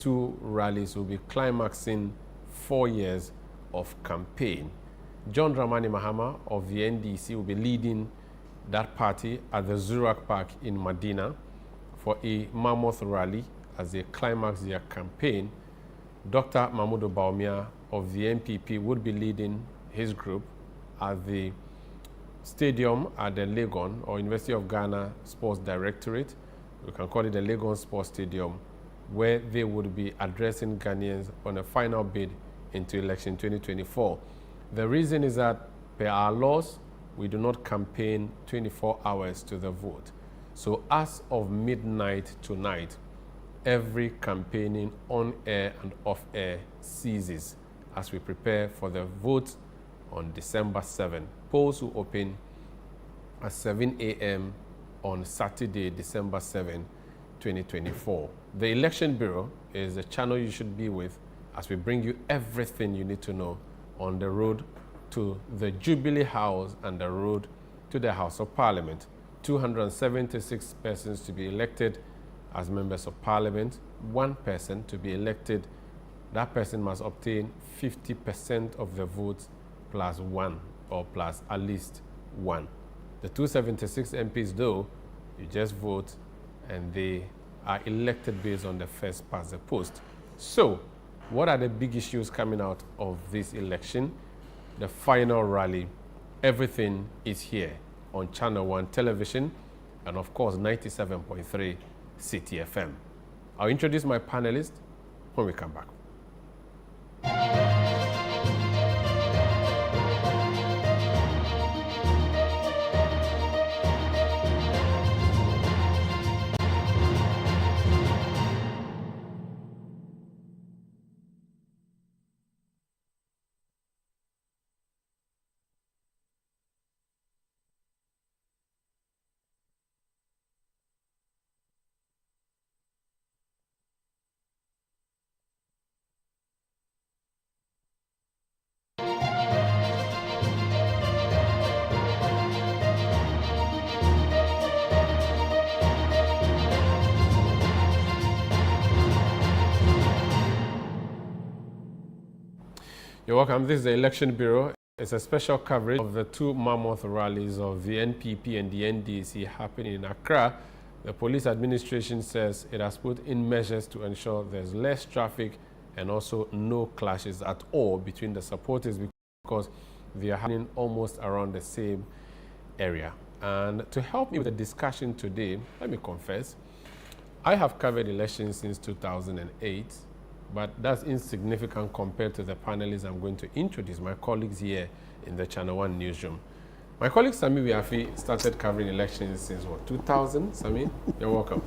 two rallies will be climaxing 4 years of campaign. John Dramani Mahama of the NDC will be leading that party at the Zurak Park in Madina for a mammoth rally as they climax their campaign. Dr. Mahamudu Bawumia of the NPP would be leading his group at the stadium at the Legon, or University of Ghana Sports Directorate. We can call it the Legon Sports Stadium, where they would be addressing Ghanaians on a final bid into election 2024. The reason is that per our laws, we do not campaign 24 hours to the vote. So as of midnight tonight, every campaigning on air and off air ceases as we prepare for the vote on December 7. Polls will open at 7 a.m. on Saturday, December 7, 2024. The Election Bureau is the channel you should be with as we bring you everything you need to know on the road to the Jubilee House and the road to the House of Parliament. 276 persons to be elected as members of Parliament. One person to be elected. That person must obtain 50% of the votes plus one, or plus at least one. The 276 MPs, though, you just vote and they are elected based on the first past the post. So, what are the big issues coming out of this election? The final rally. Everything is here on Channel 1 television and, of course, 97.3 City FM. I'll introduce my panelists when we come back. You're welcome. This is the Election Bureau. It's a special coverage of the two mammoth rallies of the NPP and the NDC happening in Accra. The police administration says it has put in measures to ensure there's less traffic and also no clashes at all between the supporters, because they are happening almost around the same area. And to help me with the discussion today, let me confess, I have covered elections since 2008. But that's insignificant compared to the panelists I'm going to introduce, my colleagues here in the Channel 1 newsroom. My colleague Sami Wiafi started covering elections since what, 2000? Sami, you're welcome.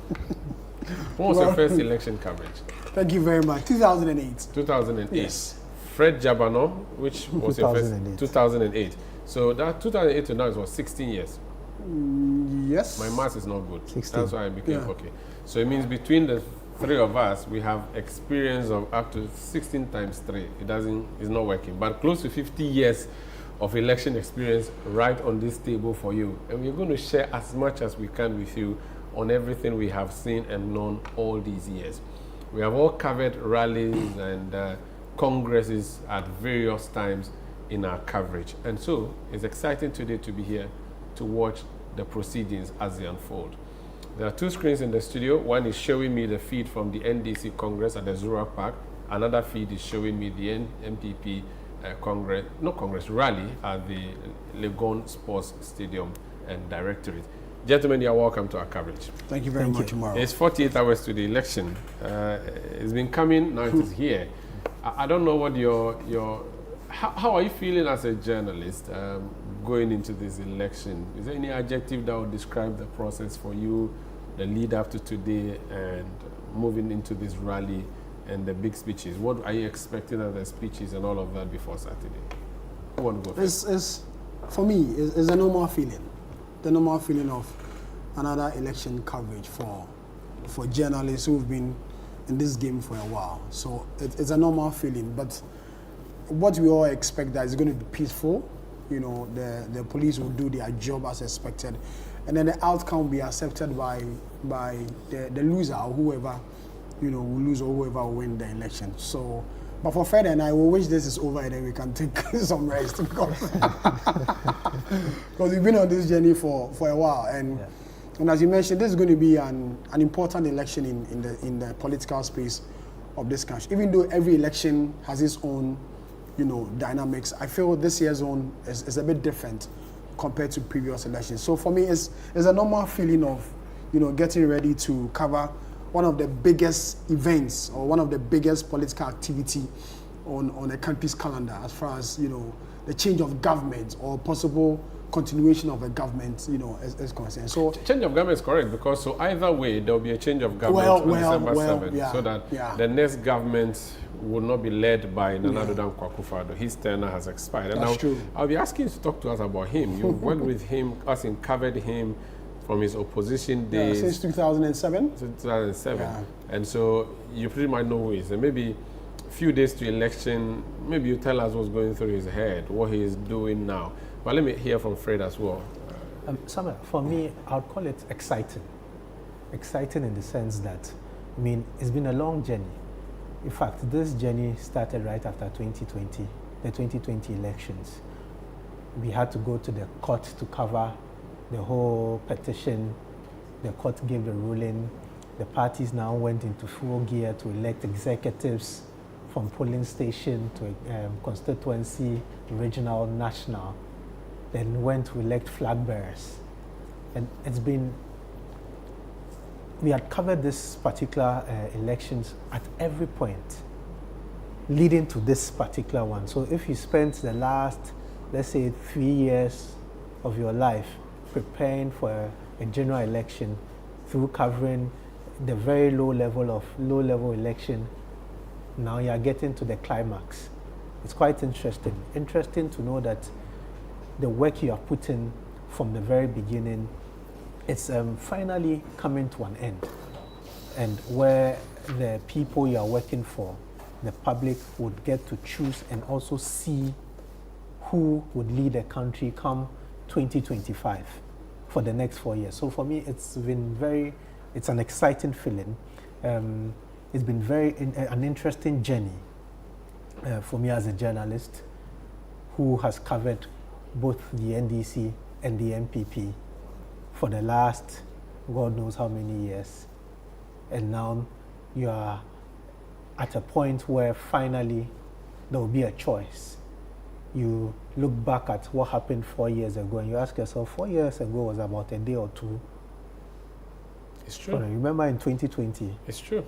When was your first election coverage? Thank you very much. 2008. 2008. Yes. Fred Jabano, which was your first? 2008. So that 2008 to now is what, 16 years? Yes. My math is not good. 16. That's why I became okay. So it means between the three of us, we have experience of up to 16 times 3. It's not working, but close to 50 years of election experience right on this table for you. And we're going to share as much as we can with you on everything we have seen and known all these years. We have all covered rallies and congresses at various times in our coverage. And so it's exciting today to be here to watch the proceedings as they unfold. There are two screens in the studio. One is showing me the feed from the NDC Congress at the Zurak Park. Another feed is showing me the NPP rally at the Legon Sports Stadium and Directorate. Gentlemen, you are welcome to our coverage. Thank you very much, Maro. It's 48 hours to the election. It's been coming, now it is here. I don't know what how are you feeling as a journalist going into this election? Is there any adjective that would describe the process for you, the lead up to today and moving into this rally and the big speeches? What are you expecting of the speeches and all of that before Saturday? Who want to go first? For me, it's a normal feeling. The normal feeling of another election coverage for journalists who've been in this game for a while. So it's a normal feeling, but what we all expect that is going to be peaceful. You know, the police will do their job as expected, and then the outcome will be accepted by the loser or whoever will lose or whoever will win the election. So, but for Fred and I, we wish this is over and then we can take some rest because we've been on this journey for a while. And as you mentioned, this is going to be an important election in the political space of this country. Even though every election has its own, dynamics, I feel this year's own is a bit different compared to previous elections. So for me, it's a normal feeling of, getting ready to cover one of the biggest events or one of the biggest political activity on a country's calendar as far as, the change of government or possible continuation of a government, is concerned. So change of government is correct because so either way there will be a change of government on December 7th, so that the next government will not be led by Nana Addo Dankwa Akufo-Addo. His tenure has expired. And That's true. I'll be asking you to talk to us about him. You worked with him, us and covered him from his opposition days. Since 2007. Since 2007. And so you pretty much know who he is. And maybe a few days to election, maybe you tell us what's going through his head, what he is doing now. But let me hear from Fred as well. Samuel, for me, I would call it exciting. Exciting in the sense that, it's been a long journey. In fact, this journey started right after 2020, the 2020 elections. We had to go to the court to cover the whole petition. The court gave the ruling. The parties now went into full gear to elect executives from polling station to constituency, regional, national. Then went to elect flag bearers. And we had covered this particular elections at every point leading to this particular one. So if you spent the last, let's say, 3 years of your life preparing for a general election through covering the very low level election, now you are getting to the climax. It's quite interesting. Interesting to know that the work you have put in from the very beginning, it's finally coming to an end. And where the people you are working for, the public would get to choose and also see who would lead the country come 2025 for the next 4 years. So for me, it's an exciting feeling. It's been an interesting journey for me as a journalist who has covered both the NDC and the NPP for the last God knows how many years. And now you are at a point where finally there will be a choice. You look back at what happened 4 years ago and you ask yourself, 4 years ago was about a day or two. It's true. Remember in 2020? It's true.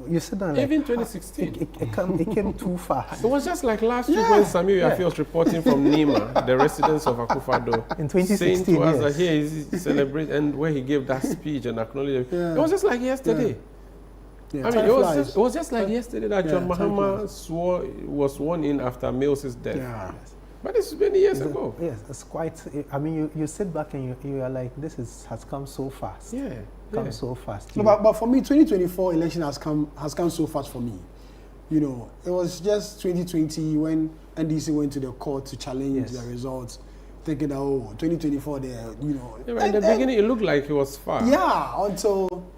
You said that even 2016. It came too fast. It was just like last week when Samir Yafi was reporting from Nima, the residents of Akufo-Addo, in 2016, saying to us that here is celebrate, and where he gave that speech and acknowledged. It was just like yesterday. Yeah, it was just like yesterday that John Mahama was sworn in after Mills's death. Yeah. But it's many years ago. Yes, it's quite. You sit back and you are like, has come so fast. Come so fast. No, but for me, 2024 election has come so fast for me. It was just 2020 when NDC went to the court to challenge the results, thinking that 2024 there, in the beginning, it looked like it was far. Yeah, until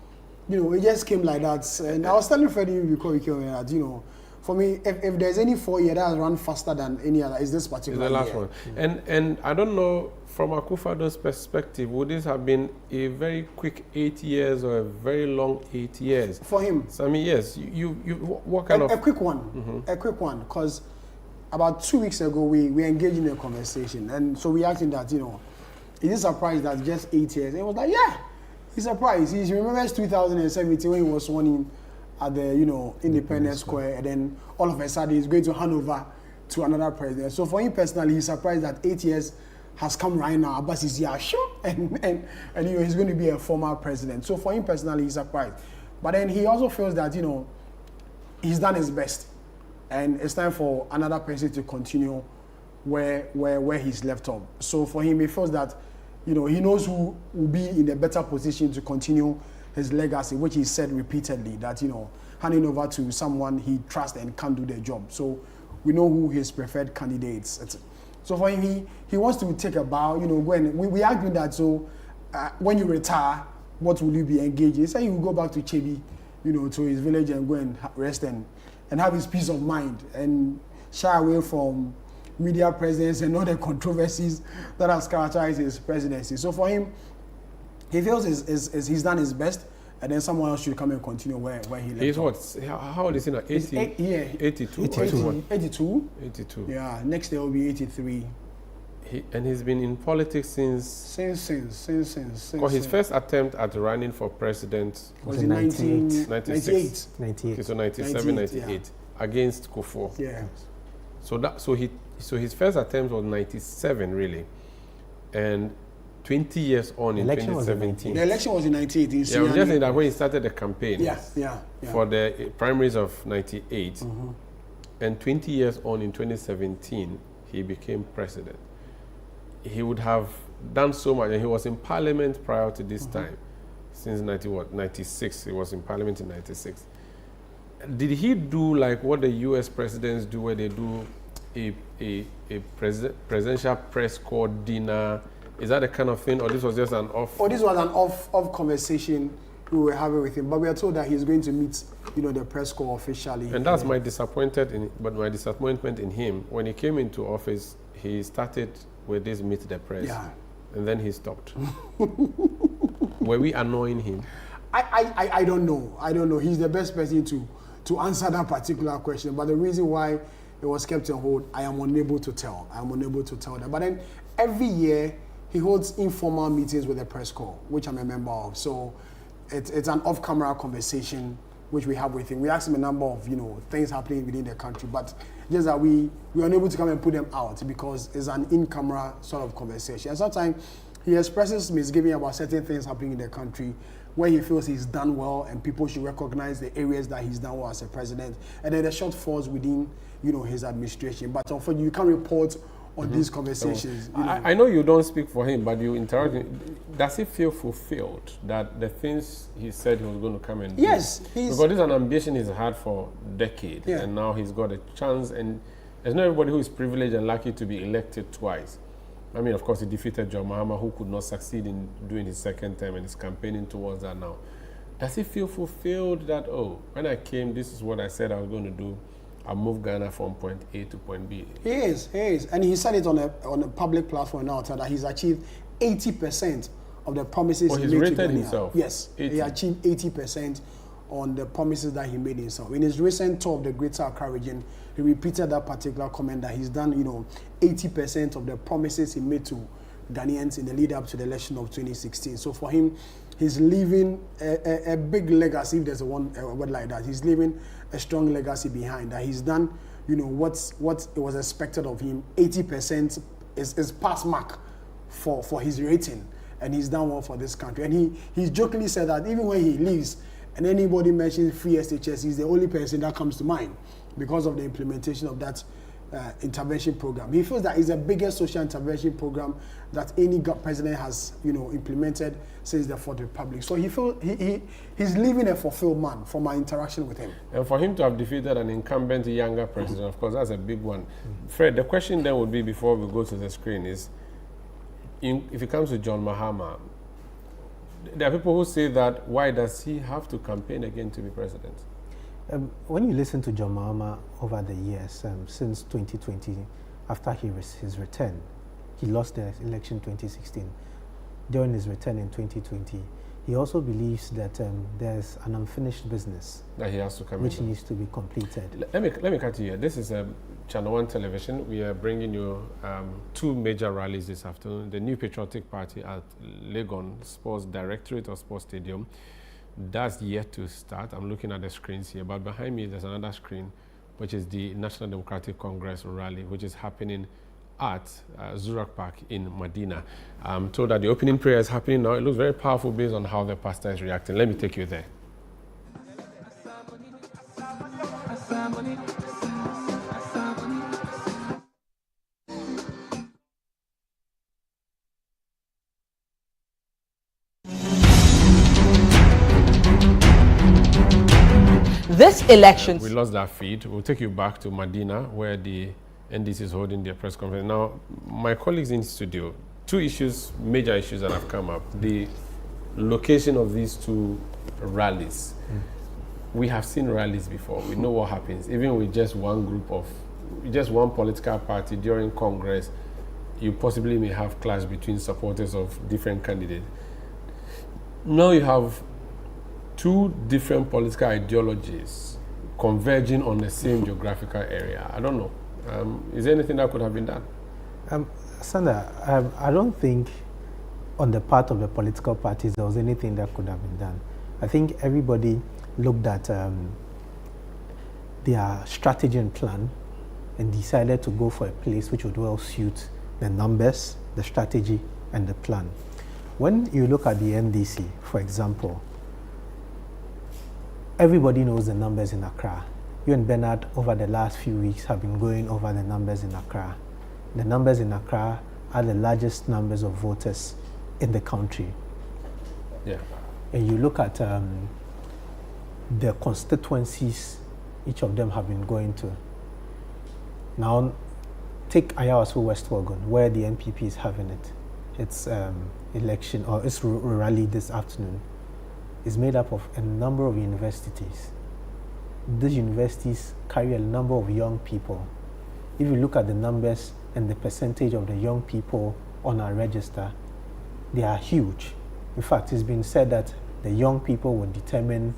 it just came like that. And I was telling Freddie before we came here that for me, if there's any 4 year that has run faster than any other, is this particular the last year. one. And I don't know, from Akufo-Addo's perspective, would this have been a very quick 8 years or a very long 8 years? For him? So, yes. You what kind of... A quick one. A quick one. Because about 2 weeks ago, we engaged in a conversation. And so we asked him that, is he surprised that just 8 years? And he was like, yeah, he's surprised. He remembers 2017 when he was sworn in at the, Independence Square, and then all of a sudden he's going to hand over to another president. So for him personally, he's surprised that 8 years has come right now. Abbas is here, and he's going to be a former president. So for him personally, he's surprised. But then he also feels that, he's done his best, and it's time for another person to continue where he's left off. So for him, he feels that, he knows who will be in a better position to continue his legacy, which he said repeatedly, that, handing over to someone he trusts and can do the job. So we know who his preferred candidates. So for him, he wants to take a bow, when we argued that, so when you retire, what will you be engaged in? He said he will go back to Chebi to his village and go and rest and have his peace of mind and shy away from media presence and all the controversies that has characterized his presidency. So for him, he feels he's done his best, and then someone else should come and continue where he left. He's what? How old is he now? 80? 82? 82. 82. Yeah, next year will be 83. And he's been in politics since. Because his first attempt at running for president was in 1998. 98. Okay, so 97, 98 yeah. Against Kufuor. Yeah. So his first attempt was 97 really, and 20 years on in 2017. The election was in 98. Yeah, I was just saying that when he started the campaign. Yeah. For the primaries of 98, and 20 years on in 2017, he became president. He would have done so much, and he was in parliament prior to this time, since 96. He was in parliament in 96. Did he do like what the U.S. presidents do, where they do a presidential press corps dinner? Is that the kind of thing, or this was just an off? Oh, this was an off conversation we were having with him, but we are told that he's going to meet, the press corps officially. And that's my disappointment in him. When he came into office, he started with this meet the press, and then he stopped. Were we annoying him? I don't know. He's the best person to answer that particular question. But the reason why it was kept on hold, I am unable to tell. that. But then every year he holds informal meetings with the press corps, which I'm a member of. So it's an off-camera conversation which we have with him. We ask him a number of things happening within the country, but just that we are unable to come and put them out because it's an in-camera sort of conversation. And sometimes he expresses misgiving about certain things happening in the country where he feels he's done well and people should recognize the areas that he's done well as a president, and then the shortfalls within his administration. But unfortunately, you can't report on these conversations. So, I know you don't speak for him, but you interact. Does he feel fulfilled that the things he said he was going to come and do? Yes, because this is an ambition he's had for decades, and now he's got a chance. And there's not everybody who is privileged and lucky to be elected twice. I mean, of course, he defeated John Mahama, who could not succeed in doing his second term, and is campaigning towards that now. Does he feel fulfilled that, when I came, this is what I said I was going to do? I moved Ghana from point A to point B. He is. And he said it on a public platform now that he's achieved 80% of the promises he made to Ghana. Himself? Yes, 80. He achieved 80% on the promises that he made himself. In his recent tour of the Greater Accra region, he repeated that particular comment that he's done, 80% of the promises he made to Ghanaians in the lead up to the election of 2016. So for him, he's leaving a big legacy, if there's a word like that. He's leaving a strong legacy behind, that he's done, what it was expected of him. 80% is pass mark for his rating, and he's done well for this country. And he jokingly said that even when he leaves and anybody mentions free SHS, he's the only person that comes to mind because of the implementation of that intervention program. He feels that it's the biggest social intervention program that any president has, implemented since the Fourth Republic. So he feels he's living a fulfilled man from my interaction with him. And for him to have defeated an incumbent younger president, of course, that's a big one. Fred, the question then would be, before we go to the screen, is if it comes to John Mahama, there are people who say that why does he have to campaign again to be president? When you listen to John Mahama over the years, since 2020, after his return, he lost the election 2016. During his return in 2020, he also believes that there's an unfinished business that he has to come which needs to be completed. Let me cut you here. This is Channel 1 Television. We are bringing you two major rallies this afternoon. The New Patriotic Party at Legon Sports Directorate or Sports Stadium. That's yet to start. I'm looking at the screens here, but behind me there's another screen, which is the National Democratic Congress rally, which is happening at Zurak Park in Madina. I'm told that the opening prayer is happening now. It looks very powerful based on how the pastor is reacting. Let me take you there. This election. We lost that feed. We'll take you back to Madina, where the NDC is holding their press conference. Now, my colleagues in studio, two issues, major issues that have come up. The location of these two rallies. we have seen rallies before. We know what happens. Even with just one political party during Congress, you possibly may have clash between supporters of different candidates. Now you have two different political ideologies converging on the same geographical area. I don't know. Is there anything that could have been done? Sandra, I don't think on the part of the political parties there was anything that could have been done. I think everybody looked at their strategy and plan and decided to go for a place which would well suit the numbers, the strategy, and the plan. When you look at the NDC, for example, everybody knows the numbers in Accra. You and Bernard, over the last few weeks, have been going over the numbers in Accra. The numbers in Accra are the largest numbers of voters in the country. Yeah. And you look at the constituencies each of them have been going to. Now, take Ayawaso West Legon, where the NPP is having it. Its election, or its rally this afternoon, is made up of a number of universities. These universities carry a number of young people. If you look at the numbers and the percentage of the young people on our register, they are huge. In fact, it's been said that the young people will determine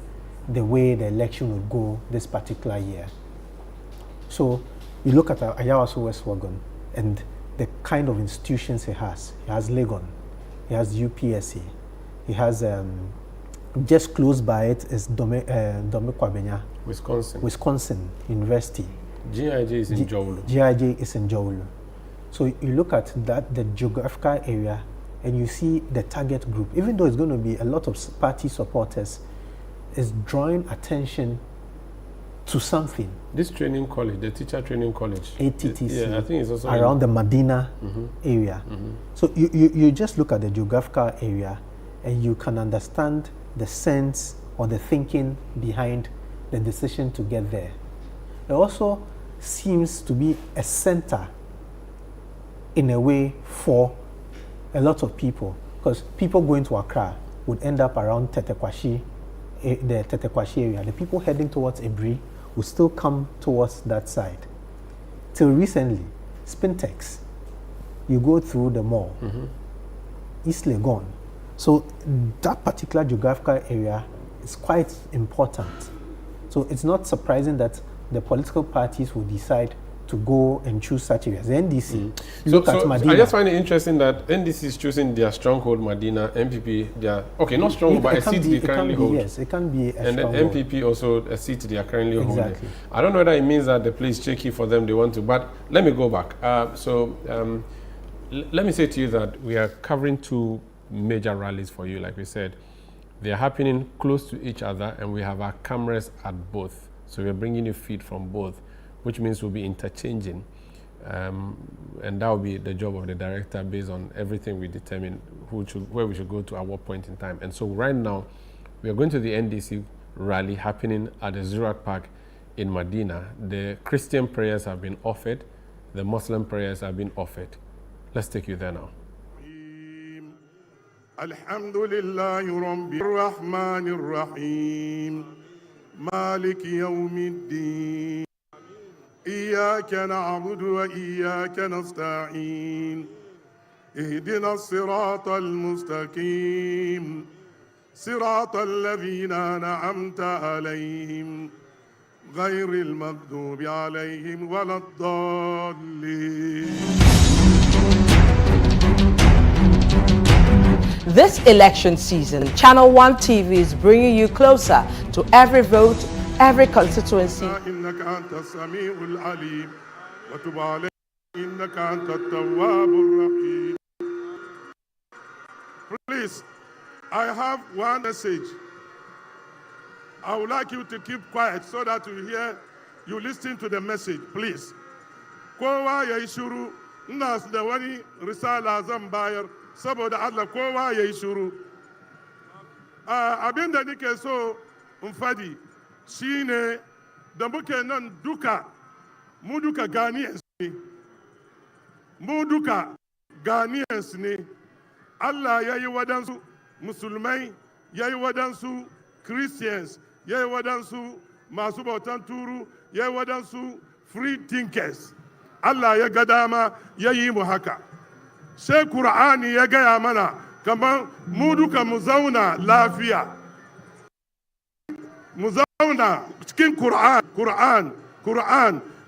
the way the election will go this particular year. So you look at Ayawaso West Legon and the kind of institutions he has. He has Legon, he has UPSA, he has just close by it is Kwabenya, Wisconsin University. GIJ is in Jowlu. GIJ is in Jowlu. So you look at that, the geographical area, and you see the target group. Even though it's going to be a lot of party supporters, is drawing attention to something. This training college, the teacher training college, ATTC, yeah, I think it's also around the Madina area. So you just look at the geographical area, and you can understand the sense or the thinking behind the decision to get there. It also seems to be a center in a way for a lot of people, because people going to Accra would end up around Tetekwashi, the Tetekwashi area. The people heading towards Ebri will still come towards that side. Till recently, Spintex, you go through the mall, East Legon. So that particular geographical area is quite important. So it's not surprising that the political parties will decide to go and choose such areas. The NDC, look at Madina. I just find it interesting that NDC is choosing their stronghold, Madina, NPP, not stronghold, but a seat they currently hold. Yes, it can be a and then NPP also a seat they are currently holding. I don't know whether it means that the place is shaky for them, they want to, but let me go back. Let me say to you that we are covering two major rallies for you, like we said. They are happening close to each other, and we have our cameras at both. So we're bringing you feed from both, which means we'll be interchanging. And that will be the job of the director based on everything we determine where we should go to at what point in time. And so right now, we are going to the NDC rally happening at the Zurak Park in Madina. The Christian prayers have been offered. The Muslim prayers have been offered. Let's take you there now. Alhamdulillah Rabbil Rahmanir Rahim Malik Yawmiddin إياك نعبد وإياك نستعين اهدنا الصراط المستقيم صراط الذين أنعمت عليهم غير المغضوب عليهم ولا الضالين. This election season, Channel 1 TV is bringing you closer to every vote, every constituency. إنك أنت السميع العليم وتب علينا إنك أنت التواب الرحيم. Please, I have one message. I would like you to keep quiet so that you listen to the message, please. Kowa ya shuru, nas da wani risala zan bayar saboda Allah kowa ya shuru. Abinda nike so in fadi shine da muke nan duka mu duka Ghanaians ne. Mu duka Ghanaians ne. Allah ya yi wadansu musulmai, ya yi wadansu Christians, ya yi waɗansu masu bautan turu, ya yi waɗansu free thinkers. Allah ya ga dama ya yi mu haka. Sai Kur'ani ya gaya mana kamar mu duka mu zauna lafiya. Mu zauna cikin Kur'an.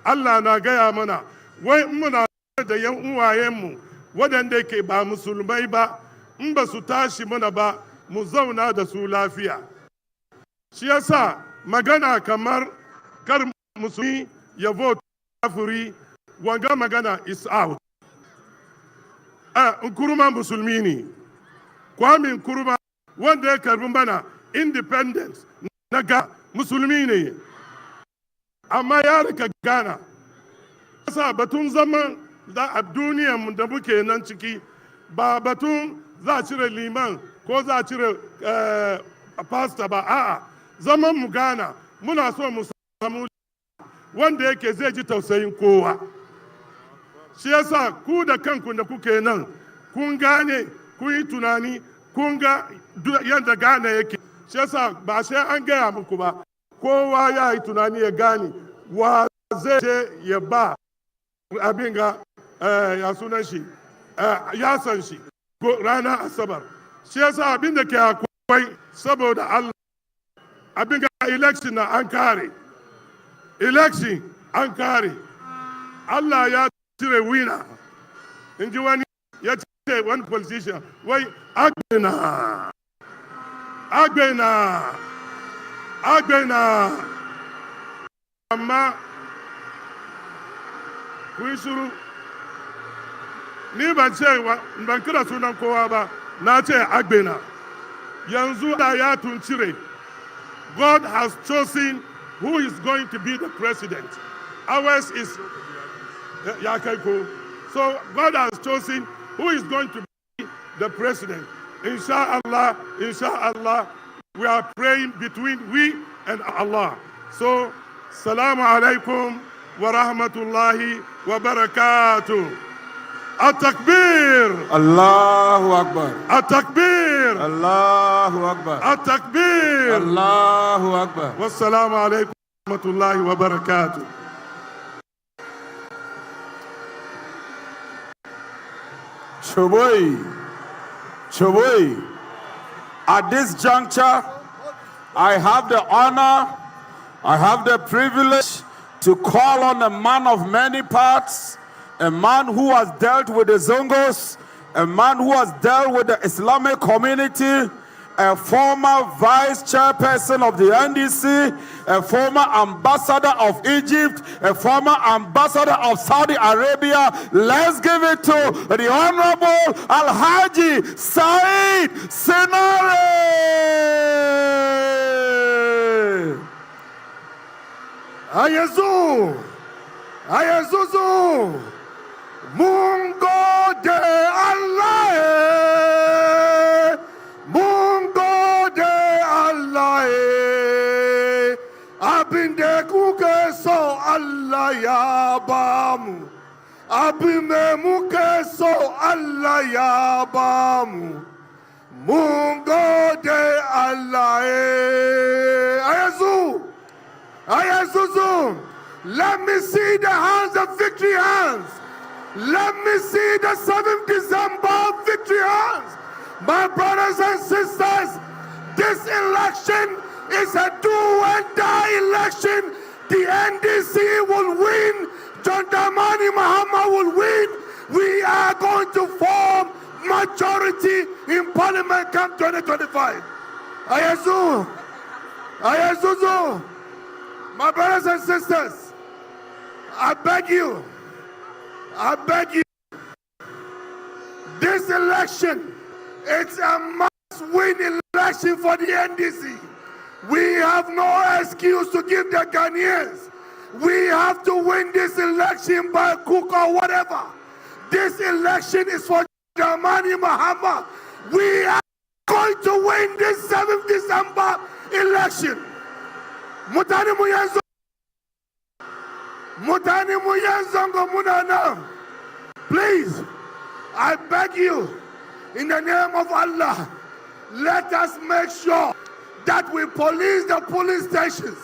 Allah na gaya mana wai muna da yan uwayenmu waɗanda ke ba musulmai ba, in ba su tashi mana ba mu zauna da su lafiya. Shi yasa magana kamar kar musulmi ya vote kafiri, wanga magana is out. Nkrumah musulmi ne, Kwame Nkrumah wanda ya karbi mana independence na Ghana musulmi ne, amma ya rika Ghana. Yasa batun zaman da duniyan da muke nan ciki ba batun za a cire liman ko za a cire pastor ba, a'a zaman mu Ghana muna so mu samu wanda yake zai ji tausayin kowa. Shi yasa ku da kanku da kuke nan kun gane, kun yi tunani, kun ga yadda Ghana yake. Shi yasa ba sai an gaya muku ba, kowa ya yi tunani ya gane wa zai je ya ba abin ga ya sunan shi ya san shi ranar Asabar. Shi yasa abin da ke akwai saboda Allah, abin ga election na an kare, election an kare. Allah ya cire winner. In ji wani ya ce wani politician wai agbena. Amma kun shiru, ni ban kira sunan kowa ba, na ce agbena. Yanzu da ya tuncire, God has chosen who is going to be the president. Ours is Yakaiko. So God has chosen who is going to be the president. Inshallah, we are praying between we and Allah. So, Salamu alaikum wa rahmatullahi wa barakatuh. At-takbir. Allahu Akbar. At-takbir. Allahu Akbar. At-takbir. Allahu Akbar. Wassalamu alaikum wa rahmatullahi wa barakatuh. Choboi. At this juncture, I have the honor, I have the privilege to call on a man of many parts, a man who has dealt with the Zongos, a man who has dealt with the Islamic community, a former vice chairperson of the NDC, a former ambassador of Egypt, a former ambassador of Saudi Arabia. Let's give it to the Honorable Alhaji Said Senare. Ayazuzu, Mungo de Allah. Abinde kuke so Allah ya bamu, abime muke so Allah ya bamu, Mungo de Allah. Ayazuzu, let me see the hands of victory hands. Let me see the 7th December victory hands. My brothers and sisters, this election is a do-and-die election. The NDC will win. Dramani Mahama will win. We are going to form majority in Parliament come 2025. Ayazuzu, my brothers and sisters, I beg you, this election, it's a must-win election for the NDC. We have no excuse to give the Ghanaians. We have to win this election by cook or whatever. This election is for Dramani Mahama. We are going to win this 7th December election. Mutani Muyanzongo Munana. Please, I beg you, in the name of Allah, let us make sure that we police the police stations.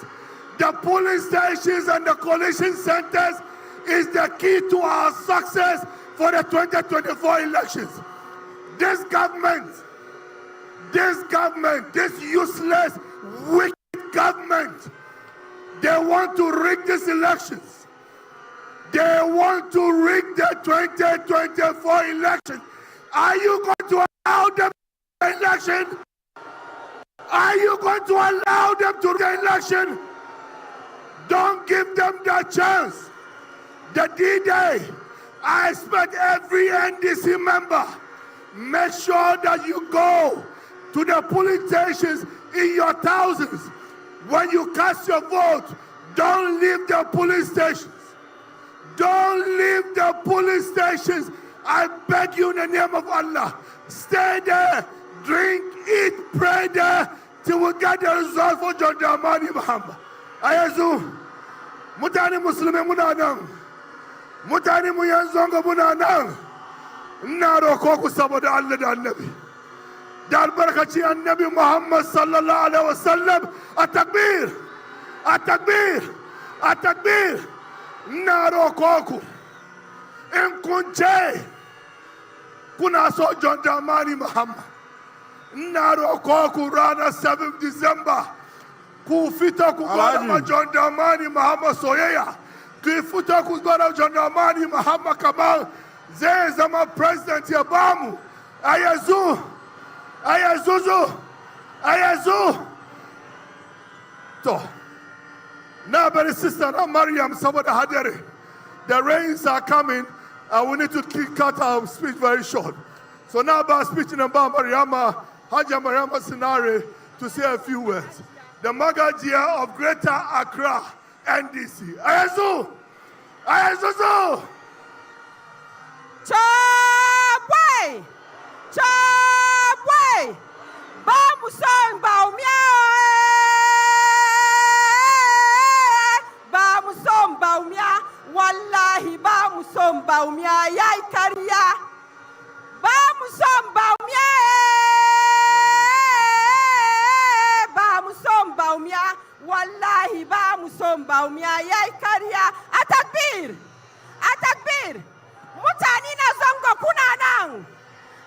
The police stations and the coalition centers is the key to our success for the 2024 elections. This government, this useless, wicked government, they want to rig these elections. They want to rig the 2024 election. Are you going to allow them to election? Are you going to allow them to the election? Don't give them the chance. The D-Day, I expect every NDC member, make sure that you go to the polling stations in your thousands. When you cast your vote, don't leave the police stations. Don't leave the police stations. I beg you in the name of Allah. Stay there, drink, eat, pray there till we get the result for John Dramani Mahama. Ayazu, mutani Muslimin muna nan, mutani mu yan zongo muna nan. Ina roko ku saboda Allah da Annabi. Da albarkaci Annabi Muhammad sallallahu alaihi wasallam. At-takbir, at-takbir, at-takbir. Ina roko ku. In kun ce kuna so John Dramani Mahama. Ina roko ku ranar 7 December. Ku fita ku gwada ma John Dramani Mahama soyayya. Ku fita ku gwada John Dramani Mahama kamar zai zama president ya bamu. Ayazu, ayazu. To, na bari sister na Mariam saboda hadari. The rains are coming and we need to cut our speech very short. So now about speaking about Mariama, Haja Mariama Sinare to say a few words. The Magajia of Greater Accra, NDC. Ayazu! Ayazu! Chapway! Chapway! Bamusong Bawumia! Bamusong Bawumia! Wallahi Bamusong Bawumia! Yai Kariya! Bamusong Bawumia! Bamusong Bawumia! Wallahi Bamusong Bawumia! Yai Kariya! Atakbir! Atakbir! Mutani na zongo kuna nang.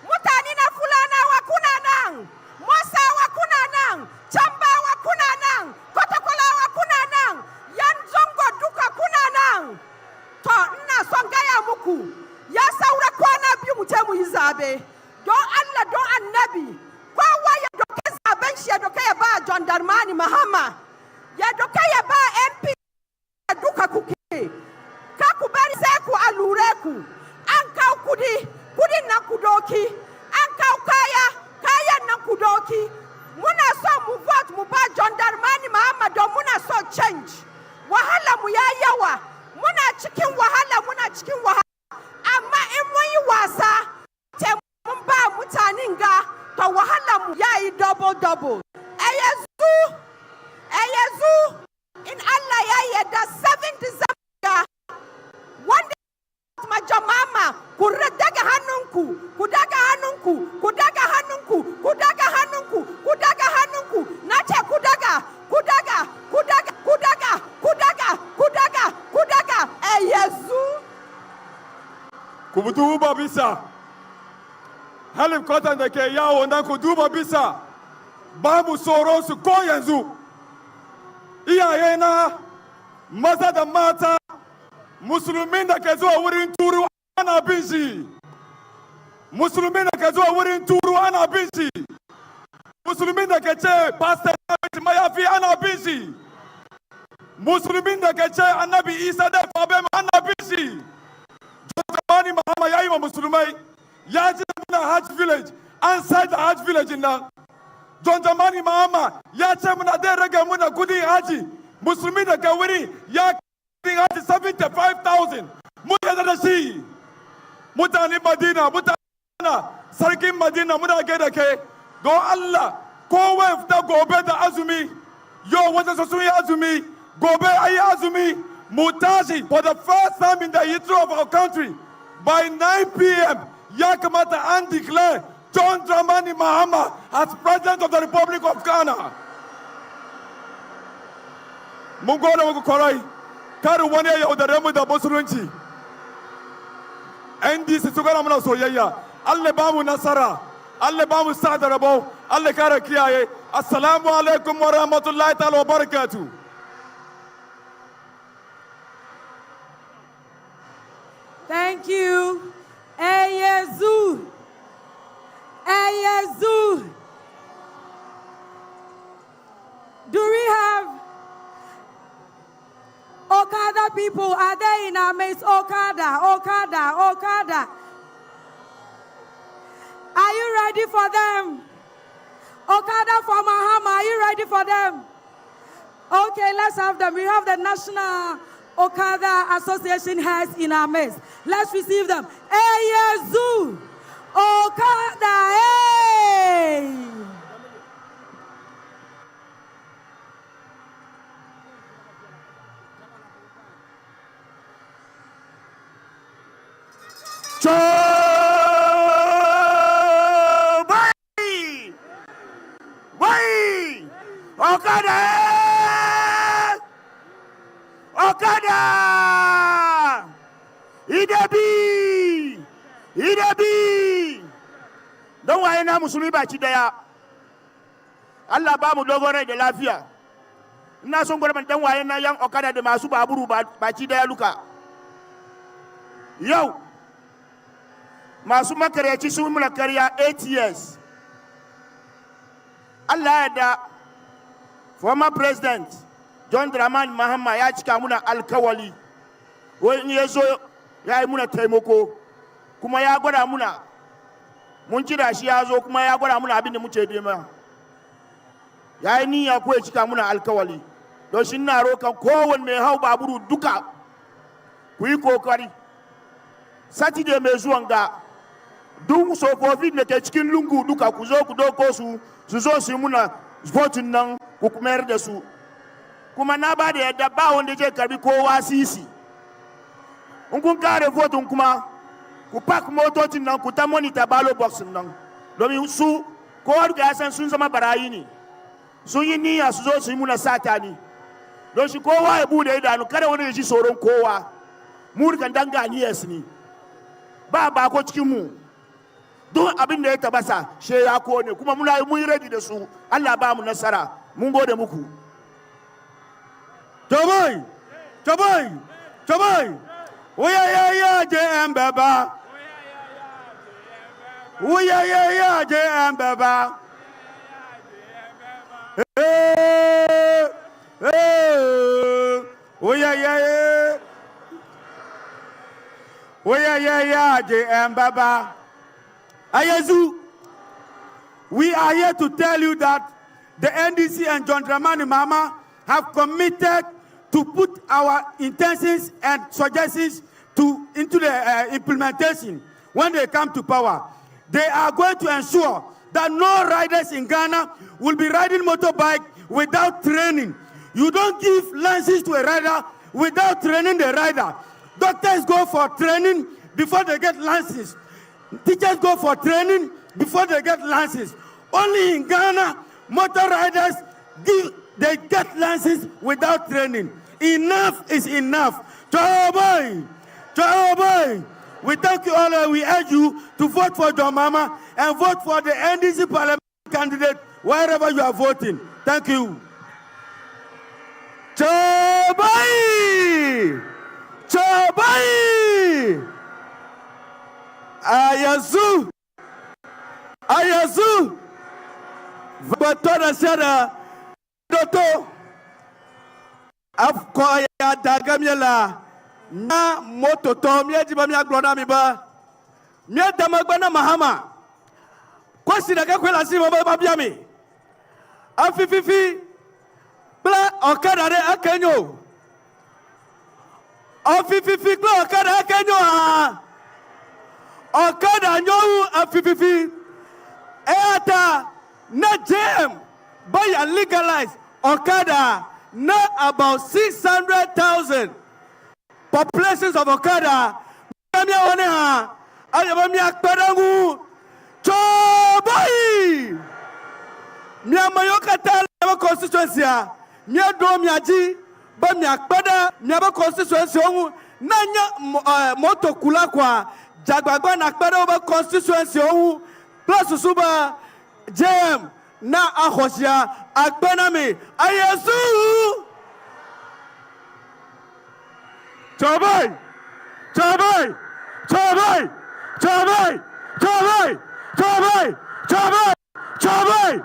Mutani na fulana wa kuna nang. Mosa wa kuna nang. Chamba wa kuna nang. Kotokola wa kuna nang. Yan zongo duka kuna nang. To ina songaya muku. Ya saura kwana biyu mutemu hizabe. Don Allah don Annabi. Kwa ya doke zaben shi ya doke ya ba John Dramani Mahama. Ya doke ya ba NPP duka kuke. Ka ku bari sai ku alure ku. An kawo kudin nan kudoki, an kawo kayan nan kudoki. Muna so mu vote mu ba John Dramani Mahama don muna so change. Wahala mu ya yawa, muna cikin wahala. Amma in mun yi wasa, te mun ba mutanen ga, to wahala mu ya yi double. Eyezu, in Allah ya yarda 7 December, one day majamama ku daga hannunku nace ku daga Yesu ku duba bisa helicopter da ke yawo nan ku duba bisa babu tsoro su ko yanzu iyaye na maza da mata musulmin da ke zuwa wurin turu ana bin shi musulmin da ke zuwa wurin turu ana bin shi musulmin da ke ce pastor mayafi ana bin shi musulmin da ke ce annabi isa da fabe ana bin shi Dramani Mahama ya yi wa musulmai ya ce muna hajj village an sai da hajj village nan John Dramani Mahama ya ce muna zai rage muna kudin haji musulmi da ke wuri ya 75,000 mutane da shi mutane Madina mutane sarkin Madina muna ke da ke don Allah kowa fita gobe da azumi yau wanda sun yi azumi gobe ayi azumi mu tashi for the first time in the history of our country by 9 p.m. ya kamata an declare John Dramani Mahama as President of the Republic of Ghana. mun gode muku kwarai karin wani ya yaudare mu da musulunci NDC su gana muna soyayya Allah ba mu nasara Allah ba mu sa da rabo Allah kare kiyaye assalamu alaikum wa rahmatullahi ta'ala wa barakatuh. Thank you. Eyezu. Eyezu. Do we have Okada people? Are they in our midst? Okada, Okada, Okada. Are you ready for them? Okada for Mahama, are you ready for them? Okay, let's have them. We have the National Okada Association heads in our midst. Let's receive them. Eyezu. Okada, hey! Okada! Okada! Idebi! Idebi! Don waye na musulmi baki daya. Allah ba mu dogon rai da lafiya. Ina son gwarman dan waye na yan Okada da masu baburu baki daya luka. Yau masu makaryaci sun muna karya 8 years. Allah ya da former president John Dramani Mahama ya cika muna alkawali. Wani ya zo ya yi muna taimako kuma ya gwada muna mun jira shi ya zo kuma ya gwada muna abin da muke nema. Ya yi niyya ko ya cika muna alkawali. Don shi na rokan kowanne mai hau baburu duka ku yi kokari. Saturday mai zuwan ga duk sofofin da ke cikin lungu duka ku zo ku doko su zo su yi muna votin nan ku mayar da su. Kuma na ba da yadda ba wanda je karbi kowa sisi. In kun kare votin kuma ku park motocin nan ku ta monitor ballot box nan. Domin su kowa da ya san sun zama barayi ne. Sun yi niyya su zo su yi muna sata ne. Don shi kowa ya bude idanu kada wani ya ji tsoron kowa. Mu rikan danganiyas ne. Ba ko cikin mu. Duk abin da ya tabasa she ya kone kuma muna yi ready da su. Allah ba mu nasara. Mun gode muku. Toboy! Toboy! Toboy! Oya JM Baba. Oya JM Baba. Oya JM Baba. Ayezu, we are here to tell you that the NDC and John Dramani Mahama have committed to put our intentions and suggestions into the implementation when they come to power. They are going to ensure that no riders in Ghana will be riding motorbike without training. You don't give license to a rider without training the rider. Doctors go for training before they get license. Teachers go for training before they get license. Only in Ghana, motor riders they get license without training. Enough is enough. Choboy! Choboy! We thank you all and we urge you to vote for John Mahama and vote for the NDC parliament candidate wherever you are voting. Thank you. Choboy! Choboy! Ayazu! Ayazu! Batona Sera Doto Afkoya Dagamela Na Mototo Miajibamia Glona Miba Miadamagbana Mahama Kwasi Nagakwela Sima Babiami Afififi Bla Okada de Akenyo Afififi Bla Okada Akenyo Okada Nyo Afififi Eata na JM buy and legalize Okada na about 600,000 populations of Okada. Mia one ha ayaba mia kpadangu choboy mia mayoka tala constituency mia do mia ji ba mi akpada mi aba constituency ohu nanya moto kula kwa jagbagba na akpada oba constituency ohu plus suba JM na ahosia akpana mi ayesu Chabai! Chabai! Chabai! Chabai! Chabai! Chabai! Chabai! Chabai!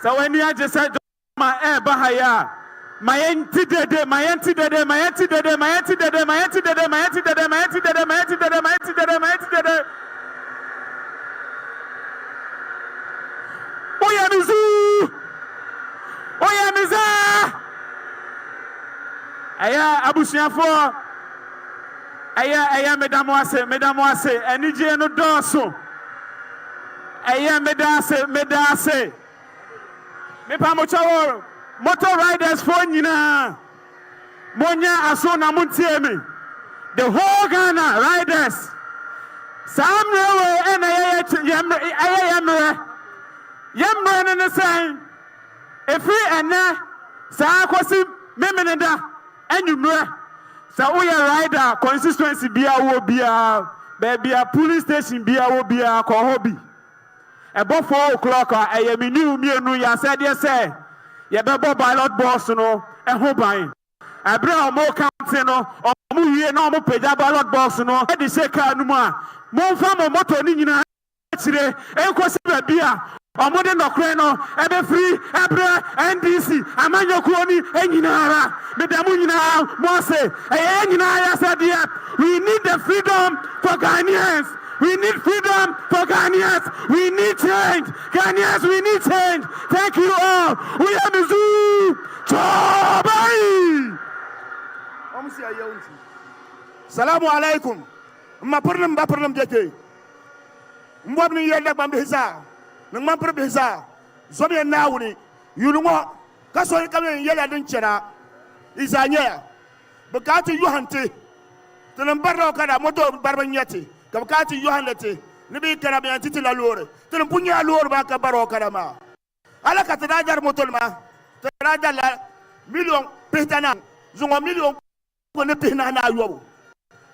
So when you just said my bahaya, my auntie dede, my auntie dede, my auntie dede, my auntie dede, my auntie dede, my auntie dede, my auntie dede, my auntie dede, my auntie dede, my auntie dede. Oya mizu! Oya miza! Aya abusuafo. Aya mesdames ase, enije no doso. Aya medase. Me pa mo chawo motor riders for nyina. Monya aso na muntie me. The whole Ghana riders. Samrewe ena yemre ne say. Efi ene sa akosi memeneda enumre. Sa we rider consistency bia wo bia baby a police station bia wo bia ko hobby about 4 o'clock I am new ya said yes say ye bebo ballot box no e ho ban abre o mo count no o mo wie na o mo page ballot box no e de shake anu mu a mo fa mo moto ni nyina chire enkosi ba bia Omo de nokre no ebe free ebre NDC amanyokuo ni enyinara medamu nyina mo say enyina ya said we need the freedom for Ghanaians. We need freedom for Ghanaians. We need change. Ghanaians, we need change. Thank you all. We are Mizu. Chobai. Salamu alaikum. Ma problem jeke. Mwabni yenda bambisa. Nang prebisa. Zobi nawuni. Yulungo. Kaso kame yela dinchena. Izanya. Bakati yuhante. Tanambaro kada moto barbanyati. Kabakati yuhanete. Nibi kana be antiti la lore. Tanampunya lore ba ka baro kada ma. Ala katadajar motolma. Tadajar la million petana. Zungo million ko ne pena na yobo.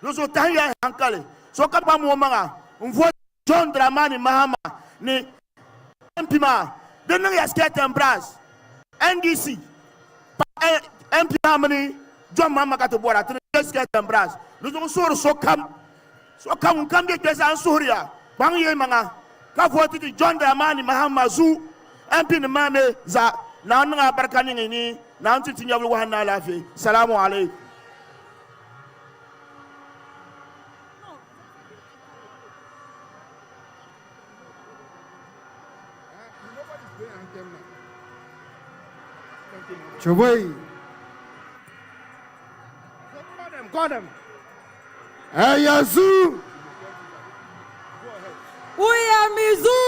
Loso tanya hankale. So kaba mo manga. Mvo John Dramani Mahama ni NPP de nang ya skate embrace NDC NPP amani John Mahama ka to bora to skate embrace loso so kam de pesa Suria bang ye manga ka vote di John Dramani Mahamudu MP ni mame za na nga barkani ni na ntiti nyablu wa na lafi salamu alaykum. Choboi. Call them. Hey, Yazoo. Mizu.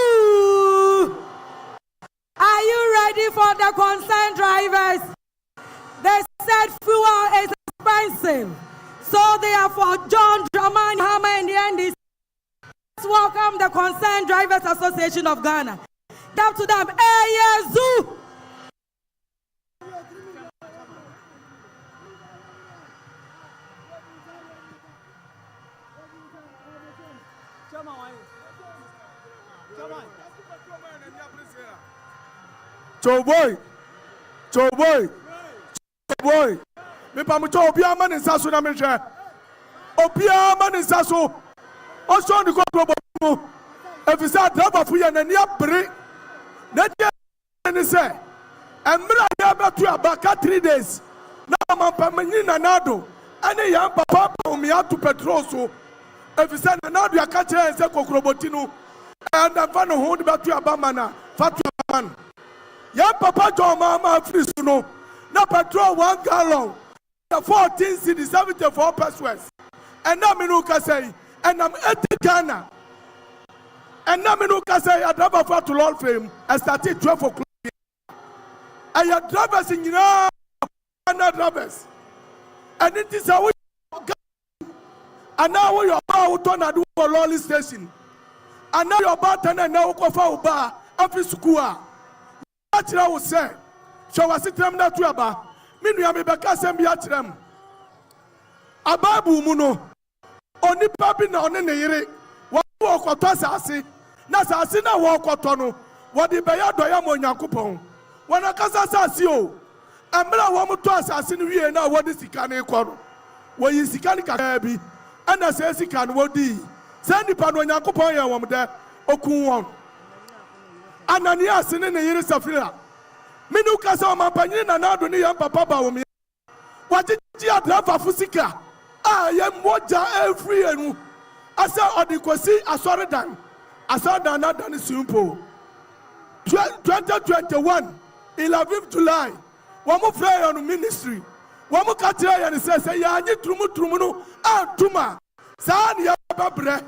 Are you ready for the concerned drivers? They said fuel is expensive, so therefore John Dramani, Mahama and the NDC. Let's welcome the Concerned Drivers Association of Ghana. Down to them. Hey, Yazoo. Choboy. Me pamucho obia man nsaso na mehwe. Obia man nsaso. O so ni ko probo. Efisa driver fu ya na ni abere. Na dia ni se. Emra ya betu abaka 3 days. Na mampamanyi na nado. Ane ya papa Bawumia to petrol so. Efisa na nado ya ka kire nse kokroboti no. And fa no ho de betu abamana. Fatu aban. Ya papa John Mahama free no. Na petrol 1 gallon. 14 cedis 74 pesos. And na me no ka say. And I'm 80 Ghana. And na me no ka say I drive for to Lord fame. I started 12 o'clock. I had drivers in Ghana drivers. And it is how we and now we are about to do for Rallies station. And now you're about to now go for bar office school. What I will say, so I sit them that you about Minu me beka sembi atrem. Ababu muno. Oni papi na one ne yire. Wa okoto asase. Na asase na wa okoto no. Wadi beya doya mo Nyankopon. Wana kasa asase o. Amra wa mo to asase no wie na wodi sika ne kɔ no. Wo yi sika ne ka bi. Ana se sika no wodi. Se nipa no Nyankopon ye wo de okun won. Ananias ne ne yire Safira. Minu kasa o mampanyini na nado ne yam papa Bawumia. Wajiji adrafa fusika. Ye moja every enu. Asa odikosi asoridan. Asoridan na dan simple. 2021 11th July. Wamu frey on ministry. Wamu katira ya ni se ya anyi trumu no antuma. Saa ni ya babre.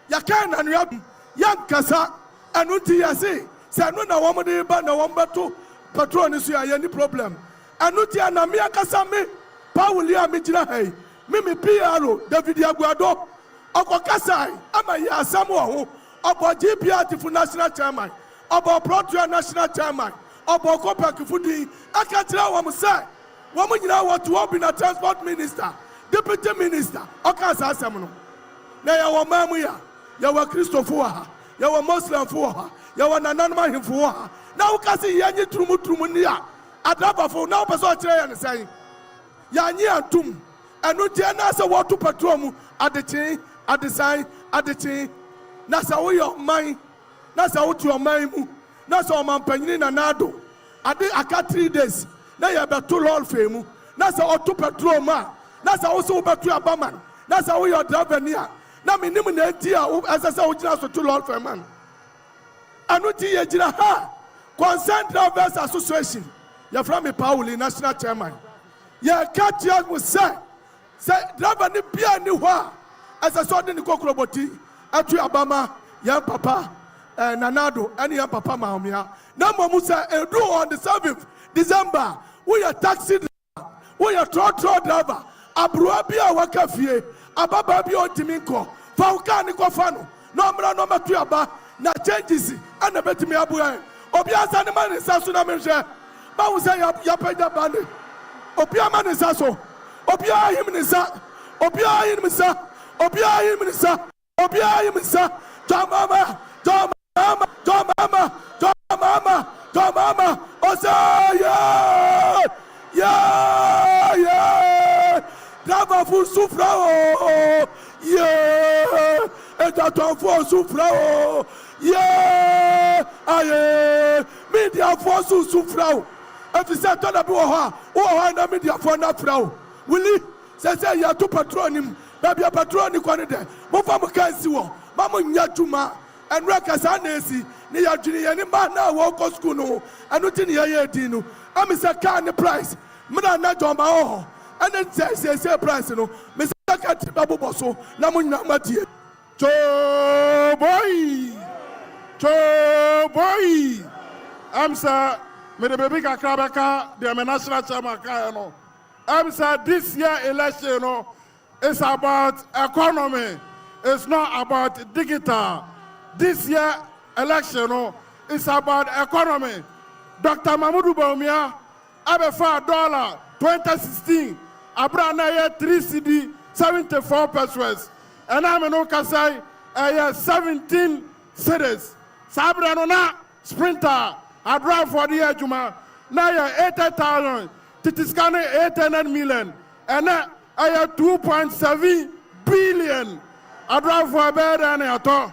Ya kana no ya nkasa anu ti ya se anu na wamu de ba na wamu beto patron ni so ya ni problem. Anu ti na me akasa me Paul ya me jira hey. Mimi PRO David Aguado oko kasai ama ya asamo ho obo GPRT for national chairman obo Protria national chairman obo Kopak fudi akatira wo say wo nyina wo to be na transport minister deputy minister okasa asem no na ya wo mamu ya wo Christopher ha ya wo Muslim fo ha ya wo nananma himfo ha na wo kasi ya nyi trumu ni a adaba fo na wo peso kire ya ne sai ya nyi antum anu tie na se wo to patrol adechi adesign adechi na sa wo your mind na sa wo to your mind mu na sa o mampanyini na nado ade aka 3 days na ya beto lol femu na sa o to patrol ma na sa wo so beto abaman na sa wo your driver nia na minim na enti a asasa wo gina so to lol femu anu ti ye gina ha concerned drivers association ya from me Pauli national chairman ya katia mu say driver ni bia ni ho as a sudden ni kokroboti atu abama ya papa nanado and ya papa Mahumia na momu say edu on the 7th December we are taxi driver we are truck driver abroa bia waka fie ababa bia otiminko fa uka ni kofa no no mra no matu aba na changes ana betimi abua obi asa ni man saso na menhwe ba wo say ya peda bande obi ama ni saso obi ahim ni sa obi ahim ni sa obi ahim ni sa obi ahim ni sa jamama osaya yeah dava fu sufra o yeah eta to fu sufra o yeah aye media fu sufra o efisa to na bi wo ho na media fu na fra o wili say ya to patronim babia patroni kwani de mo fa mo kansi wo ma mo nya tuma enra kasa na esi ni ya dwini ye ni ma na wo ko school no anu ti ni ye di no am say car ni price me na joma ho ene say price no me say ka ti babo so na mo nya ma die boy am say me the baby ka krabaka the national chairman ka no am say this year election no it's about economy. It's not about digital. This year election is about economy. Dr. Mahamudu Bawumia abefa $, 2016 abrana ye 3 cedi 74 pesos. And I'm no kasai 17 cities. Sabrano na sprinter I drive for the Juma. Now you're 80,000. Titiskane 800 million. And I have 2.7 billion. I drive for a bed and a top.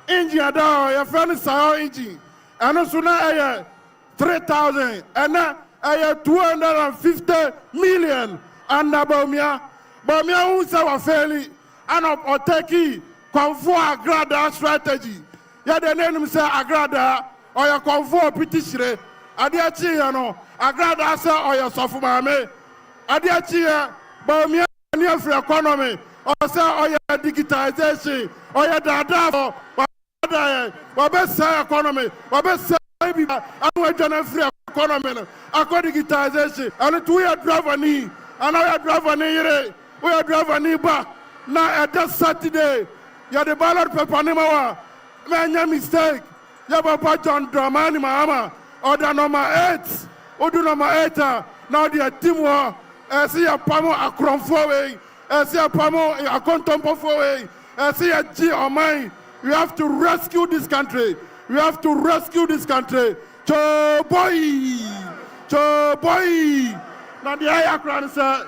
Engine down, your friend is our engine. And also now I have 3,000. And now I have 250 million. And Bawumia who say we're failing. And or take comfort agrada strategy. Yeah, the name say agrada or your comfort petition. Adiachi, you know, agrada say or your sofumame. Adiachi. Bawumia near for economy, or say or your digitization, or your data, or best say economy, or best say I'm general free economy, according digitization, and we are Dramani, and I are Dramani, we are Dramani back. Now at that Saturday, you're the ballot paper Nimawa, man, mistake. You have a Dramani Mahama, or the number 8, or the number 8, Now the team war, see a pamo a cromfoway, see a pamo a contemporary, see a G or mine. We have to rescue this country. We have to rescue this country. Choboy! Now the Ayakran sir,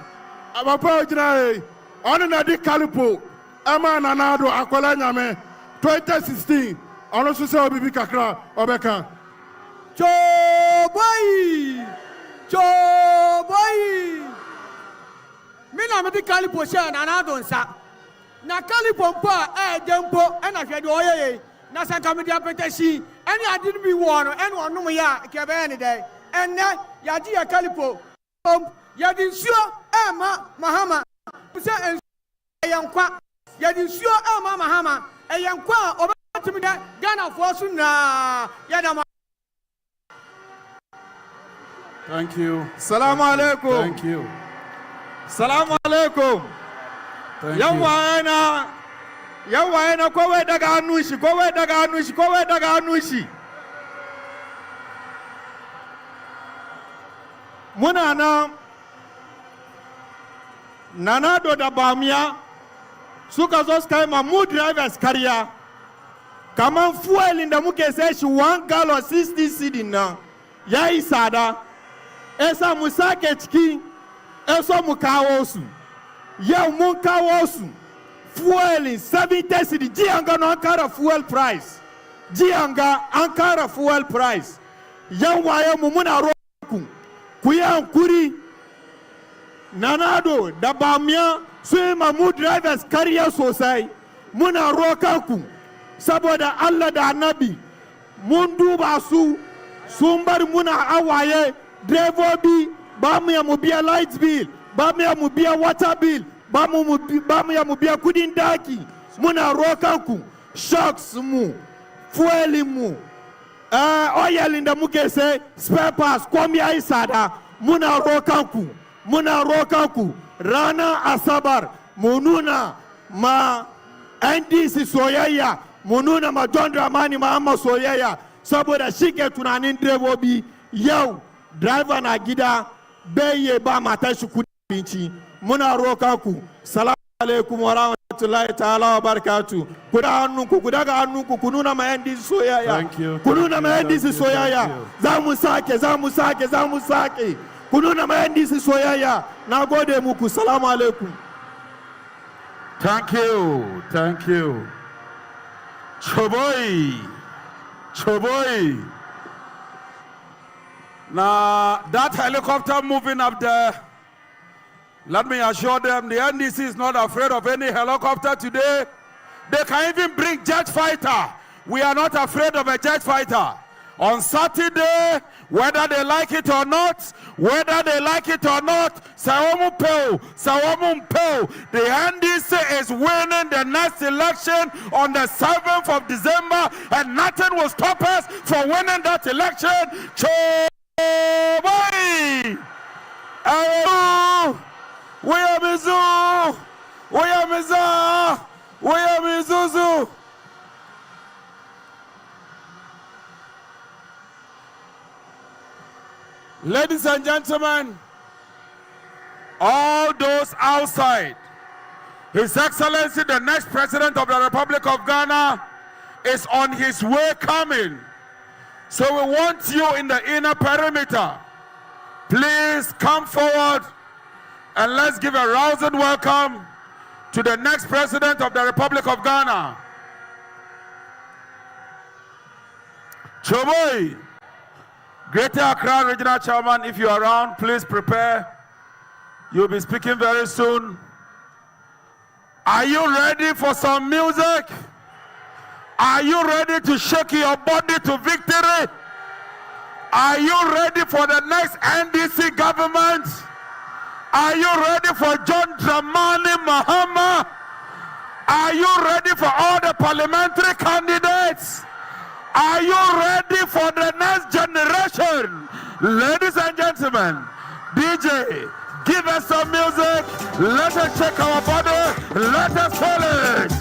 I'm a project. On another calipo, Emma Nanado, Aquala Nyame, 2016. On also say Bibi Kakra, Obeka. Choboy! Mina meti calipo share na Nanado nsa. Na calipo mpa dempo e na hwede oyeye. Na sanka media petesi ene ade bi wo no ene onum ya ke be ne dai. Enne ya ji ya calipo. Ya di nsuo ma Mahama. Puse eyankwa. Ya di nsuo ma Mahama. Eyankwa obetimi da Ghana fo so na ya da. Thank you. Salamu alaikum. Thank you. Salamu alaikum. Yawaena kowe daga anushi. Muna na Nanado da Bawumia suka zo sky Mahamudu drivers kariya. Kaman fuel inda muke sai shi 1 gallon 60 cedi na yayi sada. Esa mu sake ciki eso mu kawo su. Yau mun kawo su. Fuel in 70 cedi. Jianga no ankara fuel price. Yau waye mu muna roku. Kuya kuri Nanado da Bawumia su Mahamudu drivers kariya sosai. Muna rokanku saboda Allah da Annabi mun duba su sun bar muna awaye driver ba mu ya mu biya light bill, ba mu ya mu biya water bill, ba mu ya mu biya kudin daki. Muna rokanku shocks mu, fuel mu, oil inda muke sai spare parts komi ai sada. Muna rokanku rana asabar mununa ma NDC soyayya, mununa ma John Dramani Mahama soyayya saboda shike tunanin direbobi. Yau driver na gida beye ba matar shi kudin. Muna rokanku. Salamu alaikum wa rahmatullahi ta'ala wa barakatuh. Kudaga hannunku ku nuna ma NDC soyayya. Thank you. Ku nuna ma NDC soyayya. Za mu sake. Kununa ma NDC soyayya. Na gode muku. Salamu alaikum. Thank you. Choboy. Now, that helicopter moving up there, let me assure them, the NDC is not afraid of any helicopter today. They can even bring jet fighter. We are not afraid of a jet fighter. On Saturday, whether they like it or not, Sawomu Peo, the NDC is winning the next election on the 7th of December, and nothing will stop us from winning that election. Choboy! We are Mizuzu. Ladies and gentlemen, all those outside, His Excellency, the next President of the Republic of Ghana, is on his way coming. So we want you in the inner perimeter. Please come forward and let's give a rousing welcome to the next President of the Republic of Ghana. Choboy, Greater Accra Regional Chairman, if you are around, please prepare. You'll be speaking very soon. Are you ready for some music? Are you ready to shake your body to victory? Are you ready for the next NDC government? Are you ready for John Dramani Mahama? Are you ready for all the parliamentary candidates? Are you ready for the next generation? Ladies and gentlemen, DJ, give us some music. Let us shake our body. Let us feel it.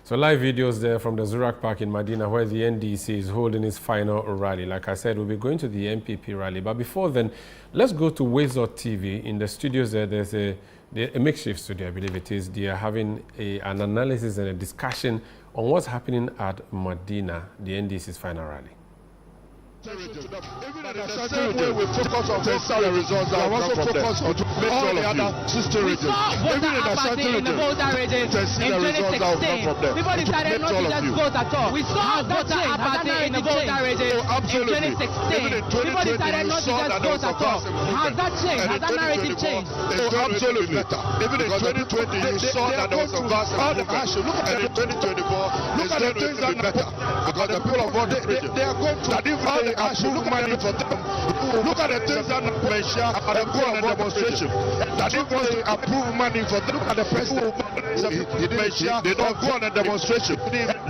So live videos there from the Zurak Park in Madina, where the NDC is holding its final rally. Like I said, we'll be going to the NPP rally. But before then, let's go to Wazor TV. In the studios there, there's a makeshift studio, I believe it is. They are having an analysis and a discussion on what's happening at Madina, the NDC's final rally. Even in the same way we focus on the results that also focus on all the other sister regions. Even in the certain regions, in 2016, people decided not to just vote at all. We saw voter apathy in the voter region in 2016. People decided not to just vote at all. Has that changed? Has that narrative changed? Absolutely. Even in 2020, you saw that there was a vast improvement. And in 2024, look at the things that are better. Because the people of all the region, they are going to approve money for them. Look at the things that are going on a demonstration. That if they approve money for them, look at the president. They don't go on a demonstration.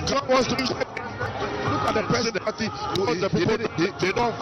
God wants to look at the president. The people, they don't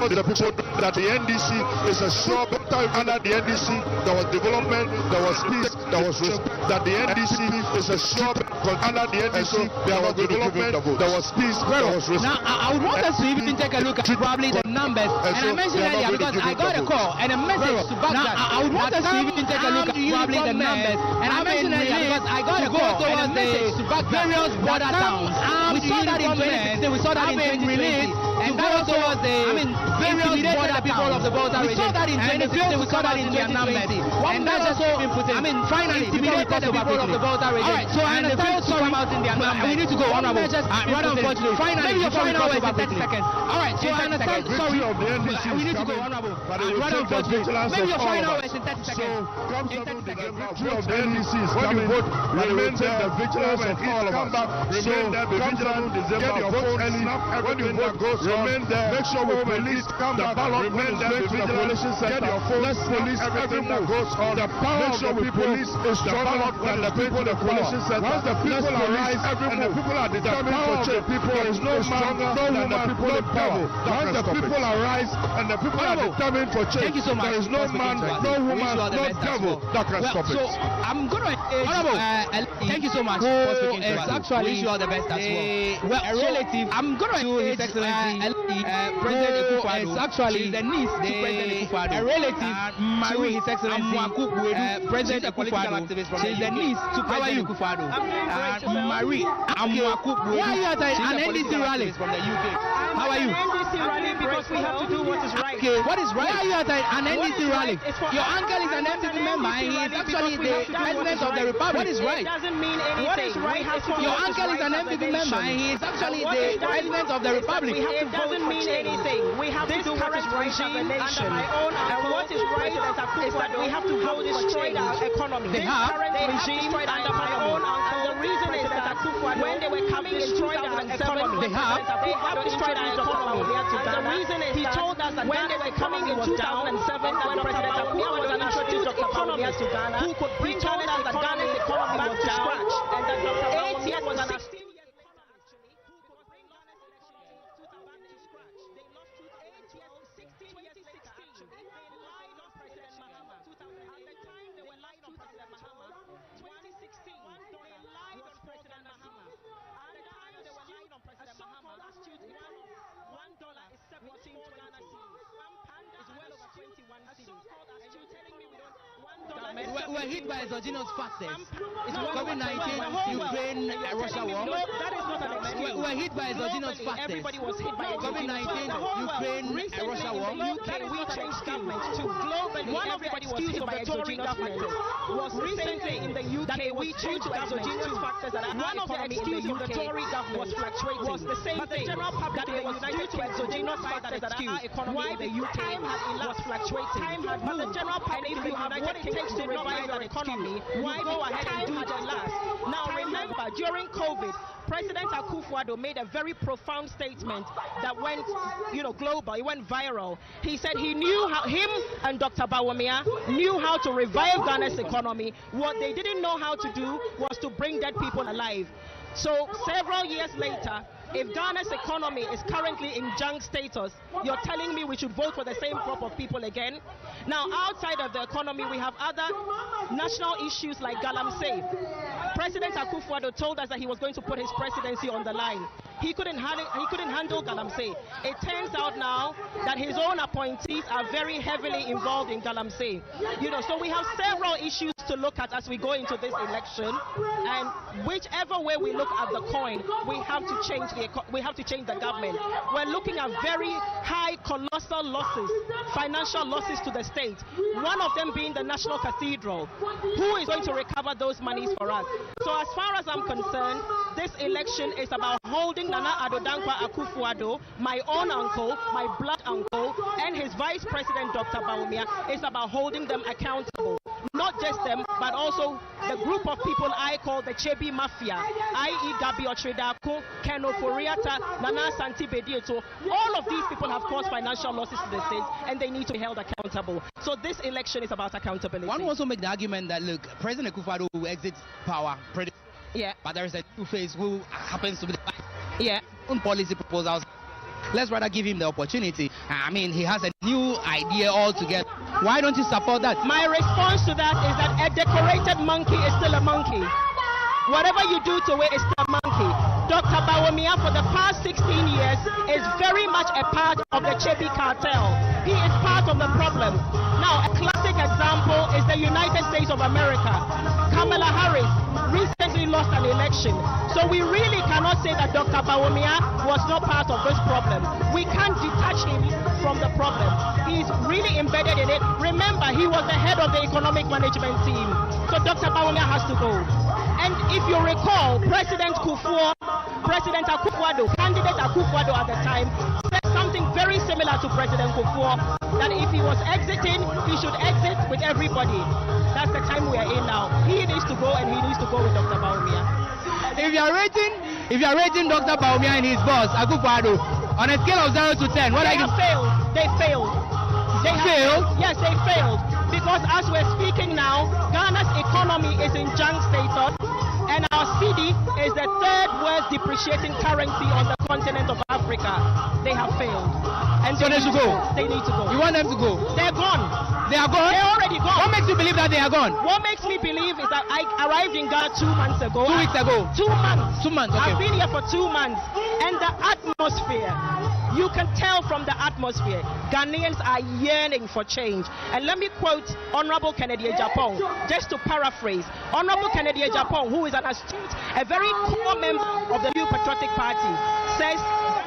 the people that the NDC is a sure better under the NDC. There was development, there was peace, there was respect. That the NDC is a sure under the NDC. There was development, there was peace, there was respect. Now, I would want us to even take a look at probably the numbers. And I mentioned earlier because I got a call and a message to back that. I would want us to even take a look at probably the numbers. And I mentioned earlier because I got a call and a message to back various border towns. We saw that in 2016, we saw that in 2020. And that also was the various border people of the border region. We saw that in 2016, we saw that in their numbers. And that's also, finally, intimidated the people of the border region. All right, so I understand to come out in their numbers. We need to go honorable. Rather unfortunately, finally, your final is in 30 seconds. All right, so I understand, sorry, we need to go honorable. Rather unfortunately, maybe your final is in 30 seconds. In 30 seconds. Of the NDC is coming. Remain there, the vigilance of all of us. Remain there, be vigilant. Get your vote early. Everything that goes remain there. Make sure we police come back. Remain there, be vigilant. Get your phone. Let's police everything that goes on. The power of the police is stronger than the people of the coalition center. Once the people arise and the people are determined to change, there is no man, no woman, no devil. Once the people arise and the people are determined to change, there is no man, no woman, no devil that can stop it. So I'm going to thank you so much for speaking to us. Actually, wish you all the best as well. A relative, I'm going to His Excellency President Akufo-Addo is actually the niece to President Akufo-Addo. A relative to His Excellency President Akufo-Addo. She is the niece to President Akufo-Addo. Marie Akufo-Addo. Why are you at an NDC rally from the UK? How are you? NDC rally because we have to do what is right. Okay, what is right? Why are you at an NDC rally? Your uncle is an NDC member and he is actually the President of the Republic. What is right? It doesn't mean anything. What is right? Your uncle is an NPP member and he is actually the President of the Republic. It doesn't mean anything. We have to do what is right under my own. And what is right is that we have to destroy our economy. This current regime under my own uncle. The reason is that when they were coming in 2007, they have destroyed our economy. And the reason is he told us that when they were coming in 2007, when President Bawumia was introduced to economy to Ghana, who could bring Ghana's economy back to scratch, and that Dr. Bawumia was an 16-year economy actually, who could bring Ghana's economy back to scratch. They lost 16 years later actually. They lied on President Mahama. At the time they were lying on President Mahama. 2016, they lied on President Mahama. At the time they were lying on President Mahama. $1 is 17 Ghana cedis. It's well over 21 cedis. And you're telling me we don't $1 We're hit by exogenous factors. It's COVID-19, Ukraine, Russia war. No, that is not an excuse. We're hit by exogenous factors. Everybody was hit by COVID-19, Ukraine, Russia war. UK, we changed government to globally. One of everybody was hit by exogenous factors. Was recently in the UK that we changed exogenous factors that one of the excuses of the Tory government was fluctuating. Was the same thing. The general public that was due to exogenous factors that our economy in the UK was fluctuating. But the general public, if you have what it takes to revive our economy, why go ahead and do just last? Now remember, during COVID, President Akufo-Addo made a very profound statement that went, global. It went viral. He said he knew how him and Dr. Bawumia knew how to revive Ghana's economy. What they didn't know how to do was to bring dead people alive. So several years later, If Ghana's economy is currently in junk status, you're telling me we should vote for the same crop of people again? Now, outside of the economy, we have other national issues like Galamsey. President Akufo-Addo told us that he was going to put his presidency on the line. He couldn't handle Galamsey. It turns out now that his own appointees are very heavily involved in Galamsey. So we have several issues to look at as we go into this election, and whichever way we look at the coin, we have to change the government. We're looking at very high, colossal losses, financial losses to the state. One of them being the National Cathedral. Who is going to recover those monies for us? So as far as I'm concerned, this election is about holding Nana Addo Dankwa Akufo-Addo, my own uncle, my blood uncle, and his Vice President, Dr. Bawumia. It's about holding them accountable. Not just them, but also the group of people I call the Chebi Mafia, i.e. Gabi Otredako, Ken Oforiata, Nana Santi Bedieto. All of these people have caused financial losses to the state, and they need to be held accountable. So this election is about accountability. One will also make the argument that, look, President Akufo-Addo will exit power pretty. Yeah. But there is a two-face who happens to be the yeah. own policy proposals. Let's rather give him the opportunity. I mean, he has a new idea altogether. Why don't you support that? My response to that is that a decorated monkey is still a monkey. Whatever you do to it is still a monkey. Dr. Bawumia, for the past 16 years, is very much a part of the Chebi cartel. He is part of the problem. Now, a classic example is the United States of America. Kamala Harris recently lost an election. So we really cannot say that Dr. Bawumia was not part of this problem. We can't detach him from the problem. He's really embedded in it. Remember, he was the head of the economic management team. So Dr. Bawumia has to go. And if you recall, President Akufo-Addo, candidate Akufo-Addo at the time, said something very similar to President Akufo, that if he was exiting, he should exit with everybody. That's the time we are in now. He needs to go, and he needs to go with Dr. Bawumia. If you are rating Dr. Bawumia and his boss, Akufo-Addo, on a scale of 0 to 10, what are you? They failed. They failed? Yes, they failed. Because as we're speaking now, Ghana's economy is in junk status, and our cedi is the third worst depreciating currency on the continent of Africa. They have failed. And so they should go? They need to go. You want them to go? They're gone. They are gone? They're already gone. What makes you believe that they are gone? What makes me believe is that I arrived in Ghana 2 months ago. 2 weeks ago? 2 months. 2 months, okay. I've been here for 2 months. And the atmosphere, you can tell from the atmosphere, Ghanaians are yearning for change. And let me quote Honorable Kennedy Ejapong, just to paraphrase. Honorable Kennedy Ejapong, who is an astute, a very core member of the New Patriotic Party, says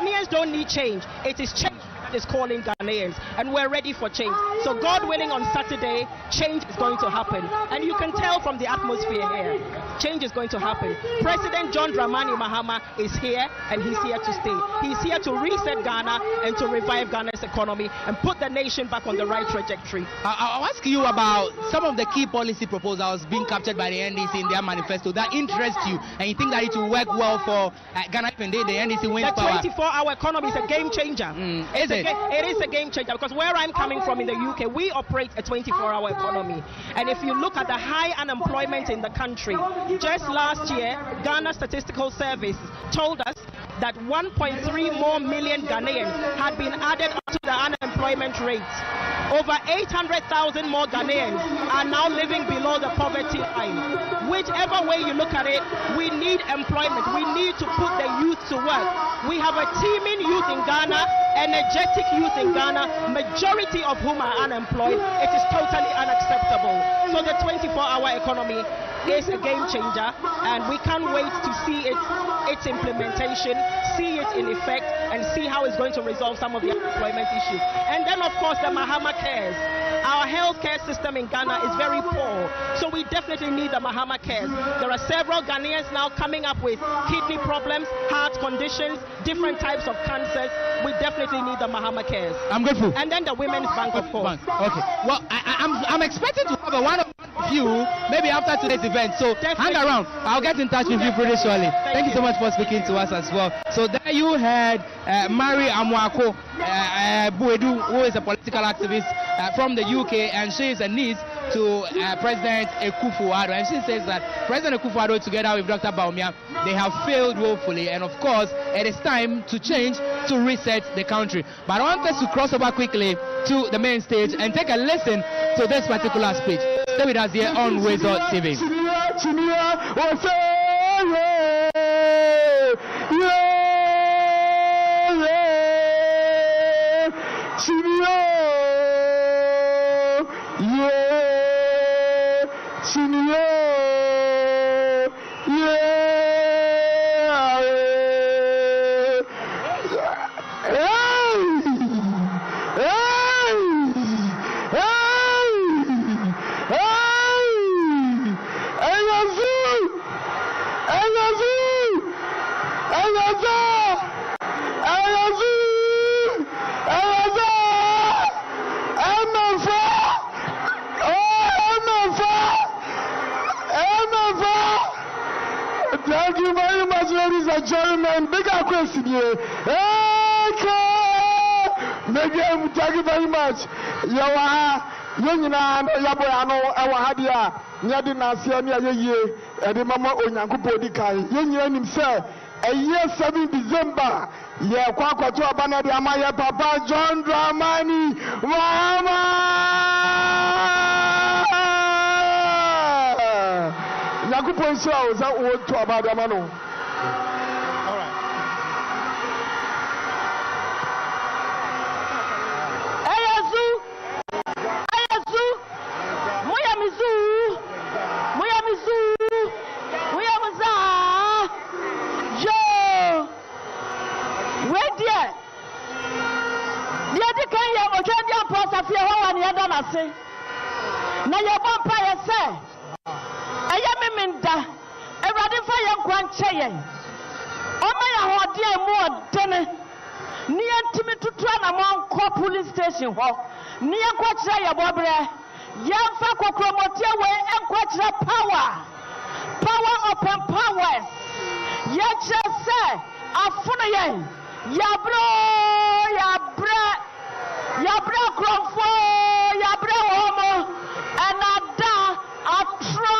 Ghanaians don't need change. It is change that is calling Ghanaians, and we're ready for change. So God willing, on Saturday, change is going to happen. And you can tell from the atmosphere here, change is going to happen. President John Dramani Mahama is here, and he's here to stay. He's here to reset Ghana and to revive Ghana's economy and put the nation back on the right trajectory. I'll ask you about some of the key policy proposals being captured by the NDC in their manifesto that interest you, and you think that it will work well for Ghana if indeed the NDC wins power. The 24-hour economy is a game changer. It is a game changer, because where I'm coming from in the UK, we operate a 24-hour economy. And if you look at the high unemployment in the country, just last year, Ghana Statistical Service told us that 1.3 more million Ghanaians had been added to the unemployment rate. Over 800,000 more Ghanaians are now living below the poverty line. Whichever way you look at it, we need employment. We need to put the youth to work. We have a teeming youth in Ghana, energetic youth in Ghana, majority of whom are unemployed. It is totally unacceptable. So the 24-hour economy is a game changer, and we can't wait to see its implementation, see it in effect, and see how it's going to resolve some of the unemployment issues. And then, of course, the Mahama cares. Our healthcare system in Ghana is very poor, so we definitely need the Mahama cares. There are several Ghanaians now coming up with kidney problems, heart conditions, different types of cancers. We definitely need the Mahama cares. I'm grateful. And then the Women's Bank, of course. Okay. Well, I'm expecting to have a one-on-one with you maybe after today's event. So definitely. Hang around. I'll get in touch with you pretty shortly. Thank you so much for speaking to us as well. So there you had Mary Amwako Buedu, who is a political activist from the UK, and she is a niece to President Akufo-Addo. And she says that President Akufo-Addo, together with Dr. Bawumia, they have failed woefully. And of course, it is time to change, to reset the country. But I want us to cross over quickly to the main stage and take a listen to this particular speech. Stay with us here on Wezo TV. Thank you very much, ladies and gentlemen. Bigger question here. Thank you very much. Yawa, Yunina, Yaboyano, Awahadia, Yadina, Siania, Ye, and the Mama Onyankupodikai, Yunian himself. A year 7 December, yeah, Kwakwa to Abana de Amaya Papa, John Dramani, Mahama! Yakupo Show, is that word to Abadamano? All right. Ayazu, Muyamizu, Joe, where dear? The other can you have a candy post of your own and the other say. Now your vampire say, I am Minda, a radical young chain. Oh, my dear, more dinner. Near Timmy to turn among core police station hall, near Quatra Bobre, young Fako Chromotia way and Quatra power open powers. Yet just say, Afunayan, Yabra Cromfo, Yabra Homo, and Ada, Atra,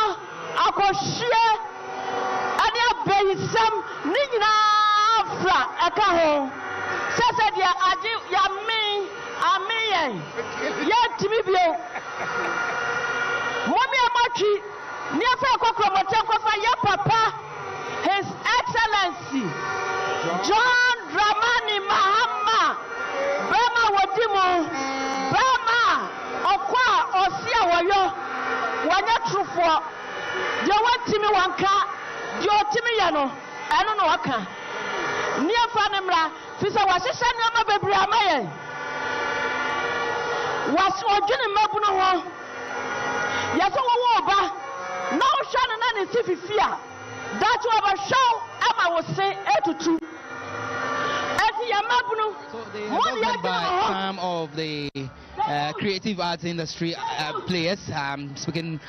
Akoshia, and your some Nina Fra, Akaho. Said ya adi ya me amiye ya timibio Mommy amachi niafa kokromote kofa ya papa His Excellency John Dramani Mahama Bama Wadimo Bama Okwa Osia Wayo Wanya Trufo Yo watimi wanka Yo timi yano Eno no waka Niafa nemra Fisa washisha nyama bebri amaye ojuni mabuno ho yaso wo ba na o hwa na ne sififia that over show ama wo se etutu eti ya mabuno so by some of the creative arts industry players speaking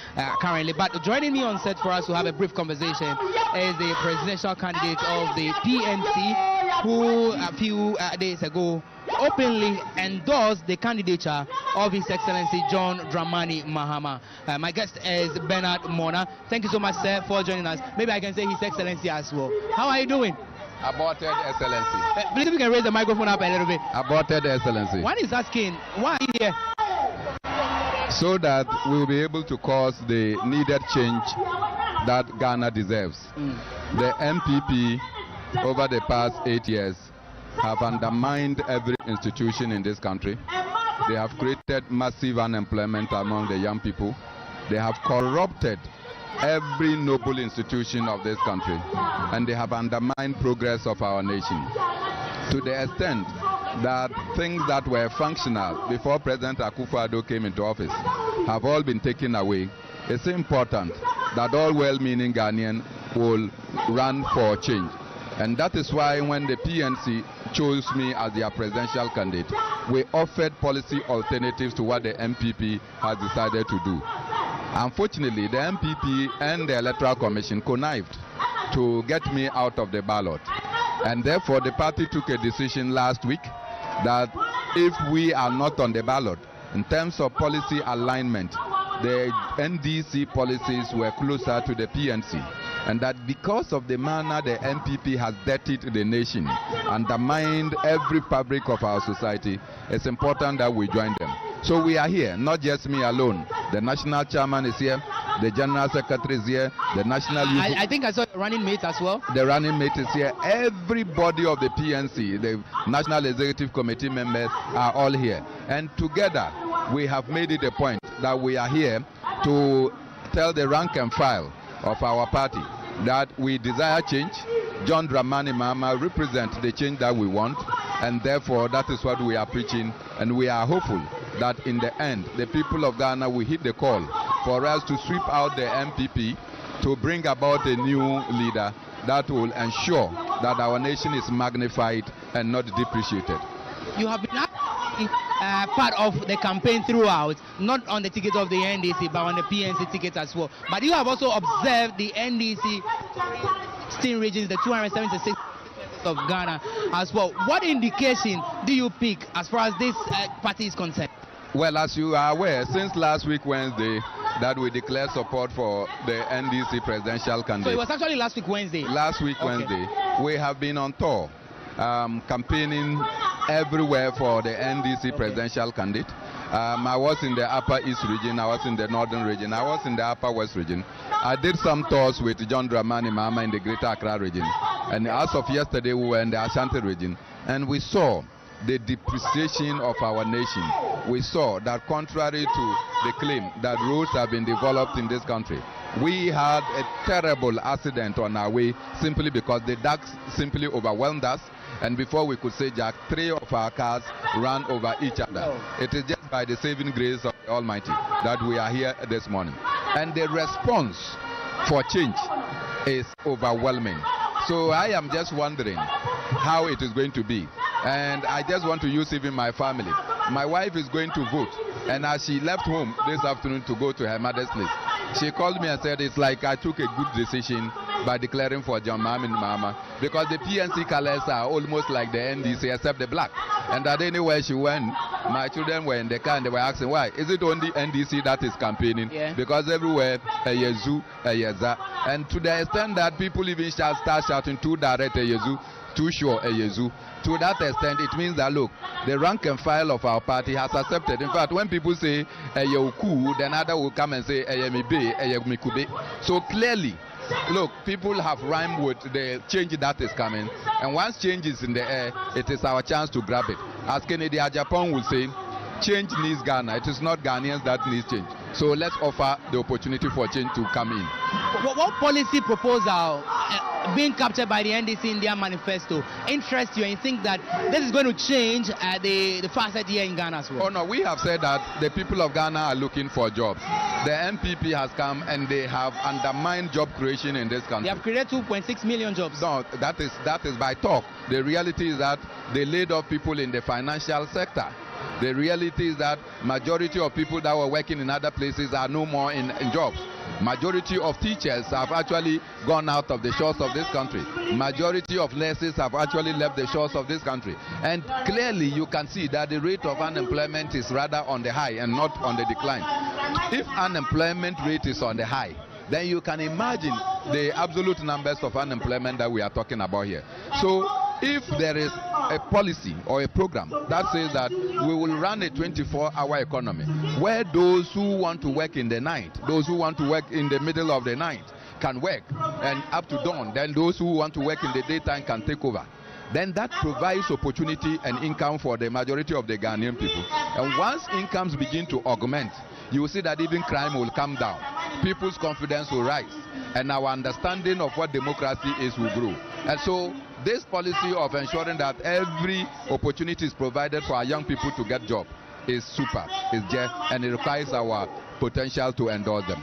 currently, but joining me on set for us to have a brief conversation is the presidential candidate of the PNC, who a few days ago openly endorsed the candidature of His Excellency John Dramani Mahama. My guest is Bernard Mona. Thank you so much, sir, for joining us. Maybe I can say His Excellency as well. How are you doing? Aborted Excellency. Please, if you can raise the microphone up a little bit. Aborted Excellency. One is asking, why are you here? So that we will be able to cause the needed change that Ghana deserves. The NPP over the past 8 years have undermined every institution in this country. They have created massive unemployment among the young people. They have corrupted every noble institution of this country, and they have undermined progress of our nation to the extent that things that were functional before President Akufo-Addo came into office have all been taken away. It's important that all well-meaning Ghanaians will run for change, and that is why when the PNC chose me as their presidential candidate, we offered policy alternatives to what the MPP has decided to do. Unfortunately, the MPP and the Electoral Commission connived to get me out of the ballot. And therefore, the party took a decision last week that if we are not on the ballot, in terms of policy alignment the NDC policies were closer to the PNC, and that because of the manner the NPP has dirtied the nation, undermined every fabric of our society, it's important that we join them. So we are here, not just me alone. The national chairman is here, the general secretary is here, the national youth... I think I saw the running mate as well. The running mate is here. Everybody of the PNC, the National Executive Committee members are all here. And together, we have made it a point that we are here to tell the rank and file of our party that we desire change. John Dramani Mahama represents the change that we want, and therefore that is what we are preaching, and we are hopeful that in the end the people of Ghana will hit the call for us to sweep out the NPP to bring about a new leader that will ensure that our nation is magnified and not depreciated. You have been part of the campaign throughout, not on the ticket of the NDC but on the PNC ticket as well. But you have also observed the NDC sitting regions, the 276 of Ghana as well. What indication do you pick as far as this party is concerned? Well, as you are aware, since last week Wednesday that we declared support for the NDC presidential candidate. So it was actually last week Wednesday? Last week Wednesday. We have been on tour, campaigning everywhere for the NDC presidential candidate. I was in the Upper East region, I was in the Northern region, I was in the Upper West region. I did some tours with John Dramani Mahama in the Greater Accra region. And as of yesterday, we were in the Ashanti region, and we saw the depreciation of our nation. We saw that contrary to the claim that roads have been developed in this country, we had a terrible accident on our way simply because the ducks simply overwhelmed us, and before we could say jack, 3 of our cars ran over each other. It is just by the saving grace of the Almighty that we are here this morning. And the response for change is overwhelming. So I am just wondering how it is going to be. And I just want to use even my family. My wife is going to vote, and as she left home this afternoon to go to her mother's place, she called me and said it's like I took a good decision by declaring for John Mahama, because the PNC colors are almost like the NDC except the black. And that anywhere she went, my children were in the car and they were asking why is it only NDC that is campaigning? Yeah. Because everywhere a Yezu, a Yeza, and to the extent that people even start shouting too direct a Yezu, too sure a Yezu. To that extent, it means that look, the rank and file of our party has accepted. In fact, when people say Eyoku, then other will come and say Eyemibe, Eyemikube. So clearly, look, people have rhymed with the change that is coming, and once change is in the air, it is our chance to grab it. As Kennedy Ajapan will say, change needs Ghana. It is not Ghanaians that needs change. So let's offer the opportunity for change to come in. What policy proposal being captured by the NDC in their manifesto interests you, and you think that this is going to change the facet here in Ghana as well? Oh no, we have said that the people of Ghana are looking for jobs. The NPP has come and they have undermined job creation in this country. They have created 2.6 million jobs. No, that is by talk. The reality is that they laid off people in the financial sector. The reality is that majority of people that were working in other places are no more in jobs. Majority of teachers have actually gone out of the shores of this country. Majority of nurses have actually left the shores of this country. And clearly you can see that the rate of unemployment is rather on the high and not on the decline. If unemployment rate is on the high, then you can imagine the absolute numbers of unemployment that we are talking about here. So if there is a policy or a program that says that we will run a 24-hour economy where those who want to work in the night, those who want to work in the middle of the night can work and up to dawn, then those who want to work in the daytime can take over, then that provides opportunity and income for the majority of the Ghanaian people. And once incomes begin to augment, you will see that even crime will come down, people's confidence will rise, and our understanding of what democracy is will grow. And so this policy of ensuring that every opportunity is provided for our young people to get jobs is super, is just, and it requires our potential to endorse them.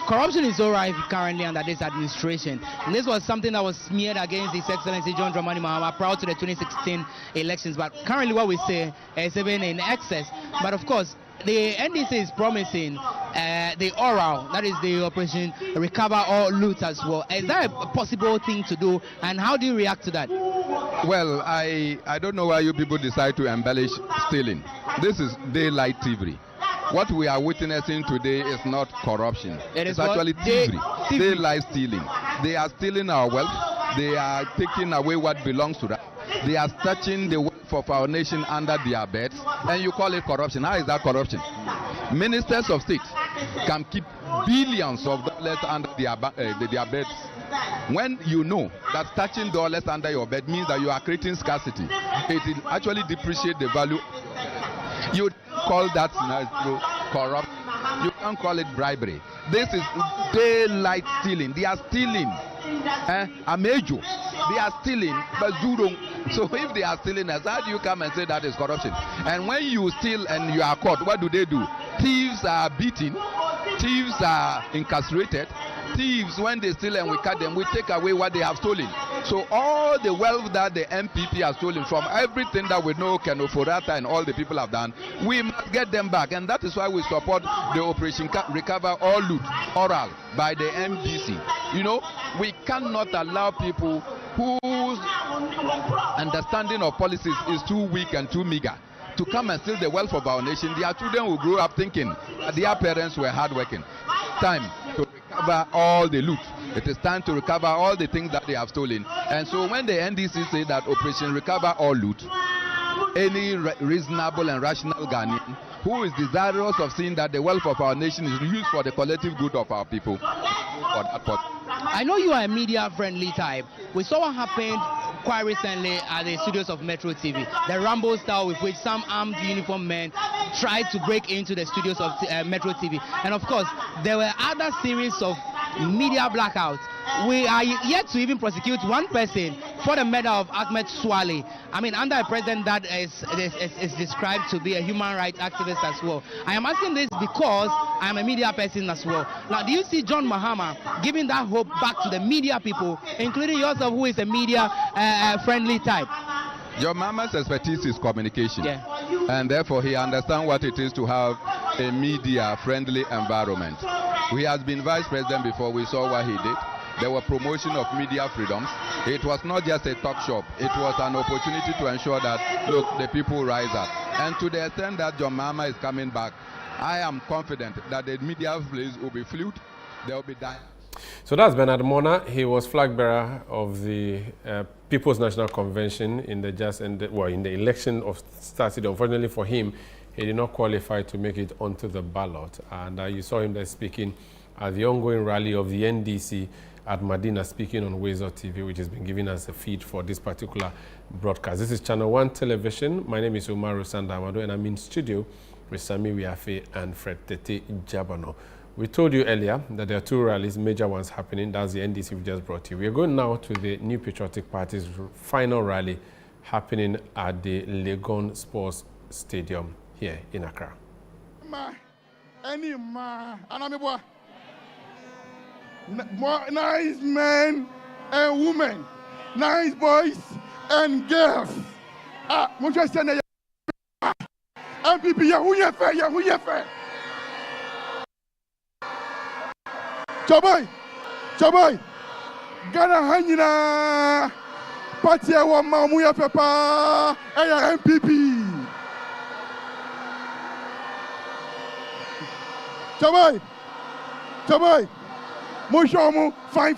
Corruption is alright currently under this administration. And this was something that was smeared against His Excellency John Dramani Mahama prior to the 2016 elections. But currently what we say is even in excess. But of course, the NDC is promising the oral, that is the operation recover or loot as well. Is that a possible thing to do, and how do you react to that? Well, I don't know why you people decide to embellish stealing. This is daylight thievery. What we are witnessing today is not corruption. It's actually thievery. Daylight stealing. They are stealing our wealth. They are taking away what belongs to us. They are touching the wealth of our nation under their beds, and you call it corruption. How is that corruption? Ministers of state can keep billions of dollars under their beds. When you know that touching dollars under your bed means that you are creating scarcity, it will actually depreciate the value. You call that corrupt. You can't call it bribery. This is daylight stealing. They are stealing. Amejo. They are stealing. So if they are stealing, how do you come and say that is corruption? And when you steal and you are caught, what do? Thieves are beaten. Thieves are incarcerated. Thieves, when they steal and we cut them, we take away what they have stolen. So all the wealth that the NPP has stolen from everything that we know Ken Oforata and all the people have done, we must get them back. And that is why we support the Operation Recover All Loot, oral, by the NDC. You know, we cannot allow people whose understanding of policies is too weak and too meager to come and steal the wealth of our nation. Their children will grow up thinking that their parents were hardworking. Time to recover all the loot. It is time to recover all the things that they have stolen. And so when the NDC say that Operation Recover All Loot, any reasonable and rational Ghanaian who is desirous of seeing that the wealth of our nation is used for the collective good of our people, for that purpose. I know you are a media-friendly type. We saw what happened quite recently at the studios of Metro TV, the Rambo style with which some armed uniformed men tried to break into the studios of Metro TV. And of course, there were other series of media blackouts. We are yet to even prosecute one person for the murder of Ahmed Swale. I mean, under a president that is described to be a human rights activist as well. I am asking this because I am a media person as well. Now, do you see John Mahama giving that hope back to the media people, including yourself, who is a media friendly type? John Mahama's expertise is communication. And therefore he understands what it is to have a media friendly environment. He has been vice president before. We saw what he did. There were promotion of media freedoms. It was not just a talk shop. It was an opportunity to ensure that, look, the people rise up. And to the extent that John Mahama is coming back, I am confident that the media place will be fluid. There will be dying. So that's Bernard Mona. He was flag bearer of the People's National Convention in the election of Star City. Unfortunately for him, he did not qualify to make it onto the ballot. And you saw him there speaking at the ongoing rally of the NDC at Madina, speaking on Wazer TV, which has been giving us a feed for this particular broadcast. This is Channel 1 Television. My name is Umaru Sandamado, and I'm in studio with Sami Wiafe and Fred Tete Jabano. We told you earlier that there are two rallies, major ones happening. That's the NDC we just brought you. We are going now to the New Patriotic Party's final rally happening at the Legon Sports Stadium here in Accra. Nice men and women, nice boys and girls. NPP, Yahuyefe. Chaboy, Ghana Hanyina, Pt1 Mahamudu Papa, NPP. Chaboy. Mushomu, fine.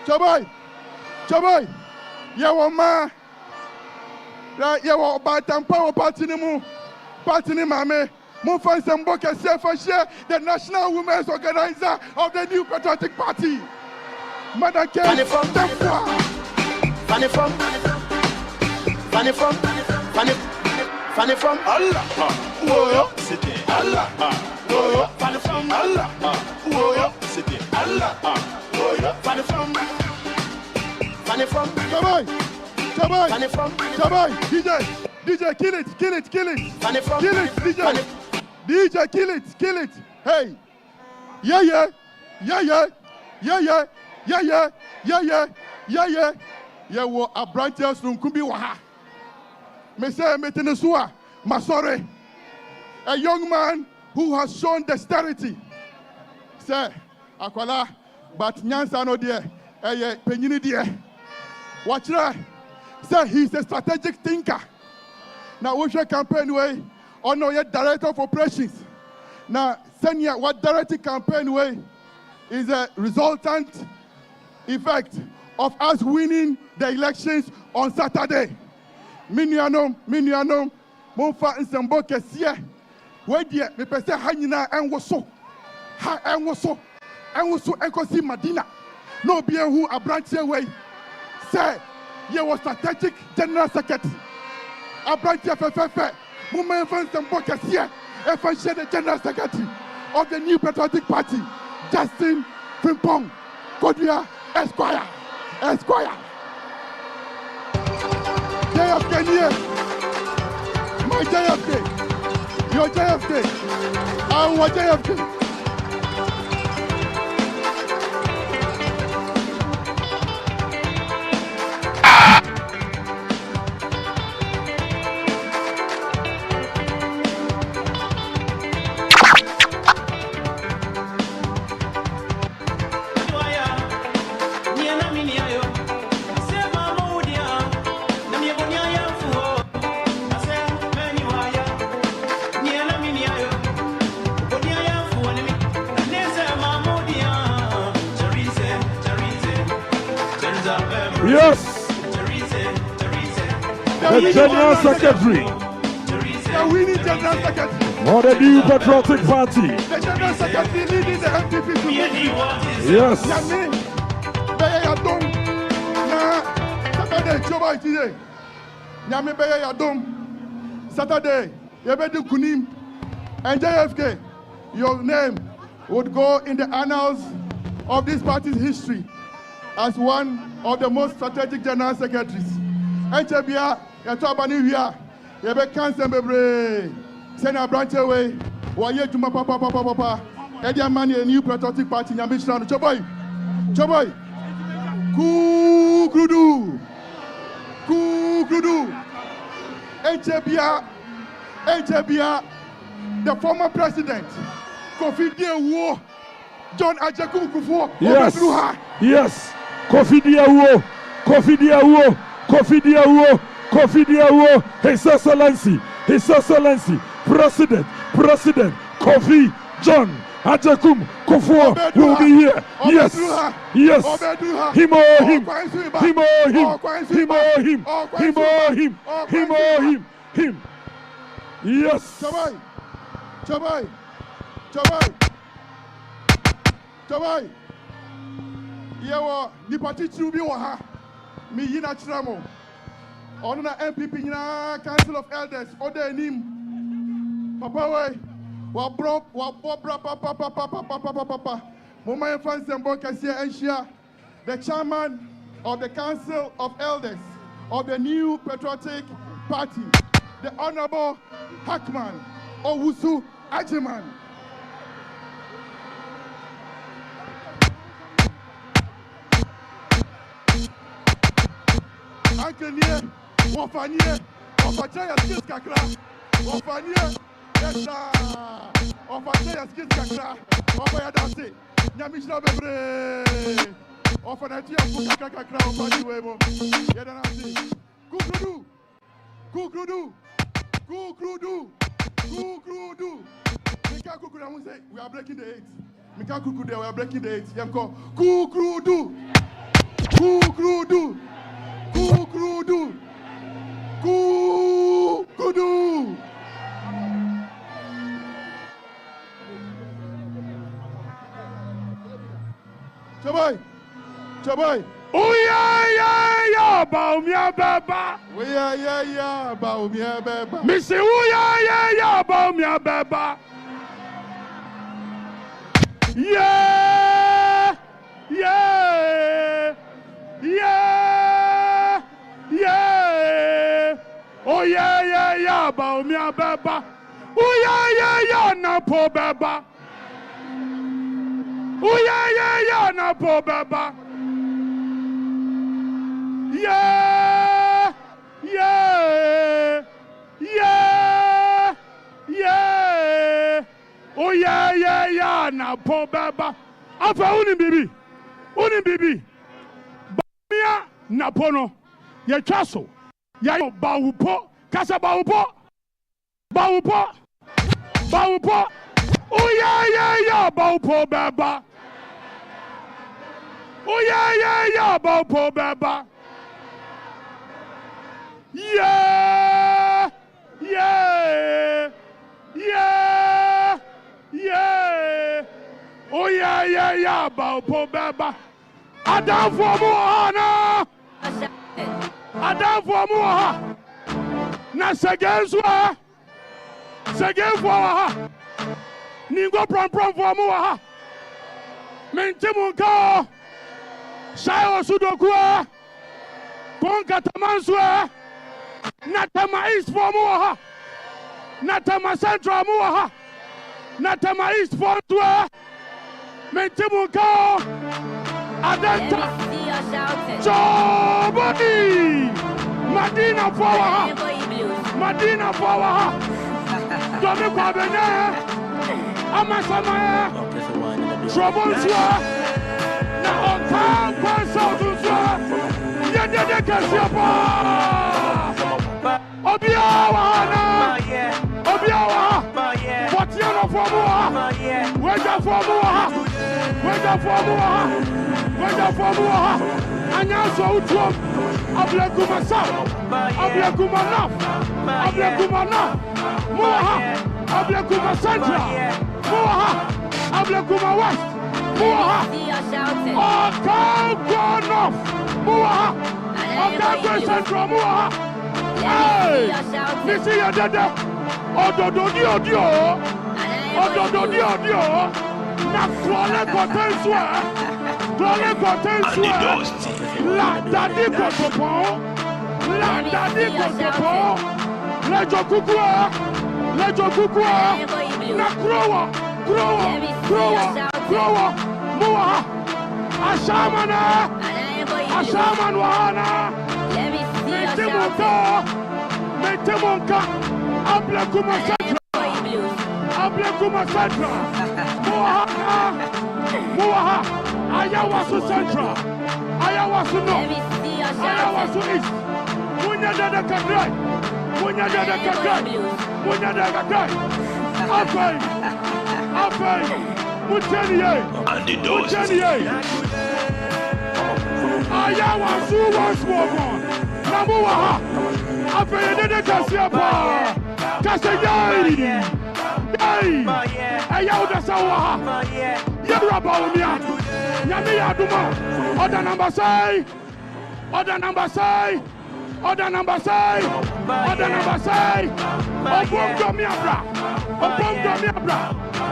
Chaboy, Yawama, Yawa Batampa, Patini Mame, Mufan Samboka Sefashe, the National Women's Organizer of the New Patriotic Party. Madam K. Fanny from Allah, Woyo, City, Allah, Woyo, Fanny from Allah, Woyo, City, Allah, Woyo, Fanny from DJ, kill it, Fanny from DJ, kill it, hey, yeah, wo a branches from Kumbi Waha. Masore, a young man who has shown dexterity. Say, Akwala, but Nyansa no dear, Penyini dear. Watch that. Say he's a strategic thinker. Now we should campaign way or no yet director of operations. Now senior what directed campaign way is a resultant effect of us winning the elections on Saturday. Minianom, Monfa and Samboke Sia. Wait dear, me pese Hanina and Woso. Ha and Woso. And Woso Enkosi Madina. No beer who a branch away. Say, ye was strategic general secretary. A branch FFF. Mumma and Samboke Sia. If I share the general secretary of the new patriotic party, Justin Frimpong, Kodia Esquire. JFK here. My JFK. Your JFK. Our JFK. Yes, the General Secretary of the new Patriotic Party. The General Secretary leading the NPP to victory. Yes. Saturday, Yebedu Kunim and JFK, your name would go in the annals of this party's history as one of the most strategic general secretaries. Enchebia, Yatwabani Wia, Yebe Kansen Bebre, Sena Branch away, Waye Juma Papa, Edia Mani, a new patriotic party, Yamishran, Choboy, Kukrudu, Enchebia, the former president, Kofi Diawo, John Ajaku Kufuor, Yes. Kofi Diawo, His Excellency, President Kofi John Ajakum Kufuor will be here. Yes. Him or him. Yes. Chabai. Yewa ni party chubi waha mi yina tramo on na NPP na Council of Elders ode nim papa way wa bro papa mama enfan sembo kase enhia the chairman of the Council of Elders of the new patriotic party, the Honorable Hackman Owusu Ajiman. Ankenye, Wafanye, Wafachaya skills kakra, Wafanye, Yesha, Wafachaya skills kakra, Wafaya dance, Nyamishna bebre, Wafanati Fuka kakra, Wafani wemo, Yedanasi, Kukrudu, Mika Kukrudu, say we are breaking the 8. Mika Kukrudu, we are breaking the 8. Yamko, Kukrudu. Chabai. Oh yeah, Bawumia beba. Yeah, Bawumia beba. Missy, oh yeah, Bawumia beba. Yeah. Oh yeah, Bawumia beba. Oh yeah, Napo beba. Oh yeah, Napo beba. Yeah. Oh yeah, Napo beba. Afa uni bibi. Bawumia Napono. Ye chaso. Ya Bawupo. Kasa Bawupo. Bawupo. Bawupo. Oh yeah, Bawupo baba. Oh yeah, Bawupo baba. Yeah. Oh yeah, Bawupo baba. Adam for Muhana. Adam for Muha. Na Sagenswa. Sagenwa. Ningo prom for Muha. Mentimunka. Sayo Sudokua. Konkatamanswa. Natama East for Muha. Natama Central Muha. Natama East for Tua. Mentimunka. Adanta. Somebody. Madina Power. Madina Power. Domi Kwabene. Amasama. Trobonswa. Na Okan Konsautuswa. Yedede Kasiapa. Obiawana. Obiawa. Fortiano Formua. Weja Formua. Weja Formua. Weja Formua. Anyanso Utrom. Ablekuma South. Ablekuma North. Ablekuma North. Muaha. Ablekuma Central. Muaha. Ablekuma West. Muaha. Okango North. Muaha. Okango Central. Muaha. Hey! Nisi ya dada. Ododo dio. Ododo dio. Na kwale potenswa. Kwale potenswa. La dadi kotopo. La dadi kotopo. Lejo kukua. Na krowa. Muaha. Ashaman wahana. Metemonka. Ablekuma Central. Muaha. Ayawasu Central. Ayawasu North. Ayawasu East. Munya dada kadrai. Afai. Muteniye. Ayawasu once more. Namuaha. Afai dada Kasiapa. Kasayai. Ayauda Sawaha. Yabra Bawumia. Yami Aduma. Order number say.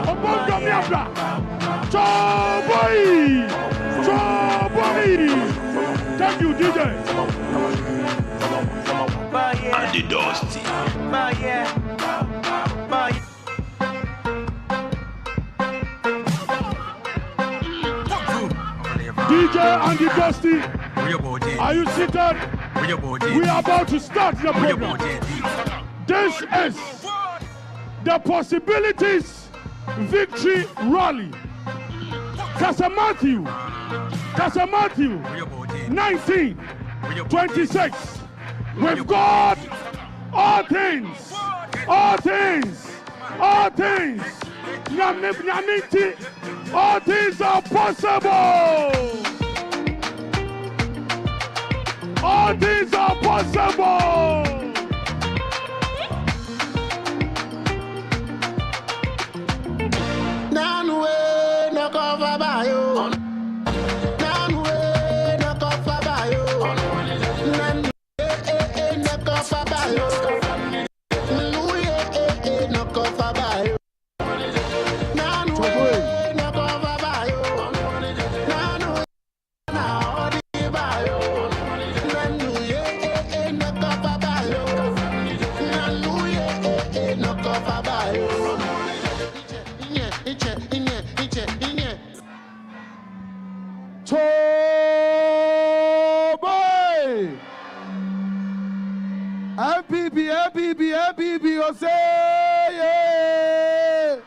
Obom Domiabra. Choboy. Thank you, DJ. And the Dusty. DJ and the Dusty. Are you seated? We are about to start the program. This is the Possibilities Victory Rally. Casa Matthew 19:26. With God, all things. Nyamiti, all things are possible. All things are possible. NPP, oh say yeah.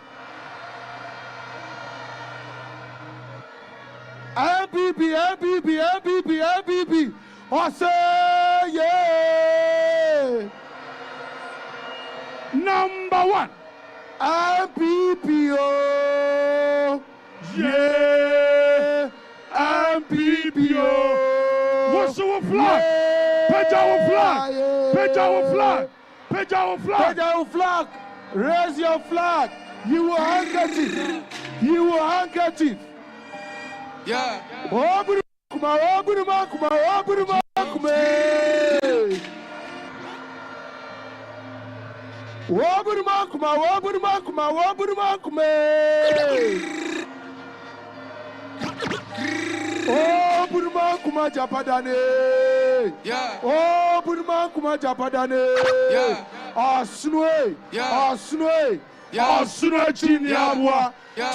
NPP, oh say yeah. Number 1. NPP. Yeah. NPP. What's our flag? Page our flag. Page our flag. Page our flag. Page our flag. Raise your flag. You will handkerchief. You will handkerchief. Yeah. Oburu kuma. Oh, Burma kuma Japadane. Yeah. Oh, Burma kuma Japadane. Yeah. Asnwe. Yeah. Asnwe. Yeah. Asnwe chini abwa. Yeah.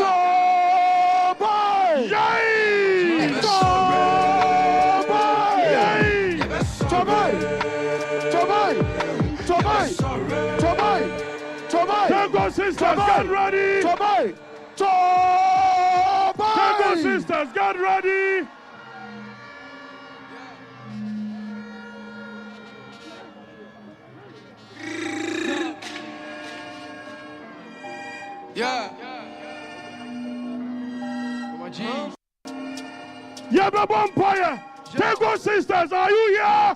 Tobai. Yay! Tobai. Yay! Tobai. Tango sisters, get ready. Tobai. Tango sisters, get ready. Yeah. Yeah, Bawumia. Tango sisters, are you here?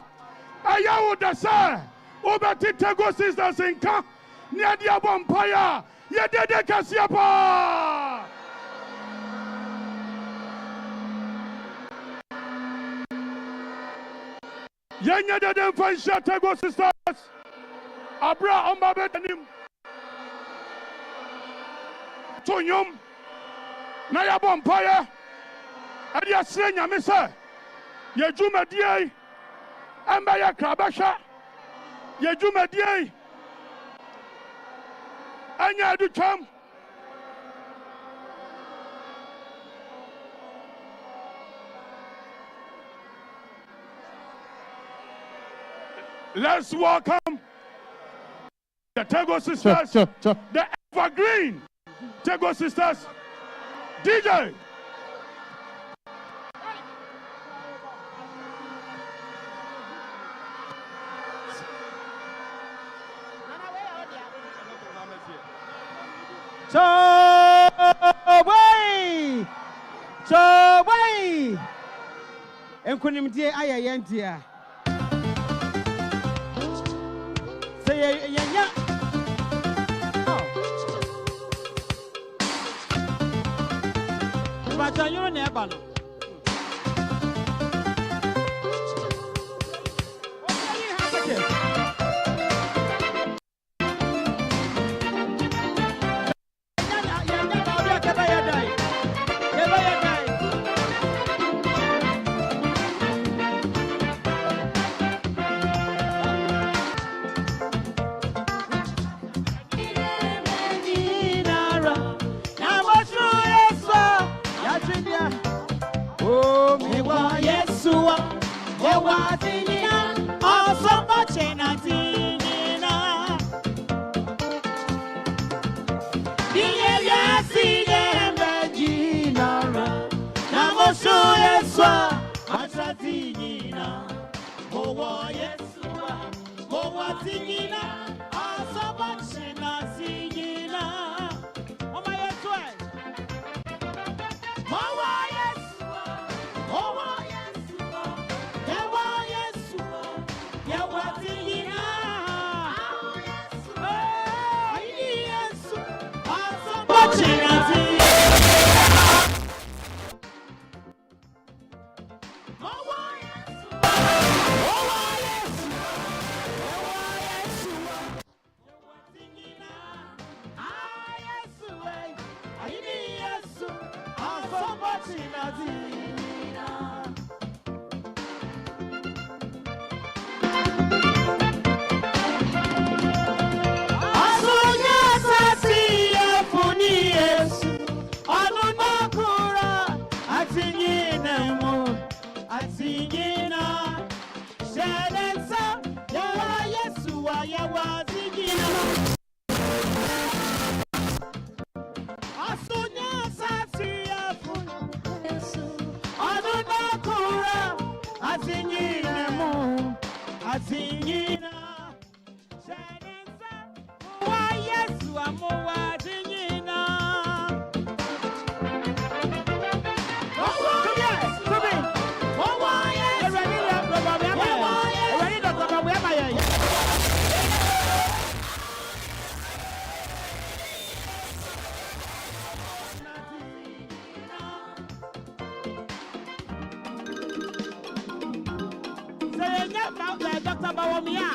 Are you with the sir? Over to Tango sisters in camp. Near the Bawumia. Yeah, they Kasiapa. Yenya de dem fansha Tango sisters. Abra on babenim. Tonyum. Na ya Bawumia. Adi asire nyame sɛ yɛ dwumadie ɛmba yɛ krabɛhwɛ yɛ dwumadie ɛnyɛ adutwam let's welcome the Tango sisters, the evergreen Tango sisters, DJ. Chowai enkunimdie ayayentia say yenya Bacha you ne eba no Dr. Bawumia,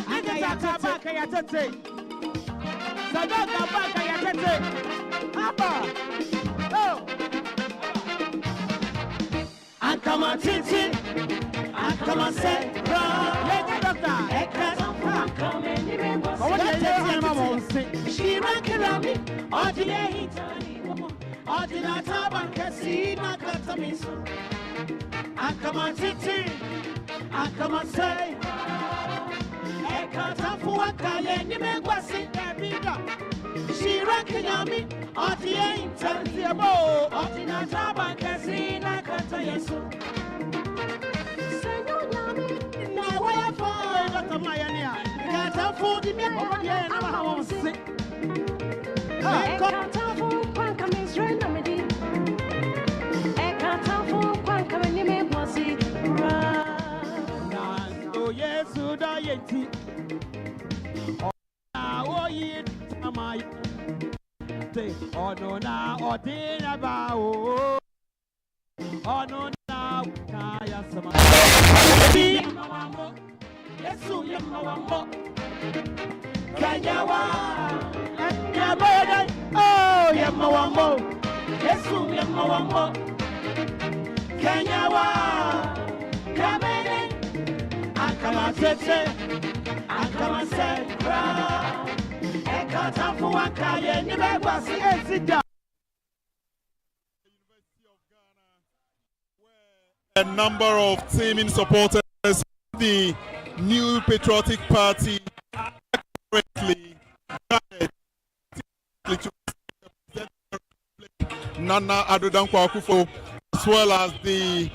I get a back at your tete. So don't go back at your tete. Papa, oh, I come on, Titi, I come on, say, yeah, doctor, I come in, she ran me, or the heat, or the Nataban Casino, I come on, Titi. I come and say, I can't afford Kayani Megwasi, she ranking on me, or the ain't or the Nataban Casina, Catayasu. Now, why I fall, Dr. Mayania? I can't afford the men over here, and I won't sit. I can't afford Quancamis Remedy. I can't afford Quancamini Megwasi. Yes, Udayeti. Oh, ye, my day. Oh, no, now, or dinner bow. Oh, no, now, Kaya Sama. Yes, Yamawambo. Kayawa. Oh, Yamawambo. Yes, Yamawambo. Kayawa. Kamene. I come and say, I can't afford Kaya, never was sit down. A number of teaming supporters of the New Patriotic Party currently gathered to Nana Addo Dankwa Akufo, as well as the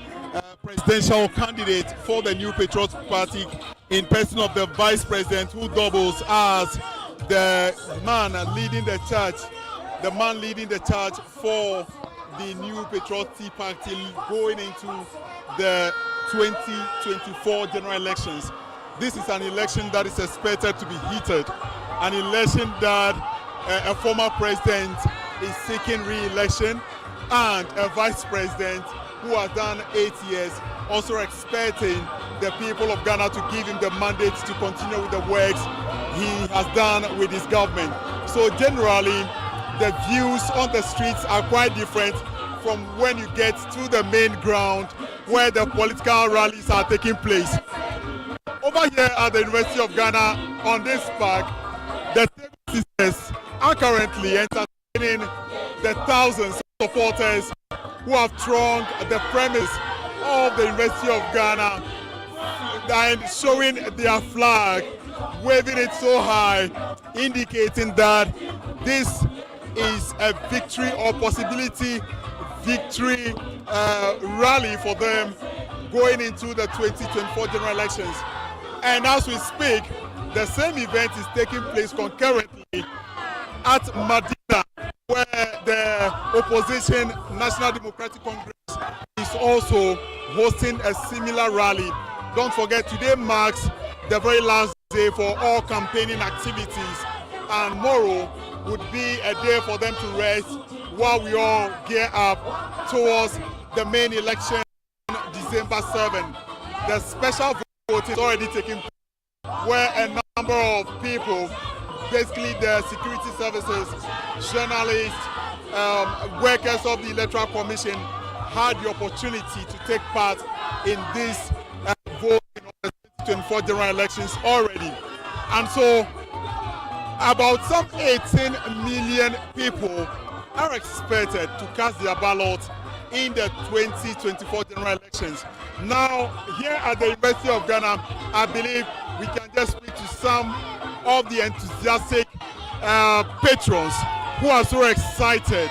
presidential candidate for the New Patriotic Party in person of the vice president, who doubles as the man leading the charge, for the New Patriotic Party going into the 2024 general elections. This is an election that is expected to be heated, an election that a former president is seeking re-election, and a vice president who has done 8 years, also expecting the people of Ghana to give him the mandate to continue with the works he has done with his government. So generally, the views on the streets are quite different from when you get to the main ground where the political rallies are taking place. Over here at the University of Ghana, on this park, the sisters are currently entertaining the thousands of supporters who have thronged the premise of the University of Ghana and showing their flag, waving it so high, indicating that this is a victory or possibility victory rally for them going into the 2024 general elections. And as we speak, the same event is taking place concurrently at Madina, where the opposition National Democratic Congress is also hosting a similar rally. Don't forget, today marks the very last day for all campaigning activities, and tomorrow would be a day for them to rest while we all gear up towards the main election December 7. The special vote is already taking place, where a number of people, basically the security services, journalists, workers of the Electoral Commission, had the opportunity to take part in this vote in the 2024 general elections already. And so about some 18 million people are expected to cast their ballot in the 2024 general elections. Now, here at the University of Ghana, I believe we can just speak to some of the enthusiastic patrons who are so excited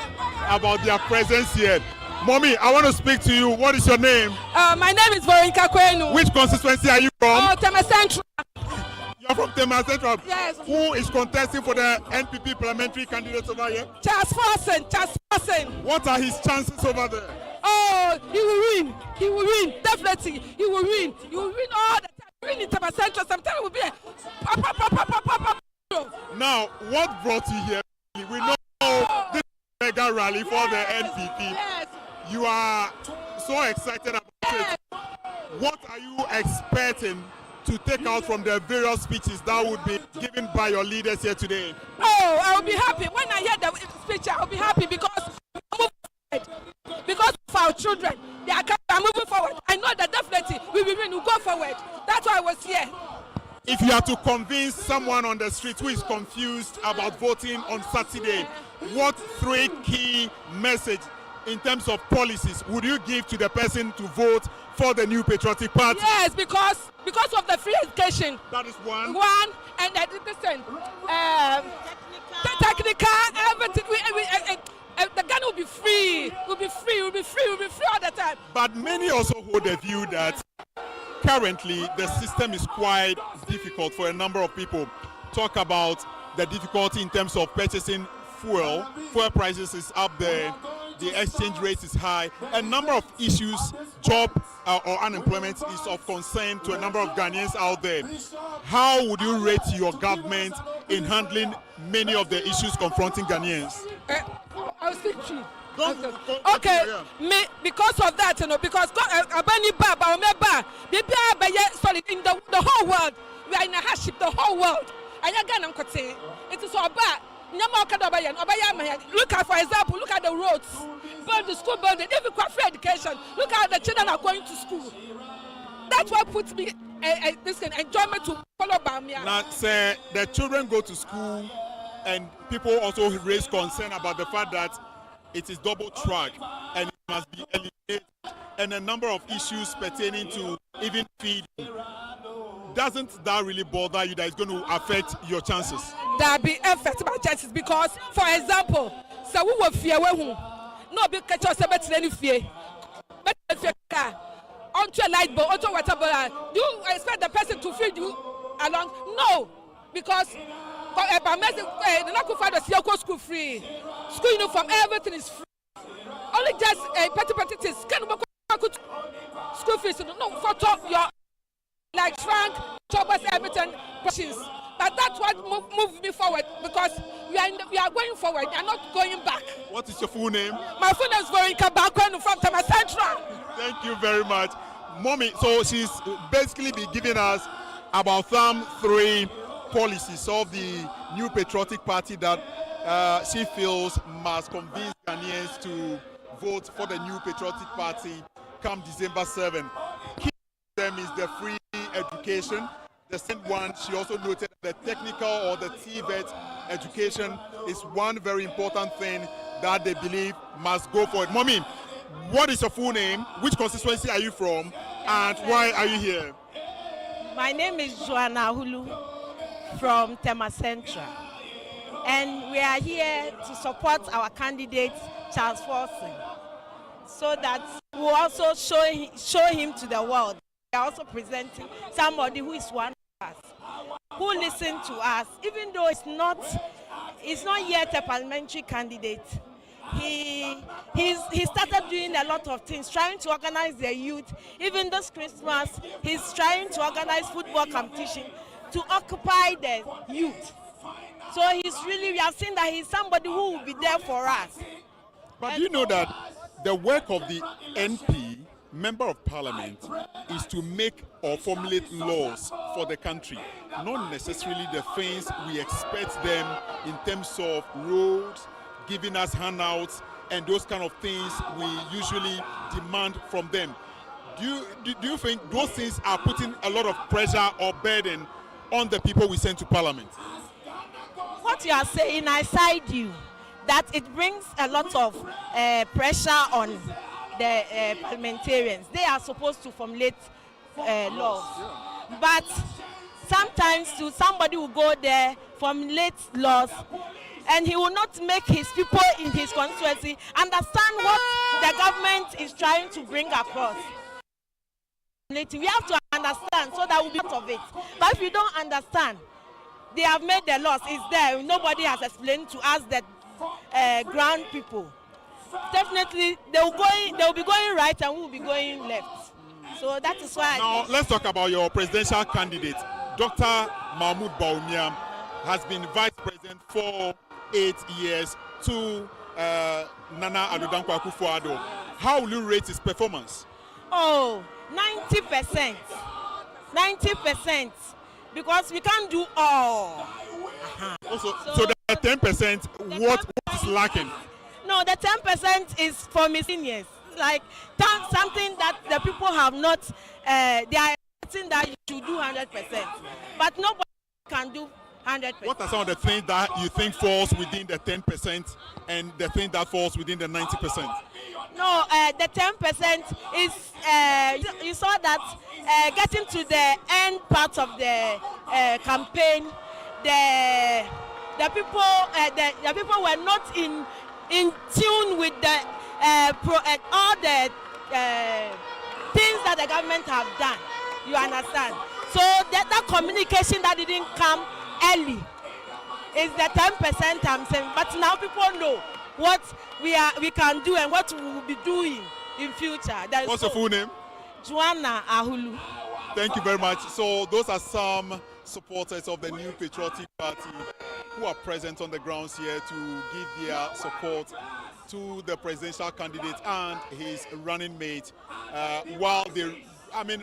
about their presence here. Mommy, I want to speak to you. What is your name? My name is Veronica Kwenu. Which constituency are you from? Tema Central. You're from Tema Central. Yes. Who is contesting for the NPP parliamentary candidate over here? Charles Forson. What are his chances over there? Oh, he will win. He will win. Definitely. He will win. He will win all the time. Win in Tema Central. Sometimes it will be a Now, what brought you here? We know this mega rally for the NPP. Yes. You are so excited about it. What are you expecting to take out from the various speeches that would be given by your leaders here today? Oh, I will be happy. When I hear the speech, I will be happy because of our children. They are moving forward. I know that definitely we will win. We'll go forward. That's why I was here. If you are to convince someone on the street who is confused about voting on Saturday, what 3 key messages in terms of policies would you give to the person to vote for the New Patriotic Party? Yes, because of the free education. That is one. And listen, technical, everything. The Ghana will be free. We'll be free all the time. But many also hold the view that currently the system is quite difficult for a number of people. Talk about the difficulty in terms of purchasing fuel. Fuel prices is up there. The exchange rate is high. A number of issues, job or unemployment is of concern to a number of Ghanaians out there. How would you rate your government in handling many of the issues confronting Ghanaians? I'll speak to you. Okay, because of that, because solid in the whole world, we are in a hardship, the whole world. It is so bad. Look at, for example, look at the roads, build the school building, even free education. Look at the children are going to school. That's what puts me this enjoyment to follow Bawumia. Now, say the children go to school, and people also raise concern about the fact that it is double track and it must be eliminated, and a number of issues pertaining to even feeding. Doesn't that really bother you that it's going to affect your chances? That be affect my chances because, for example, so we will fear no be catch us about any fear. But car onto a light bulb, onto whatever. Do you expect the person to feed you along? No, because the local father school free, school uniform, everything is free. Only just petty things. Can school fees? No, photo your. Like Frank, Chobas, everything, questions. But that's what moved me forward because we are going forward. We are not going back. What is your full name? My full name is Veronica Bakwen from Tema Central. Thank you very much. Mommy, so she's basically been giving us about some 3 policies of the New Patriotic Party that she feels must convince Ghanaians to vote for the New Patriotic Party come December 7. Key to them is the free education. The second one, she also noted that the technical or the TVET education is one very important thing that they believe must go for it. Mommy, what is your full name? Which constituency are you from? And why are you here? My name is Joanna Hulu from Tema Central. And we are here to support our candidate, Charles Forson, so that we will also show him to the world. We are also presenting somebody who is one of us, who listens to us, even though it's not yet a parliamentary candidate. He started doing a lot of things, trying to organize the youth. Even this Christmas, he's trying to organize football competition to occupy the youth. So we have seen that he's somebody who will be there for us. But you know that the work of the NP, Member of Parliament, is to make or formulate laws for the country, not necessarily the things we expect them in terms of roads, giving us handouts, and those kind of things we usually demand from them. Do you think those things are putting a lot of pressure or burden on the people we send to Parliament? What you are saying, I side you, that it brings a lot of pressure on the parliamentarians. They are supposed to formulate laws. But sometimes somebody will go there, formulate laws, and he will not make his people in his constituency understand what the government is trying to bring across. We have to understand so that we'll be out of it. But if you don't understand, they have made the laws. It's there. Nobody has explained to us that ground people. Definitely, they will be going right and we will be going left. So that is why. Now let's talk about your presidential candidate, Dr. Mahamudu Bawumia, has been vice president for 8 years to Nana Addo Dankwa Akufo-Addo. How will you rate his performance? Oh, 90%. 90%. Because we can't do all. Also, so the 10%, what is lacking? No, the 10% is for me seniors. Like something that the people have not, they are saying that you should do 100%. But nobody can do 100%. What are some of the things that you think falls within the 10% and the thing that falls within the 90%? No, the 10% is, you saw that getting to the end part of the campaign, the people were not in tune with the all the things that the government have done. You understand? So that communication that didn't come early is the 10% I'm saying. But now people know what we can do and what we will be doing in future. What's your full name? Joanna Ahulu. Thank you very much. So those are some supporters of the New Patriotic Party who are present on the grounds here to give their support to the presidential candidate and his running mate while they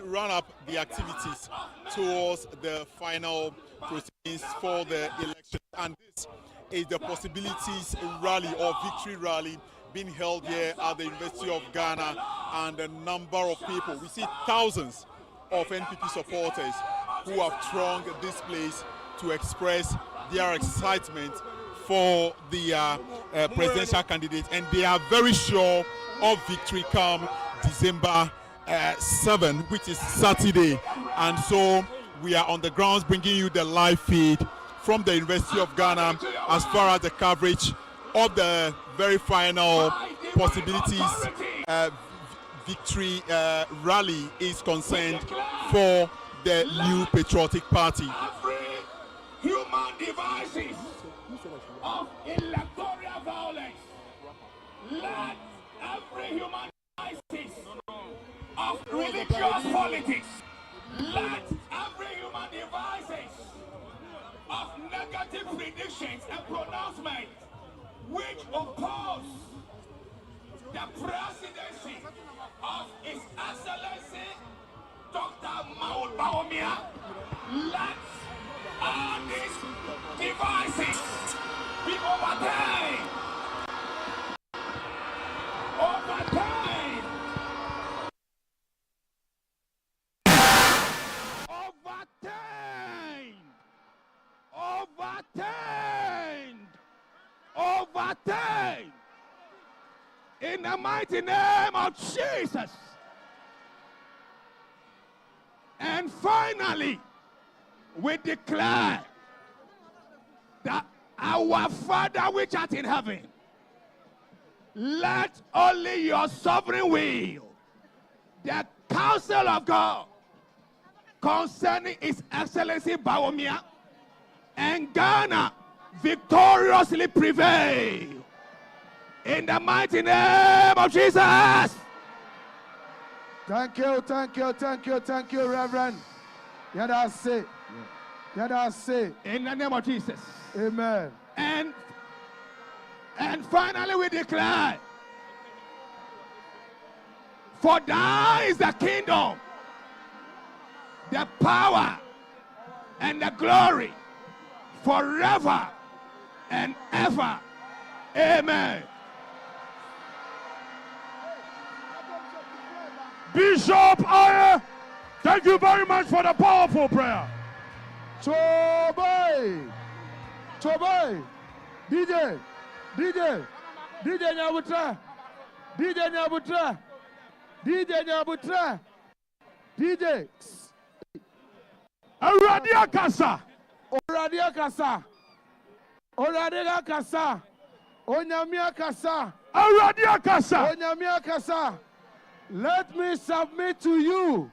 run up the activities towards the final proceedings for the election. And this is the possibilities rally or victory rally being held here at the University of Ghana, and a number of people. We see thousands of NPP supporters who have thronged this place to express their excitement for the presidential candidate, and they are very sure of victory come December 7, which is Saturday. And so we are on the grounds bringing you the live feed from the University of Ghana as far as the coverage of the very final possibilities victory rally is concerned for the New Patriotic Party. Human devices of electoral violence. Let every human devices of religious politics. Let every human devices of negative predictions and pronouncements which oppose the presidency of His Excellency Dr. Mahamudu Bawumia. Let all these devices be overturned. Overturned. Overturned. Overturned. In the mighty name of Jesus. And finally, we declare that our Father which art in heaven, let only your sovereign will, the counsel of God concerning His Excellency Bawumia and Ghana victoriously prevail. In the mighty name of Jesus. Thank you, Reverend. Yeah, that's it. Yeah, that's it. In the name of Jesus. Amen. And finally we declare, for thine is the kingdom, the power, and the glory forever and ever. Amen. Bishop Aye, thank you very much for the powerful prayer. Choboy, DJ Nyabutra, DJ. Oradia Kasa, Onyamia Kasa. Let me submit to you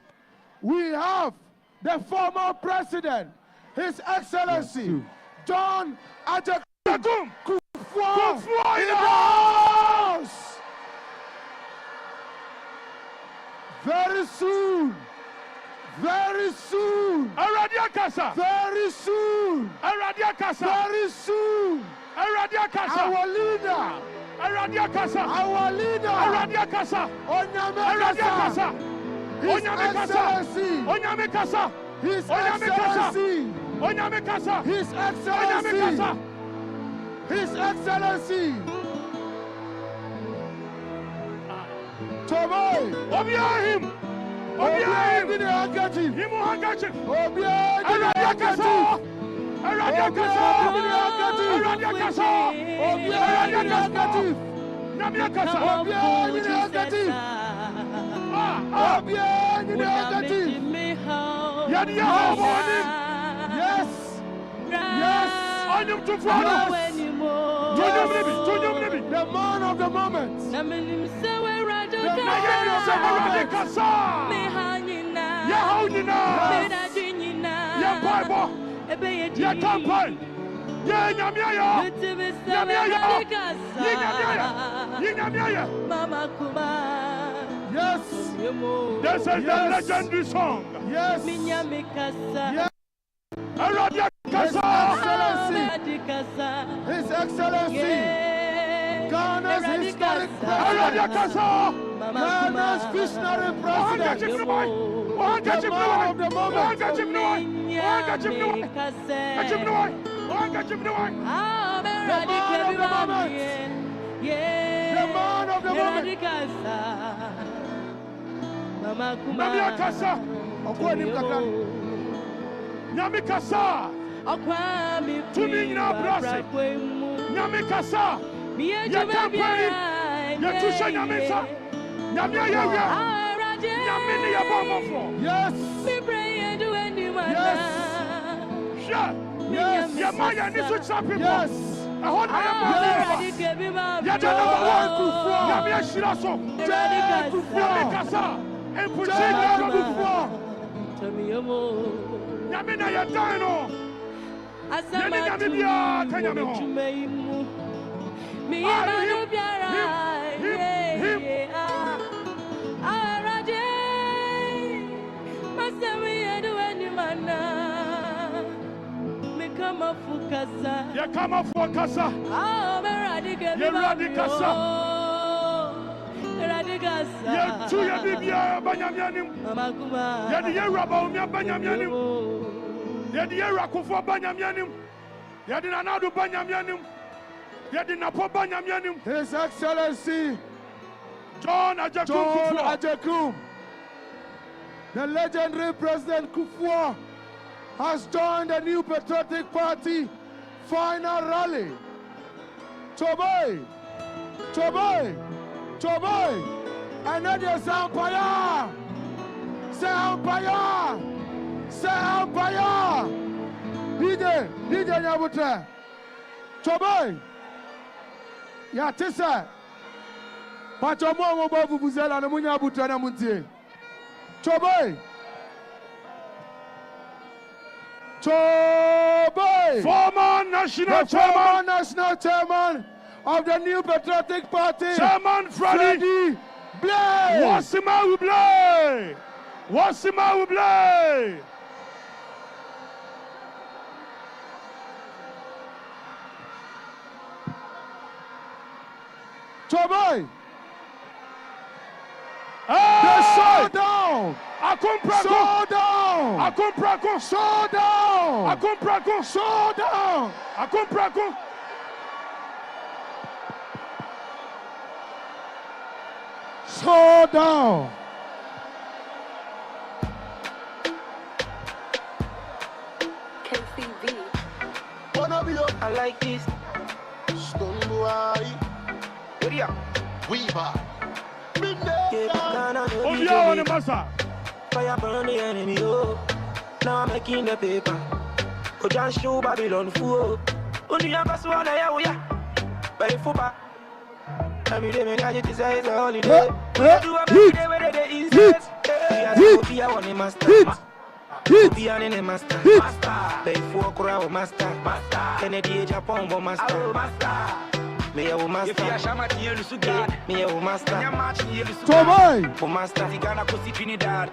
we have the former president, His Excellency John Ajak Kufuor in the house. Very soon. Very soon. Very soon. Very soon. Our leader. Our leader. His Excellency. His Excellency. His Excellency. His Excellency. Toboy. Obia him. Obia him. Him handkerchief. Obia handkerchief. Obia the man of the moment. The man Yes. This is the legendary song. Yes. His Excellency. Ghana's historic president. Ghana's visionary president. The man of the moment. The man of the moment. The man of the moment. Nyamikasa. Nyamikasa. Tumi nyina brase. Nyamikasa. Ya campaign. Ya tusha nyamisa. Nyamia ya. Nyamini ya bomofo. Yes. Yes. Sure. Yes. Ya maya ni such people. Yes. I hold my hand. Ya number 1 Kufuor. Nyamia shiraso. Nyamikasa. And put Kufuor. Nyamina ya dino. Yeni nyamibia kanyamiho. Ya kama fukasa. Ya radikasa. Ya tuya bibia banyamyanim. Ya di ya Bawumia banyamyanim. Ya di ya Kufuor banyamyanim. Ya di nanadu banyamyanim. Ya di napo banyamyanim. His Excellency John Ajakum, the legendary President Kufuor, has joined the new patriotic party final rally. Toboy, Toboy, Toboy, and then there's Empire. Say Empire. Say Empire. DJ Nyabutre. Toboy. Ya tisa. Pacho mo babu buzela na Nyabutre na muntie. Toboy. Toboy, former national chairman of the new patriotic party, Chairman Freddy Blay. Wasima Blay. Wasima Blay. Toboy. The showdown. Showdown. Showdown. Showdown. Showdown. KCV. I like this. Stone boy. Weaver. Fire burn the enemy, oh. Now I'm making the paper. Ojan show Babylon fool. Only a pass one day, oh yeah. Very fupa. Every day, man, I just say it's a holiday. We do a every day where they insist. Hit. Hit. Hit. Pay for crowd master. Kennedy Japan master. Me a master. Me a master. Toboy. Master. Tigana kusi Trinidad.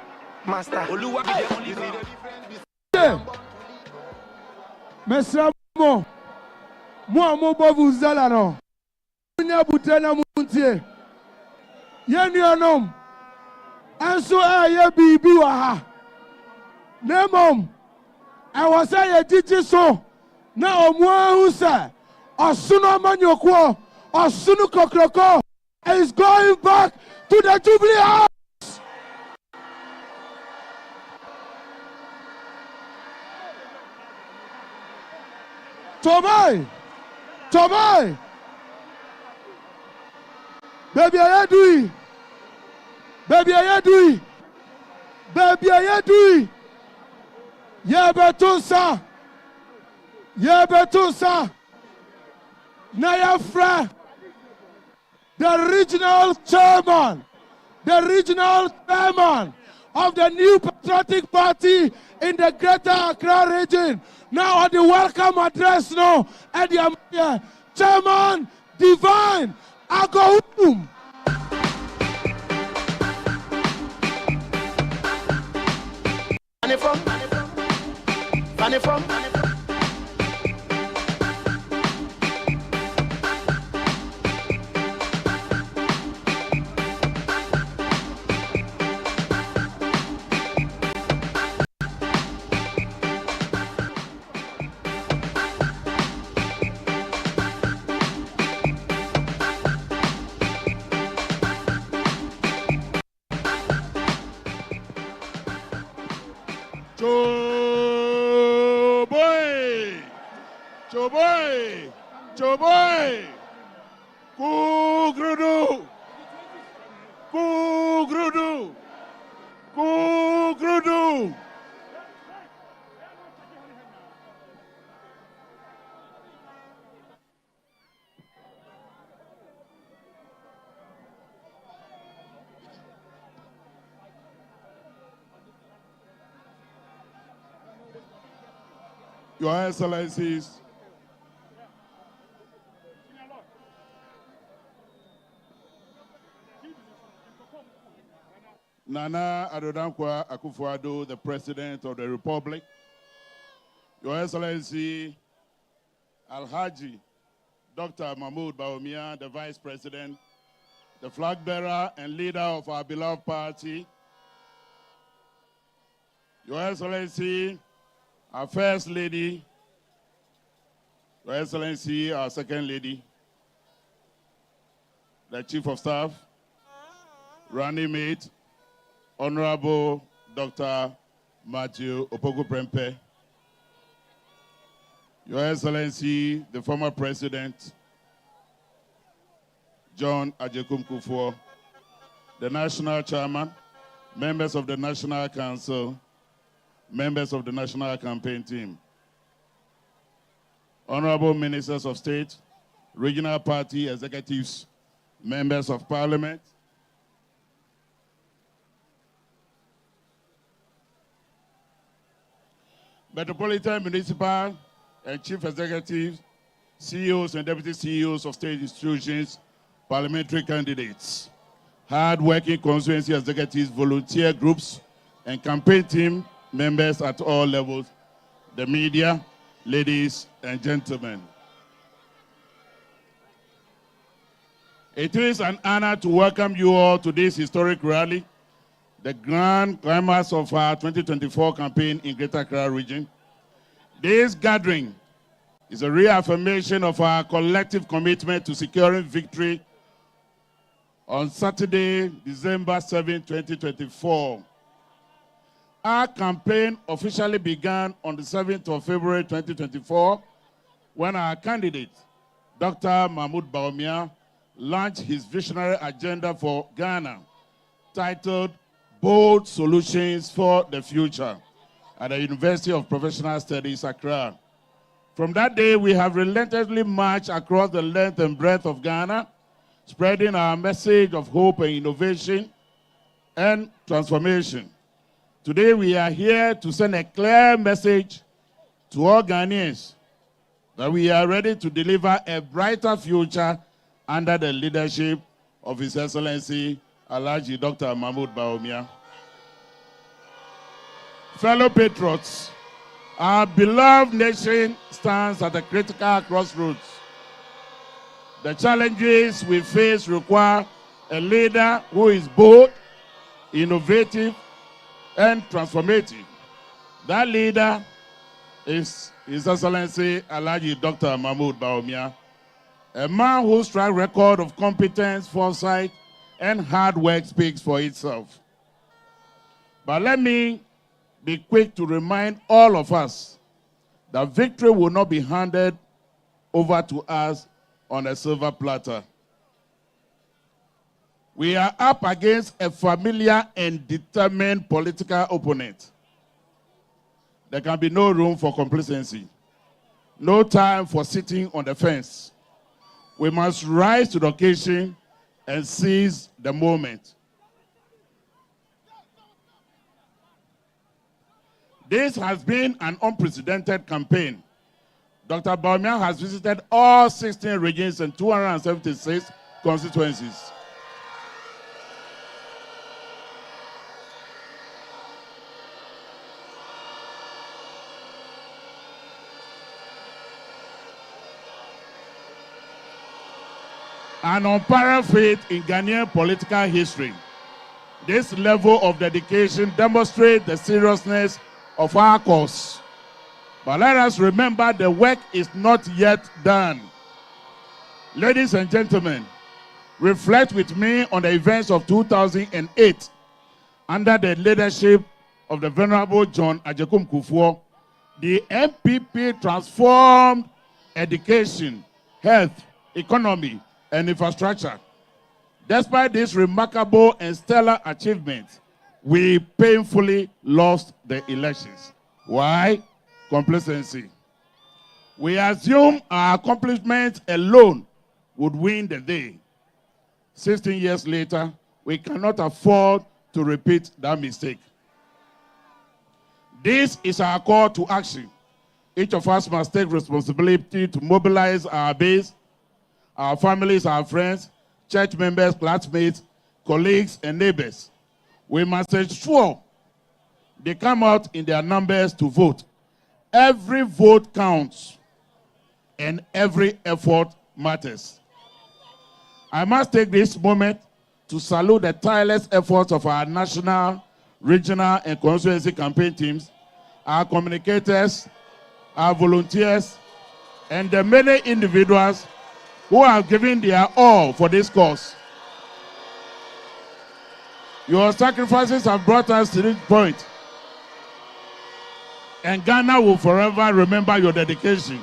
Master. Oluwa be the only Mesra mo. Mo amo bovu zala no. Nya butena muntie. Yeni anom. Anso ye bibi wa ha. Nemom. I was say ye so. Na omo hu say. Osuno manyokwo. Osunu kokroko is going back to the Jubilee House. Tomai. Baby, I do. Baby, I do. Baby, I do. Yeah, betusa. Nayafra. The regional chairman of the new patriotic party in the Greater Accra region. Now on the welcome address now, at the Chairman Divine Agohum. Fanny from. Choboy, Kugrudu. Your Excellencies, Nana Adodankwa Akufo-Addo, the President of the Republic, Your Excellency Alhaji Dr. Mahmoud Bawumia, the Vice President, the flag bearer and leader of our beloved party, Your Excellency, our First Lady, Your Excellency, our Second Lady, the Chief of Staff, running mate, Honorable Dr. Matthew Opoku-Prempeh, Your Excellency, the former President, John Ajekum Kufuor, the National Chairman, members of the National Council, members of the National Campaign Team, Honorable Ministers of State, Regional Party Executives, members of Parliament, Metropolitan, Municipal, and Chief Executives, CEOs and Deputy CEOs of state institutions, parliamentary candidates, hard-working constituency executives, volunteer groups, and campaign team members at all levels, the media, ladies and gentlemen. It is an honor to welcome you all to this historic rally, the grand climax of our 2024 campaign in Greater Accra region. This gathering is a reaffirmation of our collective commitment to securing victory on Saturday, December 7, 2024. Our campaign officially began on the 7th of February 2024 when our candidate, Dr. Mahmoud Bawumia, launched his visionary agenda for Ghana, titled Bold Solutions for the Future at the University of Professional Studies, Accra. From that day, we have relentlessly marched across the length and breadth of Ghana, spreading our message of hope and innovation and transformation. Today we are here to send a clear message to all Ghanaians that we are ready to deliver a brighter future under the leadership of His Excellency Alhaji Dr. Mahmoud Bawumia. Fellow patriots, our beloved nation stands at a critical crossroads. The challenges we face require a leader who is bold, innovative, and transformative. That leader is His Excellency Alhaji Dr. Mahmoud Bawumia, a man whose track record of competence, foresight, and hard work speaks for itself. But let me be quick to remind all of us that victory will not be handed over to us on a silver platter. We are up against a familiar and determined political opponent. There can be no room for complacency, no time for sitting on the fence. We must rise to the occasion and seize the moment. This has been an unprecedented campaign. Dr. Bawumia has visited all 16 regions and 276 constituencies. An unparalleled feat in Ghanaian political history. This level of dedication demonstrates the seriousness of our cause. But let us remember the work is not yet done. Ladies and gentlemen, reflect with me on the events of 2008 under the leadership of the Venerable John Agyekum Kufuor. The NPP transformed education, health, economy, and infrastructure. Despite this remarkable and stellar achievement, we painfully lost the elections. Why? Complacency. We assume our accomplishments alone would win the day. 16 years later, we cannot afford to repeat that mistake. This is our call to action. Each of us must take responsibility to mobilize our base, our families, our friends, church members, classmates, colleagues, and neighbors. We must ensure they come out in their numbers to vote. Every vote counts, and every effort matters. I must take this moment to salute the tireless efforts of our national, regional, and constituency campaign teams, our communicators, our volunteers, and the many individuals who have given their all for this cause. Your sacrifices have brought us to this point, and Ghana will forever remember your dedication.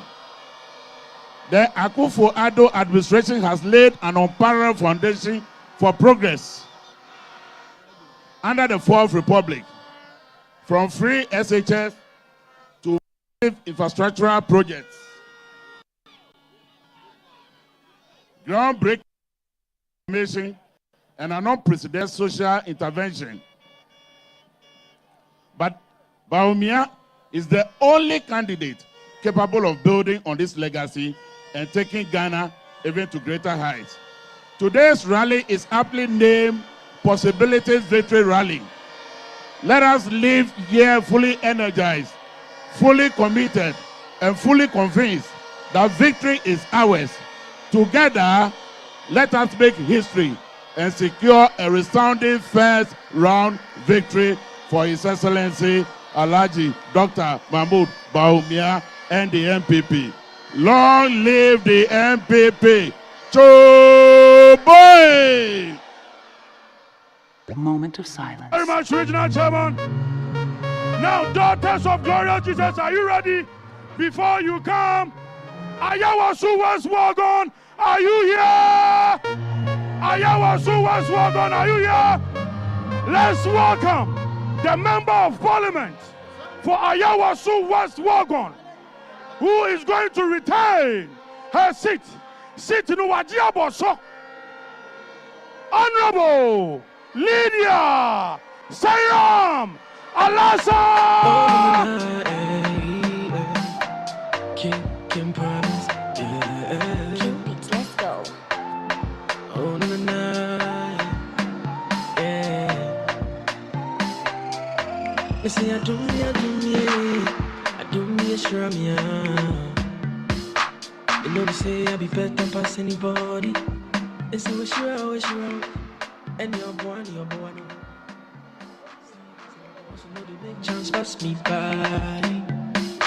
The Akufo-Addo administration has laid an unparalleled foundation for progress under the Fourth Republic, from free SHS to infrastructural projects. Groundbreaking information and an unprecedented social intervention. But Bawumia is the only candidate capable of building on this legacy and taking Ghana even to greater heights. Today's rally is aptly named Possibilities Victory Rally. Let us live here fully energized, fully committed, and fully convinced that victory is ours. Together, let us make history and secure a resounding first round victory for His Excellency Alhaji Dr. Mahmoud Bawumia and the NPP. Long live the NPP. Choboy! A moment of silence. Very much, Regional Chairman. Now, daughters of glorious Jesus, are you ready? Before you come, Ayawasu was Wagon. Are you here? Ayawasu was Wagon. Are you here? Let's welcome the Member of Parliament for Ayawasu West Wagon, who is going to retain her seat. Sit in Wajiaboso. Honorable Lydia Sayam Alasa. Kim promise, let's go. Oh na na, yeah. You say I do me a sure me. You know they say I be better past anybody. It's a wish you out, and your boy. So know they make chance pass me by.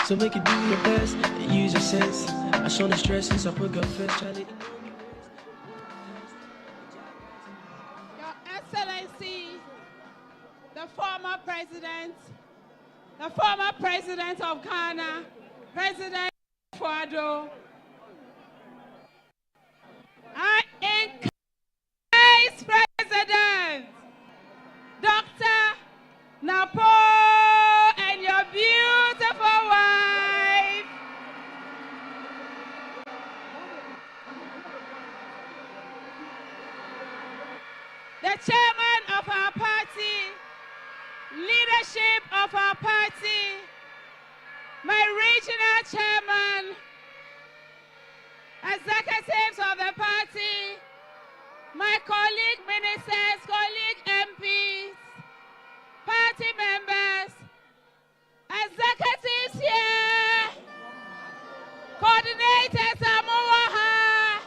So make it do your best and use your sense. I show the stress since I put God first, Charlie. Your Excellency, the former president of Ghana, President Fuado, and Vice President, Dr. Napo, and your beautiful wife. The chairman of our party, leadership of our party, my regional chairman, executives of the party, my colleague ministers, colleague MPs, party members, executives here, coordinators Amuwaha,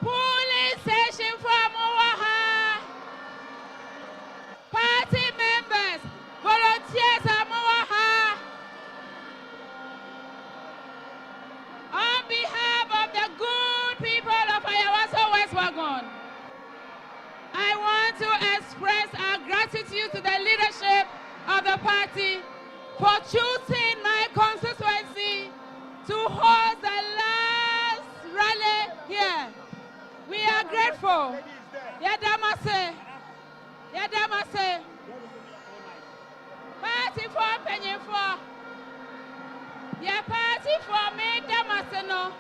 polling station for Amuwaha, party members, volunteers Amuwaha. On behalf of the good people of Ayawaso West Wagon, I want to express our gratitude to the leadership of the party for choosing my constituency to host the last rally here. We are grateful. Yadamase. Party for Penny for. Yeah, party for me, Damase no.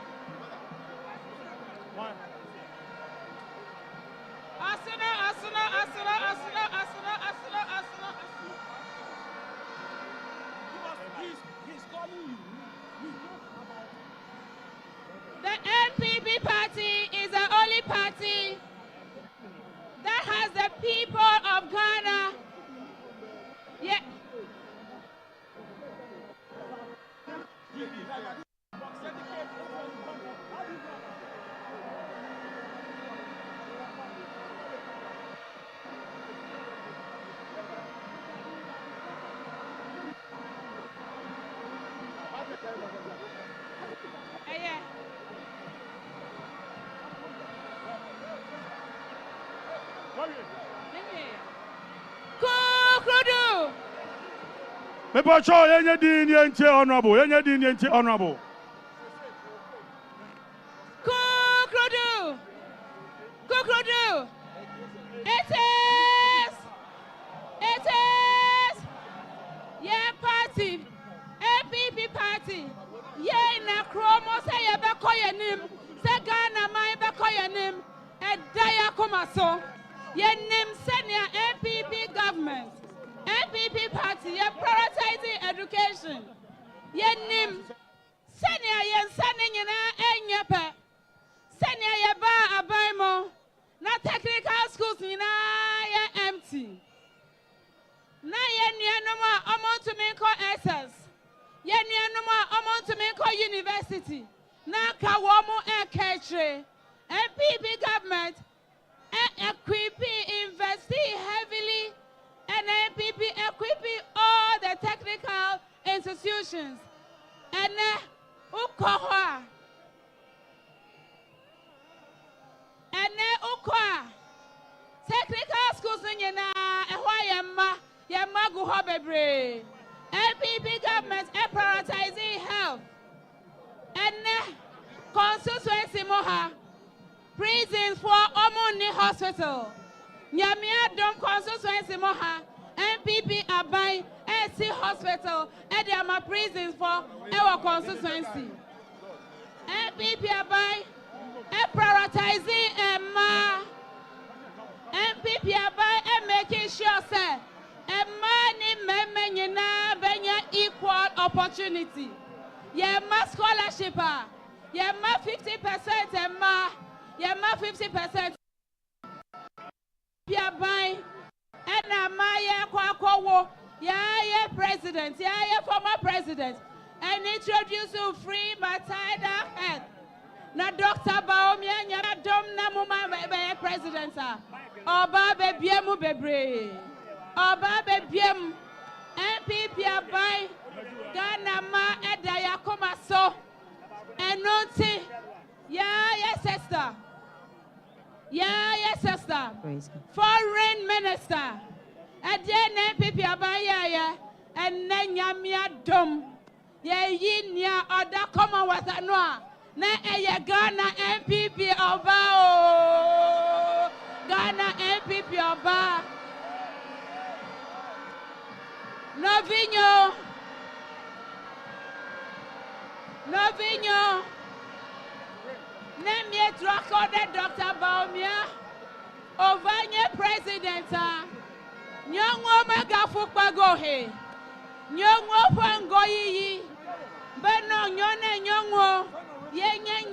Asuna. He's calling you. The NPP party is the only party that has the people of Ghana. Yeah. People show any DNT honorable, honorable. Kukrudu. It is. Yeah, party. NPP party. Yeah, na kromo say ye be koye nim. Say Ghana man be koye nim. E daya komaso. Ye nim senior NPP government. NPP party, ye prioritizing education. Ye nim senior ye sending enyepe. Senior ye ba abaimo. Na technical schools ye empty. Na ye nuanuma amount to make SS. Ye nuanuma amount to make university. Na kawomu ketre. NPP government equipping, investing heavily. And NPP equipping all the technical institutions. And Ukoha. And Ukwa. Technical schools in Yana, Yamma Guhobebre. NPP government prioritizing health. And constituency Moha. Prisons for Omuni Hospital. Nyamia Dom constituency Moha. NPP Abai SC Hospital. And there are prisons for our constituency. NPP Abai prioritizing NPP sure say a man in Benya equal opportunity. Yeah, ma scholarship, yeah, ma 50% and ma, yeah, ma 50%. Yeah, buy and a Maya Kwakowo, yeah, president, yeah, former president, and introduce you free Matida head. Na Dr. Bawumia nyara dom na muma be president oba be biemu bebre oba be biem NPP abai Ghana ma eda yakoma so enonti yes sister foreign minister ade NPP abai ya enanyamia dom ye yinia oda koma wasanoa na eye Ghana NPP Oba o Ghana NPP Oba Novinho Nemie Drako de Dr. Bawumia Ovanye Presidenta Nyongo megafukwa gohe Nyongo fangoyi Beno nyone nyongo Yenye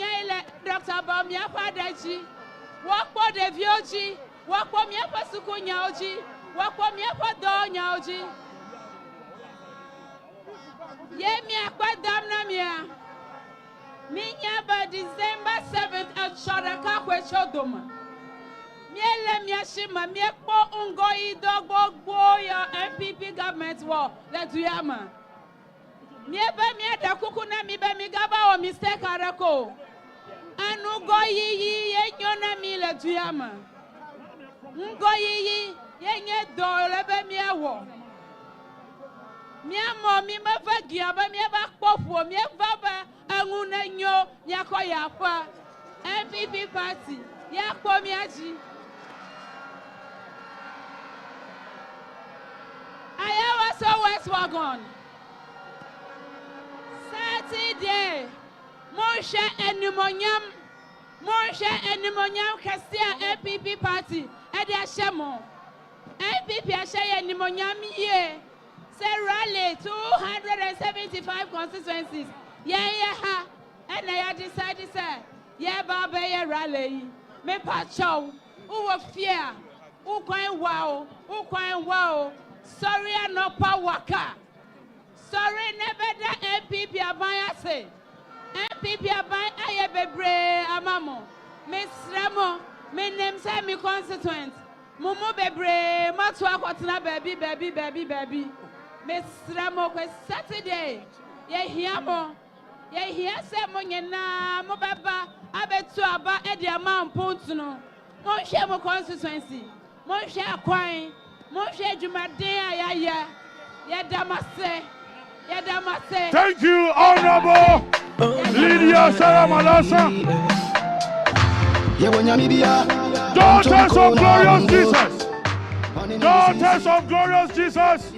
Dr. Bawumia Fadeji, Wakpo de Vioji, Wakpo Miapa Sukunyaoji, Wakpo Miapa Do Nyaoji. Yemia Kwadamnamia. Minyaba December 7th at Sharaka Kweshodoma. Miele Miashima, Miekpo Ungoi Dogbo Boya NPP government war, Letuyama. Mieba mieda kukuna mibe migaba o mistake arako. Anu goyi yenyona mile tuyama. Ngoyi yenye do lebe miawo. Miamo mimeva giaba mieba kpofu mieva ba anguna nyo yako yafa. NPP party yako miaji. Ayawa so West Wagon. Saturday, Moshe Enimonyam Kassia NPP party, Edia Shemo. NPP Ashaya Enimonyam ye. Say rally 275 constituencies. Yeah, and I decided, say, yeah, Baba, rally. Me pacho, who were fear, who crying wow, sorry, I no power. Sorry, never that NPP abaya say. NPP abaya aye bebre amamo. Miss Ramo, me name say me constituent. Mumu bebre, matwa kwatna baby. Miss Ramo kwe Saturday. Ye hiamo. Ye hiya se mo nyena mo baba abetu aba e de amam pontuno. Mo hwe mo constituency. Mo hwe akwan. Mo hwe dwumaden ayaya. Ye damase. Thank you, Honorable Lydia Sarah Malasa. Daughters of glorious Jesus. Daughters of glorious Jesus.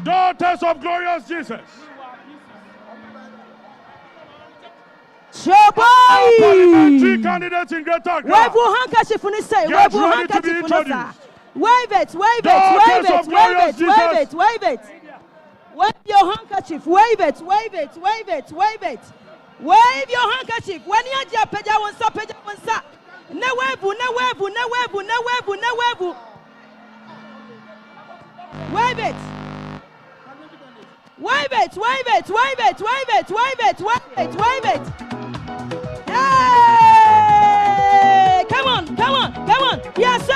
Daughters of glorious Jesus. Parliamentary candidates in Greater Accra. Wave your handkerchief when you say. Get ready to be introduced. Wave it. Wave your handkerchief, wave it. Wave your handkerchief. When you have peja onsa. No wave. Wave it. Hey! Come on. Yes, sir.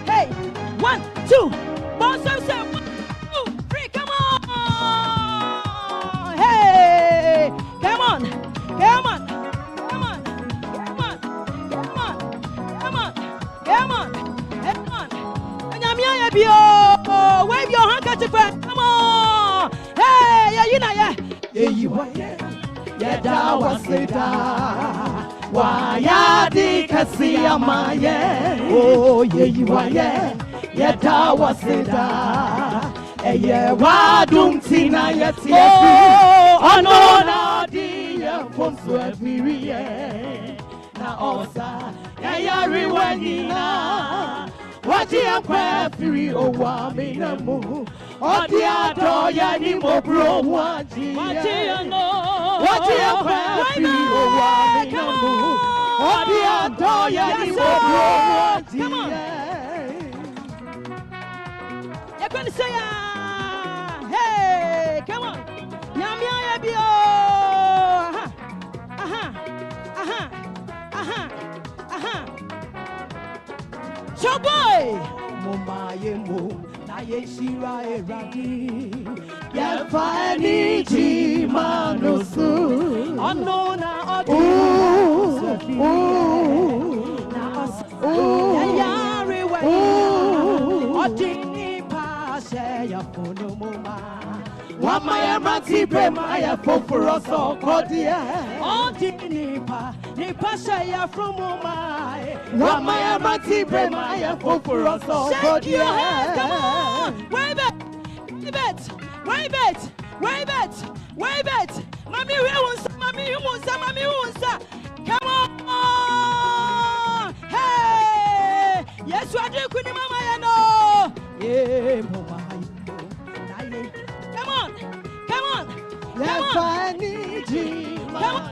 Hey. 1, 2. Boss, 1, 2, 3. Come on. Hey. Come on. Wave your handkerchief. Come on. Hey, yeah, you are. Yeah, that was it. Why did I see a man? Oh, yeah, you are. Yeah, that was it. Yeah, why don't see now yet? Oh, no, dear, from Sweaty. na osa ya yari wanina wati akwa free owa minamu odi ado ya ni mo bro wati wati akwa free owa minamu odi ado ya ni mo bro wati. Come on. You're going to say hey, come on. Nyamia bio. So boy, mama yemo na yeshira eradi ya fani ji manosu ono na odi na ya yari we odi ni pa se ya fono mama Wamaya mati bremaya foforo so kodia odi nipa shaya from my Wamaya mati bremaya foforo so kodia. Shake your hands, come on, wave it, wave it, wave it, wave it. Mami hunsa, come on, hey, yes you are doing mama ya no, yeah mama. Come on. Yes, I need you. Come on.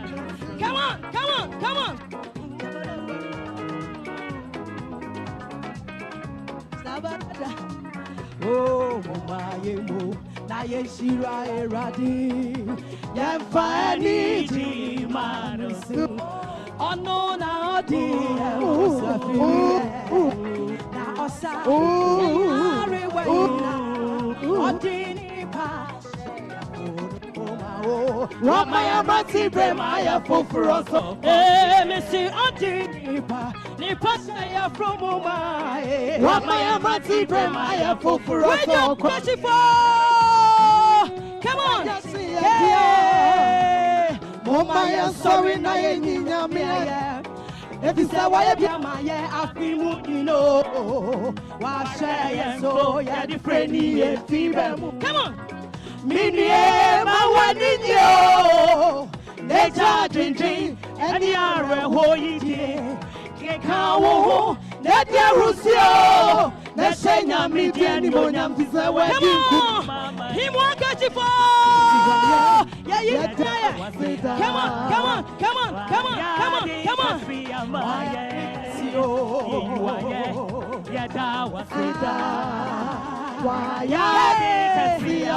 Oh, my na yeshira eradi. Yes, I need you, manosu. Oh no, na odi. Na osa. Odi pa. Wamaya mati bremaya foforoso. Missy odi nipa saya from my. Wamaya mati bremaya foforoso. Come on, yeah. Mama, sorry na yenyinya me. If you say why you my I feel mood, you know. Why share so ya the friendly and female. Come on. Minie mawaninyo Neja drinking and yare hoyiti Kekawo Nedia Rusio Neshenya Midian Monyam Visa wedding. Come on, him walk at you for yeah. Come on. Why I see a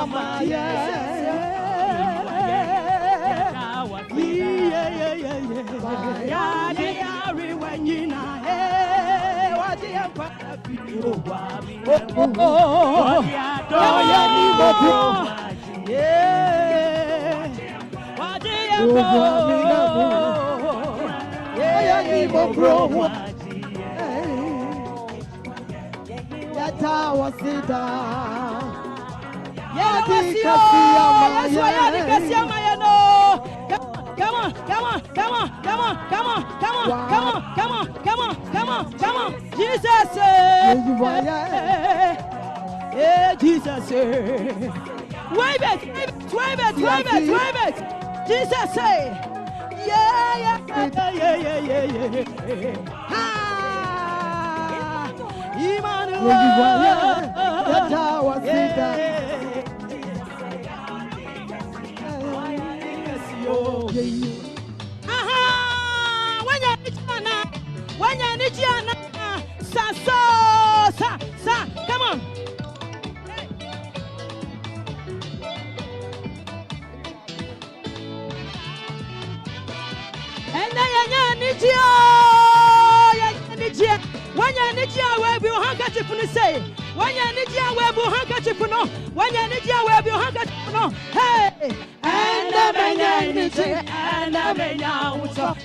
Come on, Jesus, Jesus, wave it, Jesus, say, yeah. Emmanuel, when you're Nijiana, sa, come on. And then Nijia, when you're Nijia, where you handkerchief to say, when you're Nijia, where you handkerchief no, when you're Nijia, where you handkerchief no, hey, and the Menya,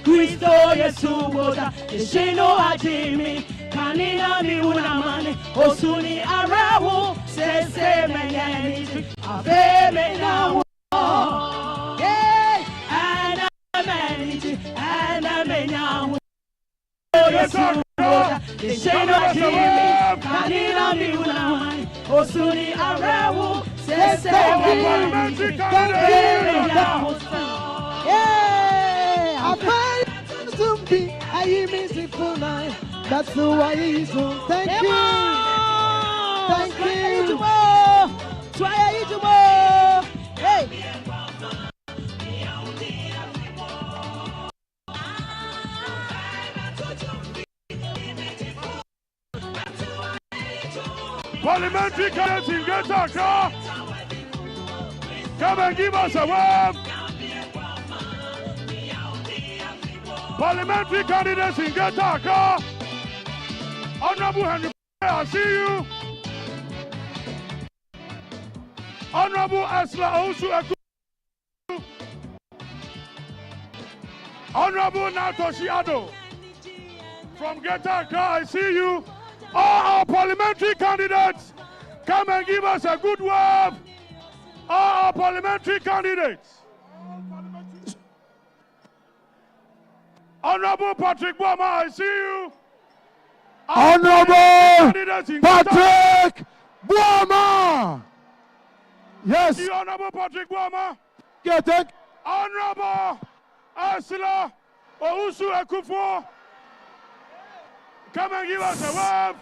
Christo Yesuwoda, Shino Ajimi, Kanina Miunamani, Osuni Arawu, Sese Menya, Ave Menya, and a Menya, Shino Ajimi, Kanina Miunamani, Osuni Arawu, Sese Menya, I musical night. That's the way it is. Thank you. Thank you. Try it tomorrow. Hey. Parliamentary candidates in Greater Accra, come and give us a wave. Parliamentary candidates in Greater Accra, Honorable Henry, I see you. Honorable Asla Ousu, Honorable Natoshi Ado from Greater Accra, I see you. All our parliamentary candidates, come and give us a good word. All our parliamentary candidates. Honorable Patrick Bawumia, I see you. Honorable Patrick Bawumia. Yes. The Honorable Patrick Bawumia. Get it. Honorable Asla Ousu Akufo. Come and give us a wave.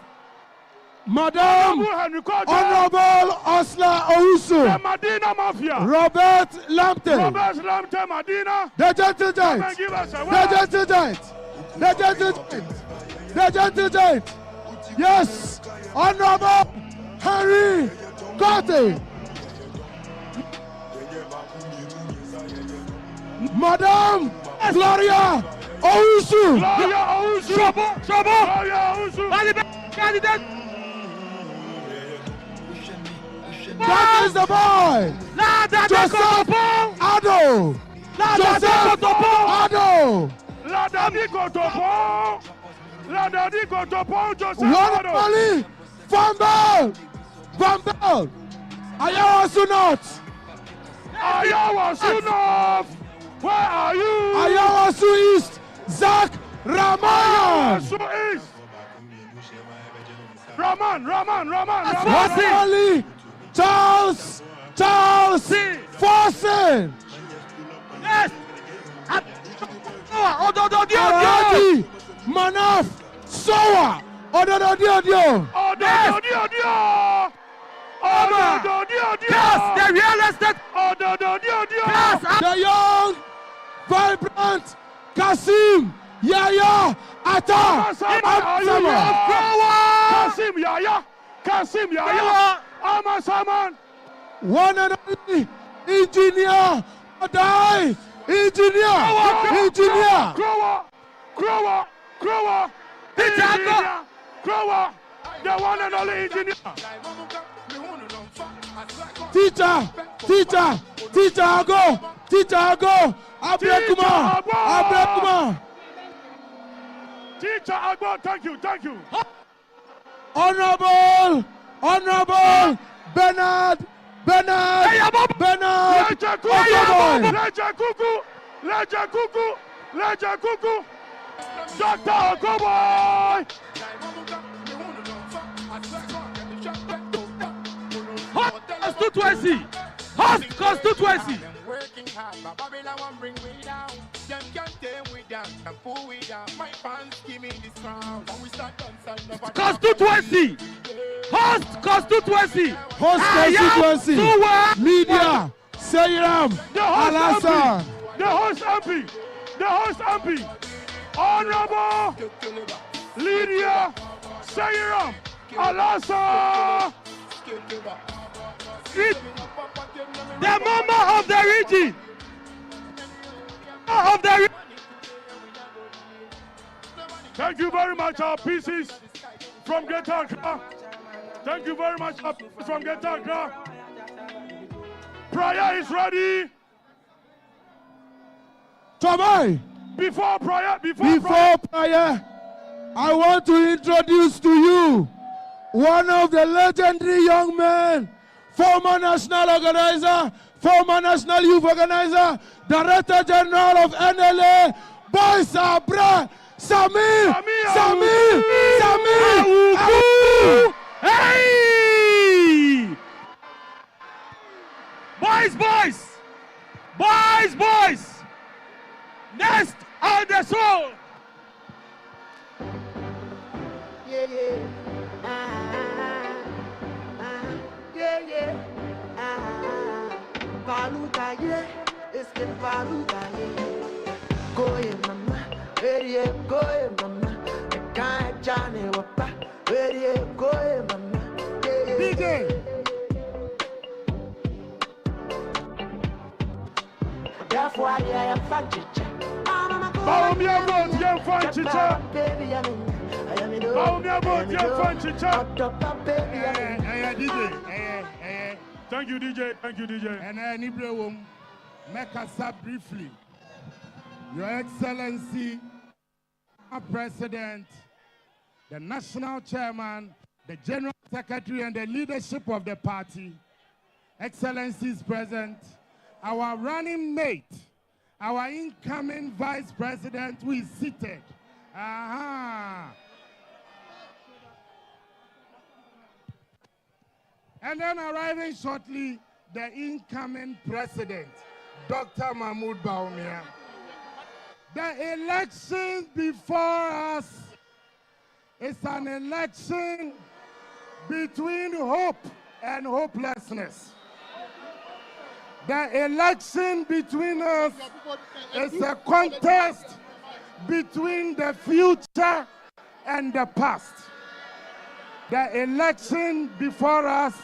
Madam Honorable Asla Ousu. The Madina Mafia. Robert Lamptey. Robert Lamptey Madina. The gentle Come and give us a wave. The gentle giant. The gentle giant. The gentle giant. Yes. Honorable Henry Cote. Madam Gloria Ousu. Gloria Ousu. Trouble. Gloria Ousu. Candidate. That is the boy. Joseph Ado. Joseph Ado. Ladadi Kotopon. Ladadi Kotopon. Joseph One Ado. only. Van Bell. Ayawasu North. Ayawasu North. Where are you? Ayawasu East. Zach Raman. Ayawasu East. Raman. One only. Charles Forsen. Yes. Aradi Manaf Sowa. Odododio. Yes, the real estate. The young, vibrant Kasim Yaya Atta. Kasim Yaya. Amasaman. One and only engineer. Die. Engineer. Grower. Grower. The one and only engineer. Teacher, go. Abrekuma. Teacher Agbo, thank you. Honorable Bernard. Leja Kuku. Dr. Okoboy. Host constituency. Working hard, but Babylon won't bring me down. Them can't tame we down, and pull we down. My fans give me this crown. When we start dancing, Constituency. Host constituency. Media. Sayram. The host MP. Honorable Lydia Sayram Alasa. The member of the region. Thank you very much, our pieces from Greater Accra. Thank you very much, our pieces from Greater Accra. Prayer is ready. Tomai. Before prayer, I want to introduce to you one of the legendary young men, former national organizer, former national youth organizer, Director General of NLA, Boy Sabra, Samir. Hey! Boys! Next on the show, paluta, yeah. It's the paluta, yeah. Go in, mama. Where you go in, mama? I can't Johnny Wapa. Where you go in, mama? DJ. Therefore, I am Fanchicha. Bawumia vote, young Fanchicha. Bawumia vote, young Fanchicha. DJ. Thank you, DJ. Thank you, DJ. And I need to make us up briefly. Your Excellency, our President, the National Chairman, the General Secretary, and the leadership of the party, Excellencies present, our running mate, our incoming Vice President who is seated. And then arriving shortly, the incoming President, Dr. Mahmoud Bawumia. The election before us is an election between hope and hopelessness. The election between us is a contest between the future and the past. The election before us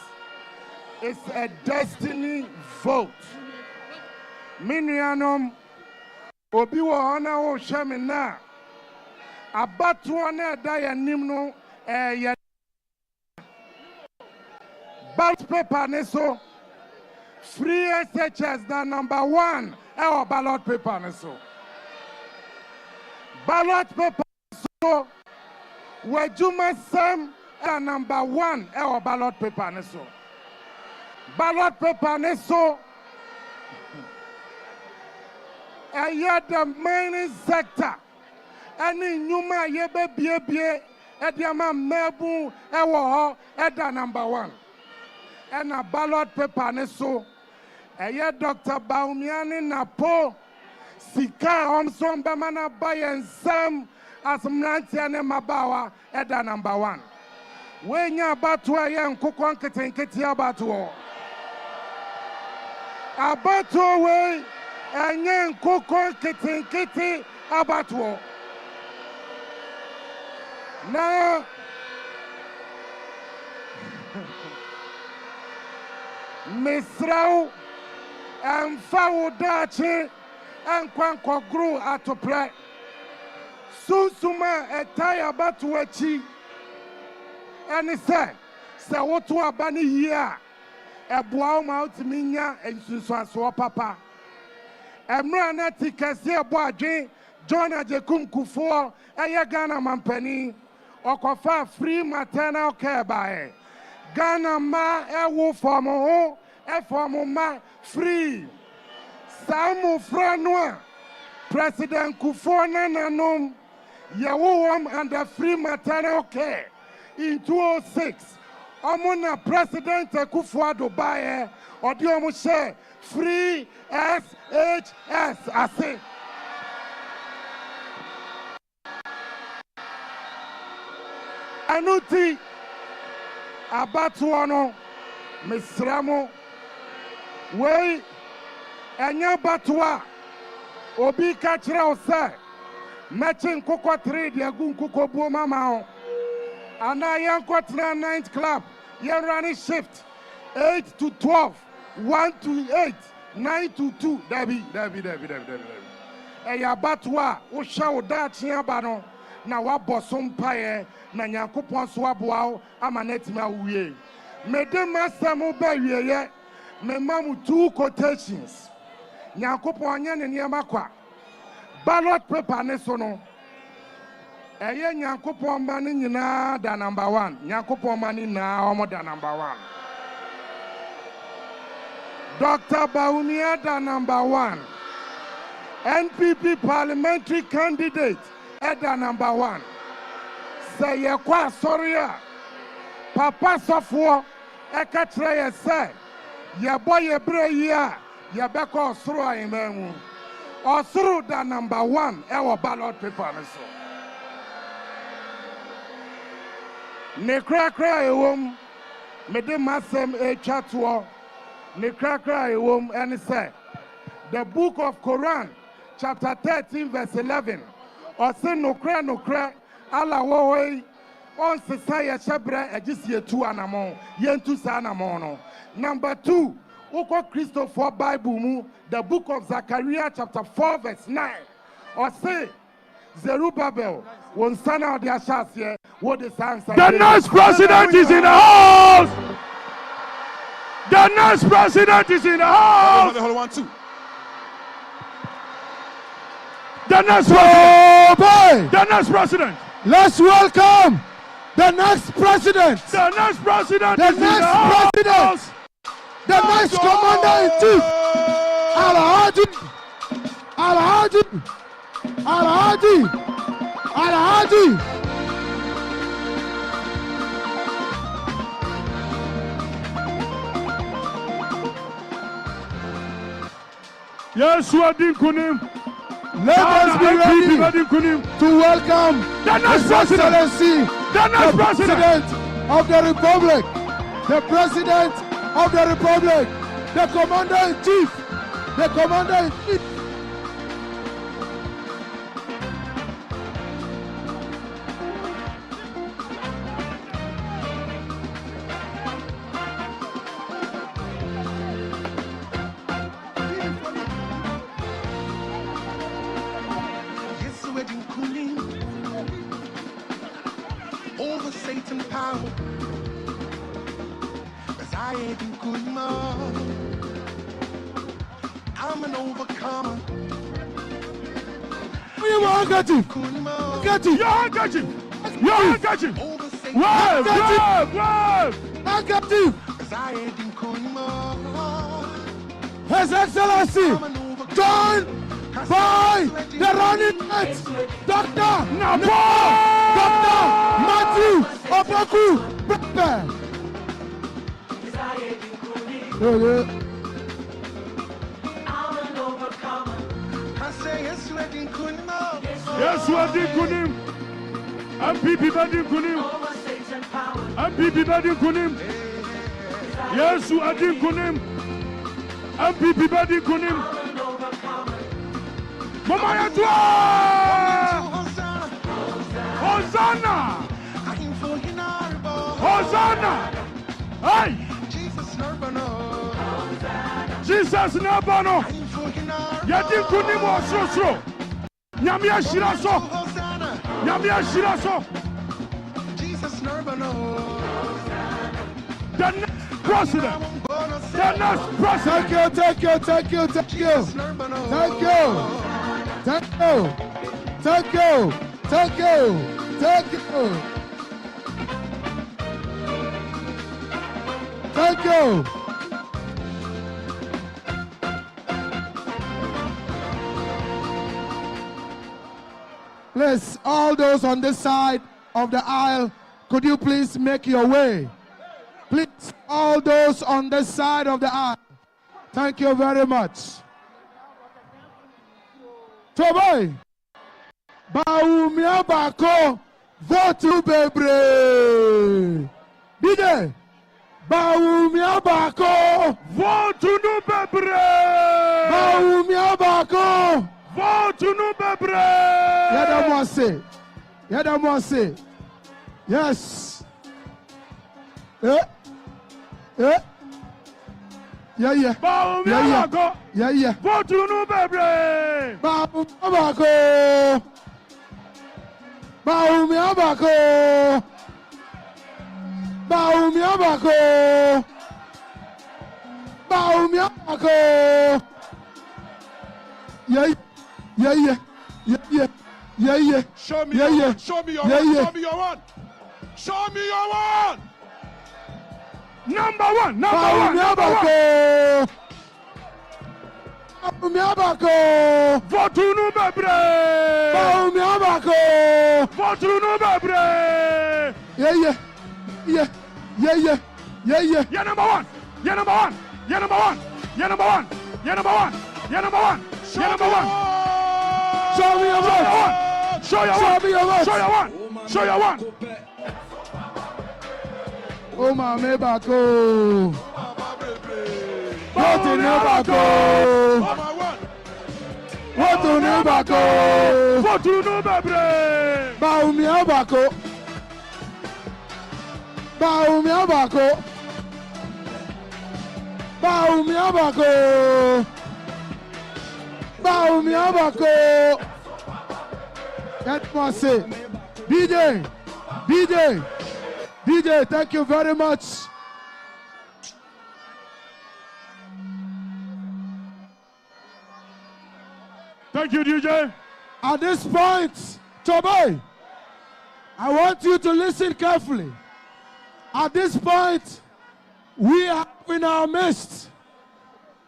is a destiny vote. Minianum Obi wo hona wo hweme na abatoɔ na da ya nim no ya ballot paper ne so free SHS da number 1 our ballot paper ne so ballot paper so wajuma sam da number 1 our ballot paper ne so ballot paper ne so the mining sector. Any Numa Yebe Bie, Ediama Mebu, Ewo, Eda number 1. And a ballot paper neso. Dr. Bawumia Napo, Sika Homson Bamana Bay and Sam as Mlantiane Mabawa, Eda number 1. When you about to a young Kukwan Ketinketi about to way. Enyen koko kiti abatwo. Now, Misrau and Fawudachi and Kwanko grew at to play. Susuma etaya batwechi. And he said, Sawotu abani here. A Bawumia out minya and Suswa papa. Emrana tikasi boadwen John Ajekum Kufuor Ghana mampani okofa free maternal care by Ghana ma ewo form ma free Samu Franua President Kufuor nananom yewom under free maternal care in 2006 omuna President Kufuor Dubai odi omu share free SHS, I say. Anuti abatuano misramo we enya batua obi kachira ose matching koko 3 de agun koko bu mama ana yanko 9th club yan running shift 8 to 12 1 to 8 9 to 2 Debbie. Eya batwa wo hwa wo da chia ba no na wa bosom pae na Nyankopon so aboa amanetimi awuye mede masam ba wieye me mamu 2 quotations Nyankopon anya ne niam akwa ballot paper ne so no eye Nyankopon ma ne nyina da number 1 Nyankopon ma ne na omo da number 1 Dr. Bawumia da number 1 NPP parliamentary candidate at the number 1 say ye kwa sorry papa sofo e ka kire ye say ye boy ye bre ye beko osoro ayemanu osoro da number 1 e wo ballot paper ne so ne kra ewom me de masem e twato Nikrakra Iwom and say, the book of Quran, chapter 13, verse 11, or say nokra, ala woe, on Sesaya Shabra, a just year 2 anamon, yen 2 sanamono. Number 2, Oko Christopher Bible, the book of Zechariah, chapter 4, verse 9, or say, Zerubbabel, one son of the Ashas, what is answer? The next president is in the house! The next president is in the house! Hold on, 1, 2. The next president! The next president! Let's welcome the next president! The next president! The next president! The next commander-in-chief! Alhaji! Yes, we are Kunim. Let us be ready to welcome His Excellency, the President of the Republic, the President of the Republic, the Commander-in-Chief, the Commander-in-Chief. Over Satan power, cause I ain't been good enough. I'm an overcomer. You won't get it. Get it. You won't get it. You won't get it. Wave. Negative. Cause I ain't been good enough. His Excellency, joined by the running mates, Dr. Matthew Opoku Pepe. I say yes, we didn't kunim. Yes, we didn't kunim. NPP didn't kunim. NPP didn't kunim. Yes, we didn't kunim. NPP didn't kunim. Mama Yatwa! Hosanna! Hosanna! Hey! Jesus Nabano! Yadi Kunim was so. Nyamia Shiraso! Nyamia Shiraso! Jesus Nabano! The next president! The next president! Thank you. Please, all those on this side of the aisle, could you please make your way? Please, all those on this side of the aisle. Thank you very much. Toboy, Bawumia Bako, vote to Bebre. DJ, Bawumia Bako, vote to Bebre. Bawumia Bako, vote to Bebre. Yadamwase. Yes. Yeah. Bawumia Bako. Yeah. Vote to Bebre. Bawumia Bako. Yeah. Show me your one. Show me your one. Show me your one. Number one. Vote Bebre. Vote Bebre. Yeah. You're number one. Show me your one. Oh, my Mebako. Vote in Nubako. Vote in Nubako. Vote in Nubako. Bawumia Bako. Bawumia Bako. Bawumia Bako. Bawumia Bako. That must say, DJ, thank you very much. Thank you, DJ. At this point, Toby, I want you to listen carefully. At this point, we have in our midst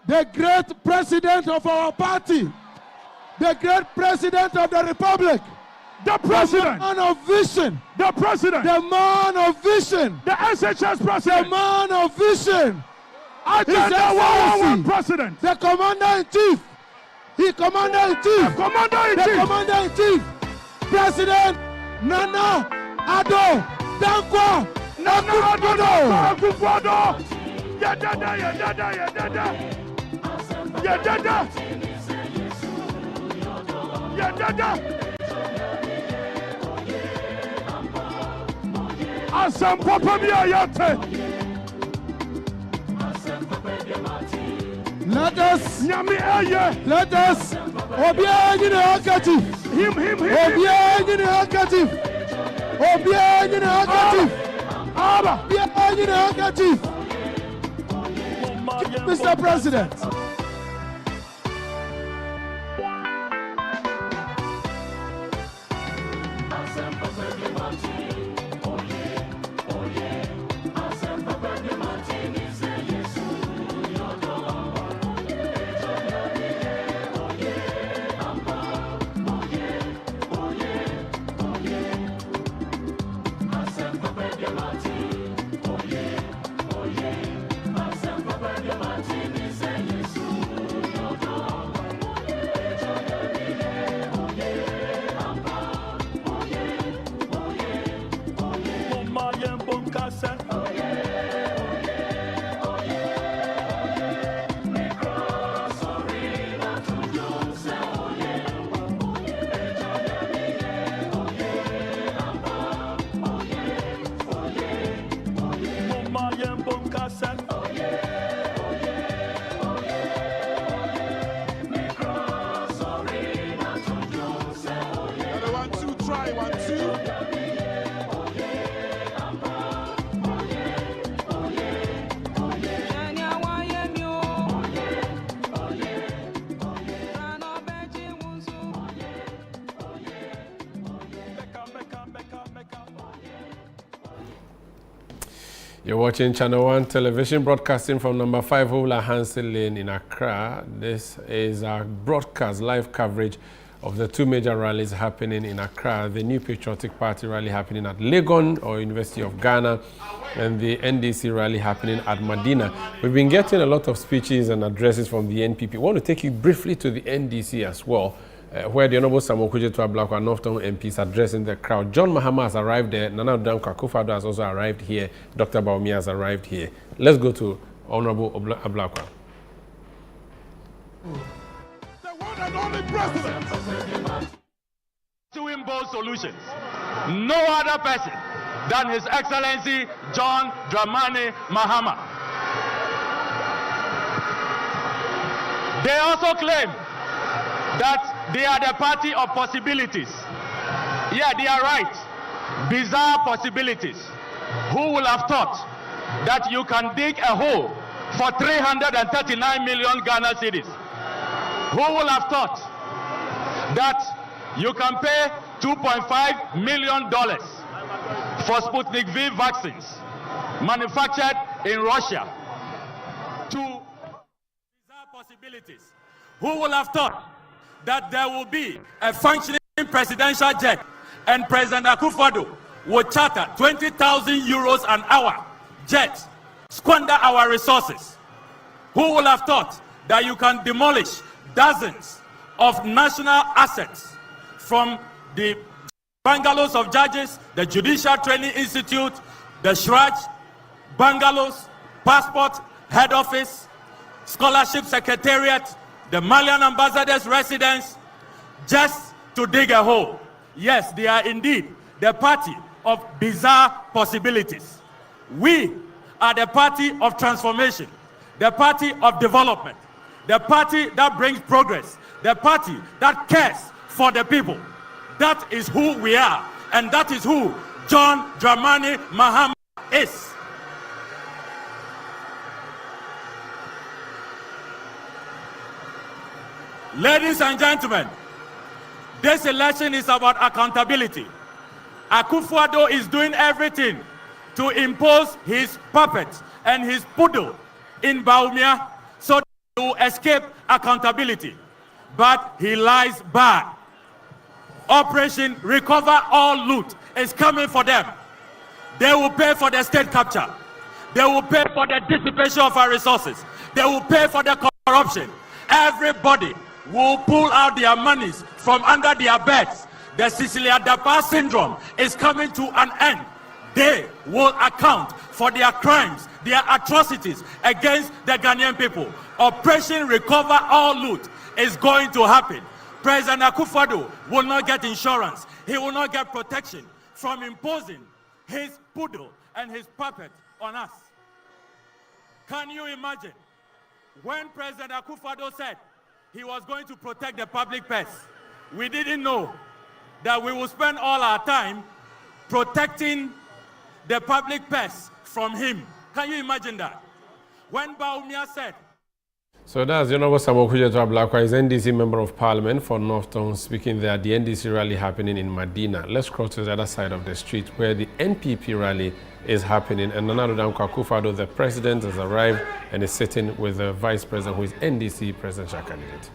the great president of our party, the great president of the republic, the president, the man of vision, the president, the man of vision, the SHS president, the man of vision, Agenda 111 president, the commander-in-chief, the commander-in-chief, the commander-in-chief, President Nana Addo Dankwa Akufo-Addo. Let us, Obiang in the handkerchief. Him. Obiang in the handkerchief. Obiang in the handkerchief. Obiang in the handkerchief. Mr. President. You're watching Channel 1 television, broadcasting from number 5 Ola Hansen Lane in Accra. This is our broadcast live coverage of the two major rallies happening in Accra. The New Patriotic Party rally happening at Legon or University of Ghana, and the NDC rally happening at Madina. We've been getting a lot of speeches and addresses from the NPP. We want to take you briefly to the NDC as well, where the Honorable Samuel Okudzeto-Ablakwa and Northern MPs addressing the crowd. John Mahama has arrived there. Nana Dankwa Akufo-Addo has also arrived here. Dr. Bawumia has arrived here. Let's go to Honorable Ablakwa. The one and only president. Doing bold solutions. No other person than His Excellency John Dramani Mahama. They also claim that they are the party of possibilities. Yeah, they are right. Bizarre possibilities. Who will have thought that you can dig a hole for 339 million Ghana cedis? Who will have thought that you can pay $2.5 million for Sputnik V vaccines manufactured in Russia? Two bizarre possibilities. Who will have thought that there will be a functioning presidential jet and President Akufo-Addo will charter 20,000 euros an hour jet, squander our resources? Who will have thought that you can demolish dozens of national assets, from the bungalows of judges, the Judicial Training Institute, the Shraj, bungalows, passport, head office, Scholarship Secretariat, the Malian ambassador's residence, just to dig a hole. Yes, they are indeed the party of bizarre possibilities. We are the party of transformation, the party of development, the party that brings progress, the party that cares for the people. That is who we are, and that is who John Dramani Mahama is. Ladies and gentlemen, this election is about accountability. Akufo-Addo is doing everything to impose his puppet and his poodle in Bawumia so to escape accountability. But he lies bad. Operation Recover All Loot is coming for them. They will pay for the state capture. They will pay for the dissipation of our resources. They will pay for the corruption. Everybody will pull out their monies from under their beds. The Sicilia Dapa syndrome is coming to an end. They will account for their crimes, their atrocities against the Ghanaian people. Operation Recover All Loot is going to happen. President Akufo-Addo will not get insurance. He will not get protection from imposing his poodle and his puppet on us. Can you imagine when President Akufo-Addo said he was going to protect the public purse? We didn't know that we will spend all our time protecting the public purse from him. Can you imagine that? When Bawumia said... So that's the Honorable Samuel Kujeto Ablakwa, is NDC Member of Parliament for Northtown, speaking there at the NDC rally happening in Madina. Let's cross to the other side of the street where the NPP rally is happening. And Nana Addo Akufo-Addo, the president, has arrived and is sitting with the vice president, who is NDC presidential candidate.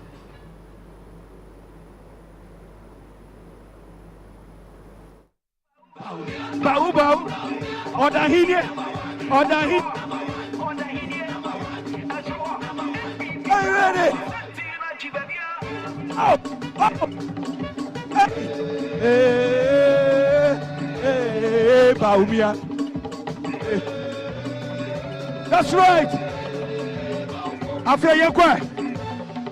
Are you ready? Oh, oh. Hey, Bawumia. That's right. After Yakwa,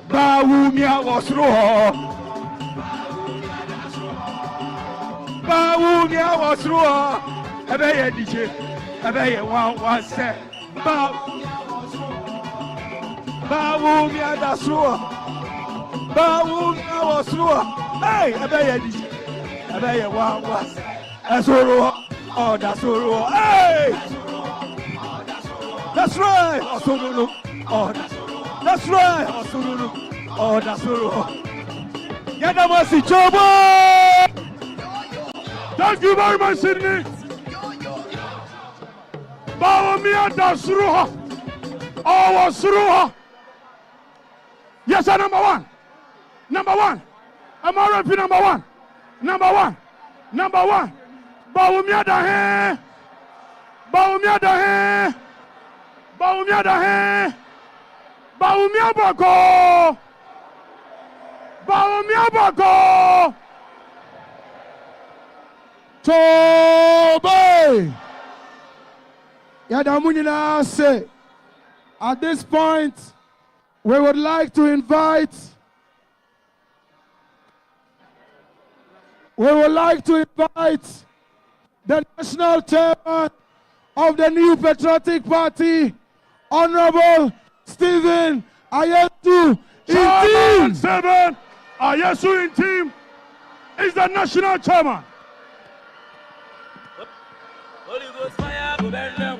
Bawumia was raw. Bawumia was raw. Abaya DJ, Abaya one set. Bawumia that's raw. Bawumia was raw. Hey, Abaya DJ, Abaya one. That's raw. Oh, that's raw. Hey, that's right. Oh, that's right. Oh, that's raw. Yadamasi Chobo. Thank you very much, Sydney. Bawumia that's raw. Oh, was raw. Yes, sir, number one. Number one. I'm already number one. Number one. Number one. Bawumia da he. Bawumia da he. Bawumia da he. Bawumia bako. Bawumia bako. Tobe. Yadamunina say, at this point, we would like to invite the national chairman of the New Patriotic Party, Honorable Stephen Ayesu Intim. Stephen Ayesu Intim is the national chairman. Holy Ghost fire, go back there,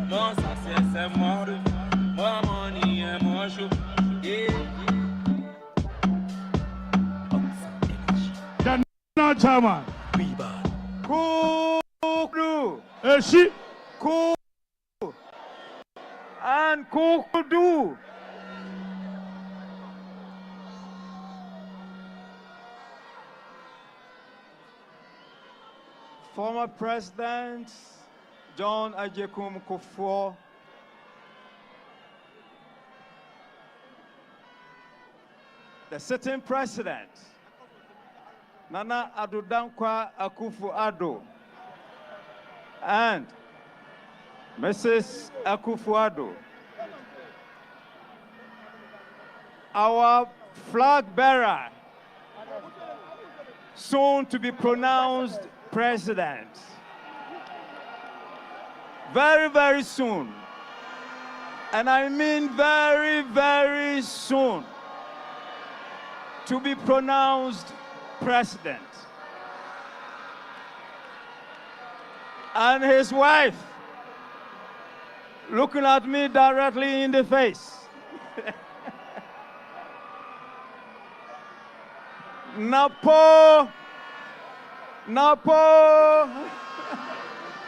more success and more money and more show. The national chairman. Kuklu. Eshi. Kuklu. And Kuklu. Former President John Ajekum Kufuor, the sitting President Nana Addo Dankwa Akufo-Addo, and Mrs. Akufo-Addo, our flag bearer, soon to be pronounced president. Very, very soon. And I mean very, very soon to be pronounced president. And his wife looking at me directly in the face. Napo,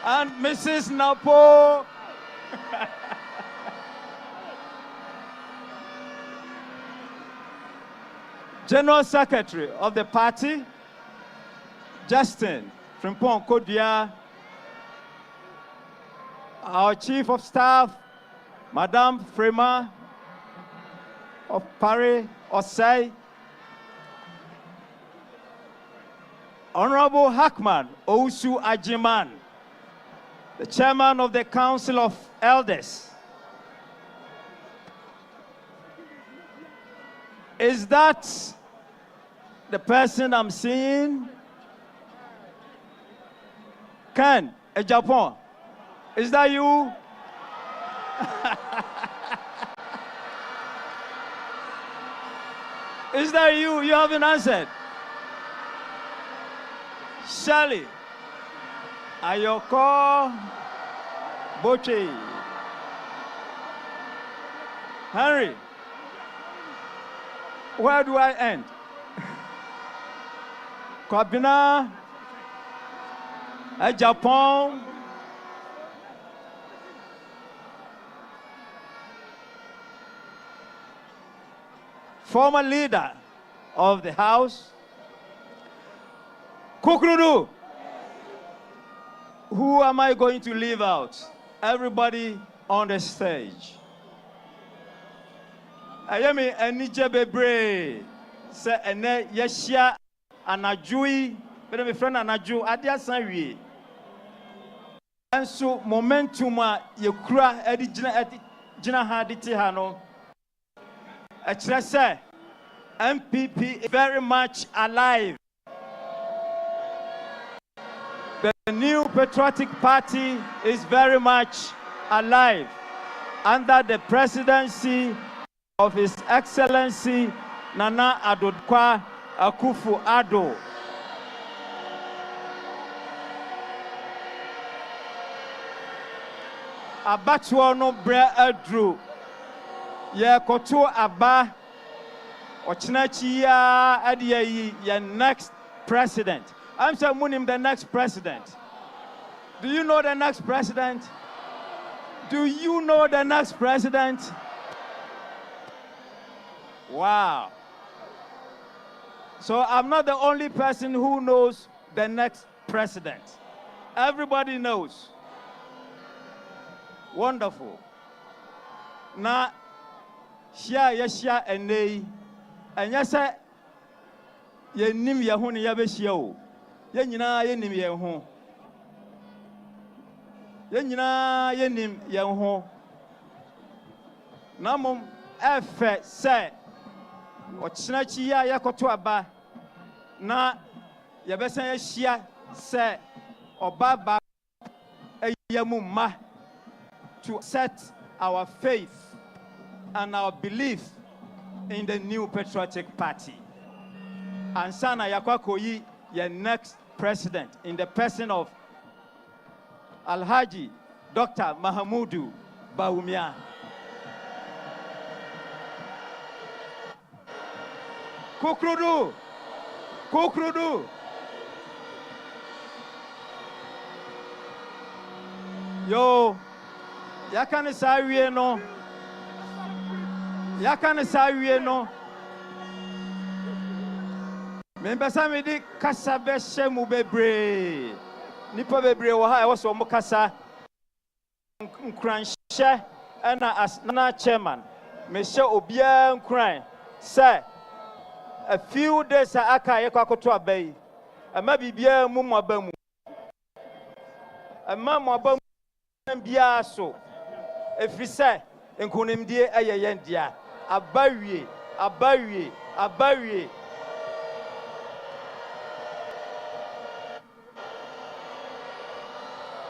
and Mrs. Napo. General Secretary of the party, Justin Frimpong Kodia. Our Chief of Staff, Madame Frema of Paris, Osei. Honorable Hackman Ousu Ajiman, the Chairman of the Council of Elders. Is that the person I'm seeing? Ken, Japan. Is that you? Is that you? You haven't answered. Shirley, Ayoko, Boche, Henry, where do I end? Kwabena, Japan, former leader of the House, Kukrudu. Who am I going to leave out? Everybody on the stage. Ayemi enije bebre se ene yeshia anajui bere me friend anaju ade asan wie. Enso momentum a yekura edi gina ha de ti ha no. A kire se NPP is very much alive. The new patriotic party is very much alive under the presidency of His Excellency Nana Addo Akufo-Addo. Abatuo no bre adru ye koto aba ochinachi ya adiye ye next president. I'm saying Munim the next president. Do you know the next president? Do you know the next president? Wow. So I'm not the only person who knows the next president. Everybody knows. Wonderful. Now, share enei, and yes, ye nim ye ho ne ye be hia o. Ye nyina ye nim ye ho. Ye nyina ye nim ye ho. Na mom efe se o chinachi ya yakoto aba na ye be san ye hia se obaba eyamuma to set our faith and our belief in the new patriotic party. And Sana Yakwakoyi, your next president, in the person of Alhaji Dr. Mahamudu Bawumia. Kukrudu. Yo, yakane sawie no. Membesa me di kasa be shemu bebre. Nipa bebre wo ha e wo so mo kasa nkranhye na asna chairman. Me hye obia nkran say a few days aka ye kwakoto abai. Ama bibia mu mo abamu. Ama mo abamu Bia so if we say nkonimdie ayeye ndia abawie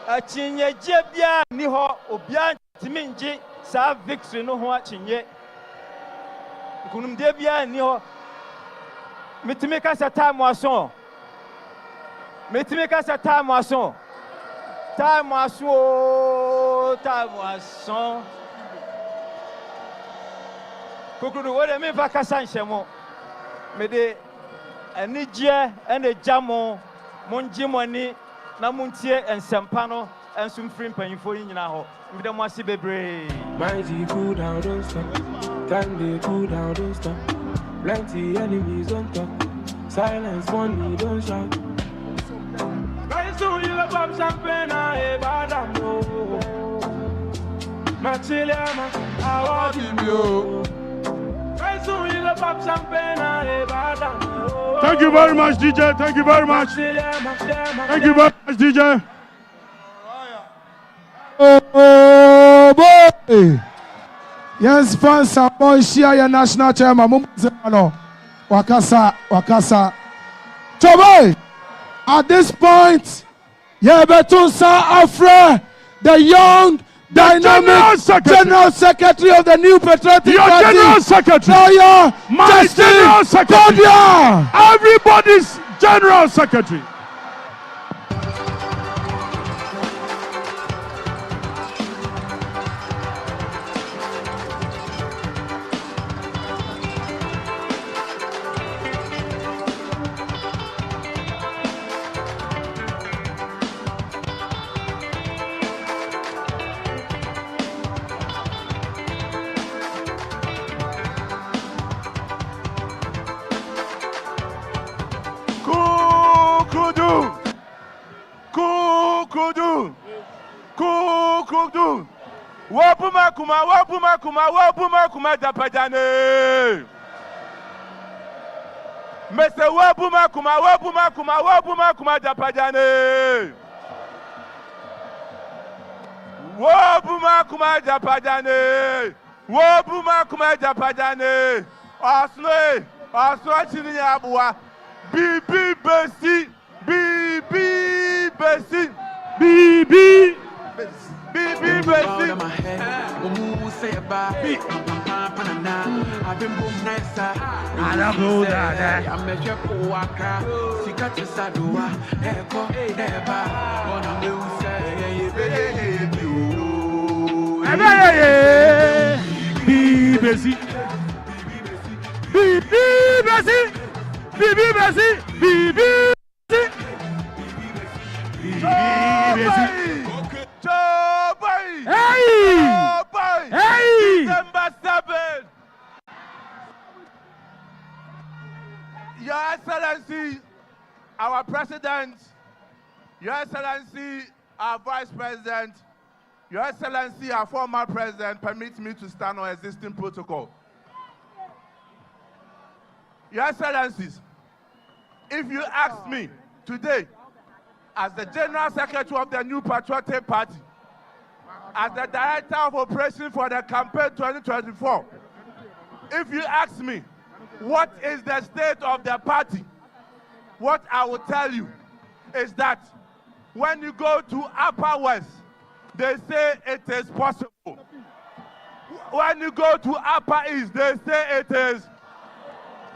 achinye bia ni ho obia timinji sa victory no ho achinye nkonimdie bia ni ho mitimi ka sa time wason time wason Kukudu wode me va kasa nhyemo me de anigye ene jamo monjimoni na muntie ensempa no ensum free mpanyifo nyina ho me de mo ase bebre mighty cool down don't stop time they cool down don't stop plenty enemies on top silence money don't shout very soon you will pop champagne and badam no Machiliama I want you Thank you very much, DJ. Thank you very much. Thank you very much, DJ. Oh boy! Yes, fans, boy, share your national chairman. Wakasa. Choboy, at this point, Yebetunsa Afre, the young, dynamic general secretary of the new patriotic party. General secretary. My general secretary. Everybody's general secretary. Kudu. Wapuma kuma japajane. Mese wapuma kuma japajane. Wapuma kuma japajane. Asno chini yabuwa. Bibi besi. December 7th. Your Excellency, our President, Your Excellency, our Vice President, Your Excellency, our former President, permit me to stand on existing protocol. Your Excellencies, if you ask me today, as the General Secretary of the New Patriotic Party, as the Director of Operations for the campaign 2024, if you ask me, what is the state of the party? What I will tell you is that when you go to Upper West, they say it is possible. When you go to Upper East, they say it is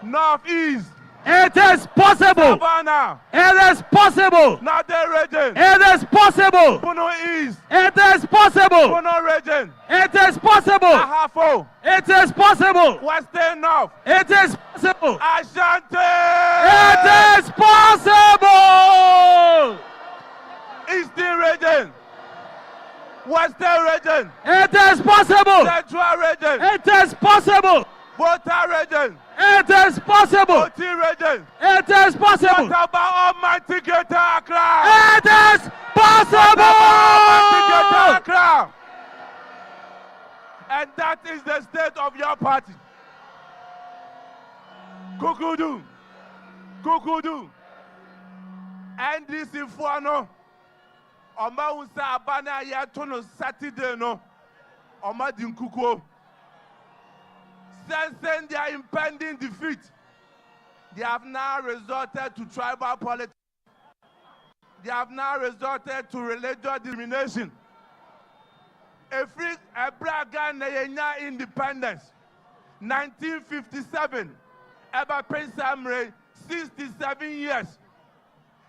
Northeast. It is possible. Savannah. It is possible. Northern region. It is possible. Puno East. It is possible. Puno region. It is possible. Ahafo. It is possible. Western North. It is possible. Ashanti. It is possible. Eastern region. Western region. It is possible. Central region. It is possible. Volta region. It is possible. Oti region. It is possible. What about Almighty Greater Accra? It is possible. Almighty Greater Accra. And that is the state of your party. Kukudu. NDC Fuano. Oma unsa abana ya tono Saturday no. Oma dinkuko. Sensing their impending defeat, they have now resorted to tribal politics. They have now resorted to religious discrimination. Ghana independence, 1957, Eba Pensamre, 67 years.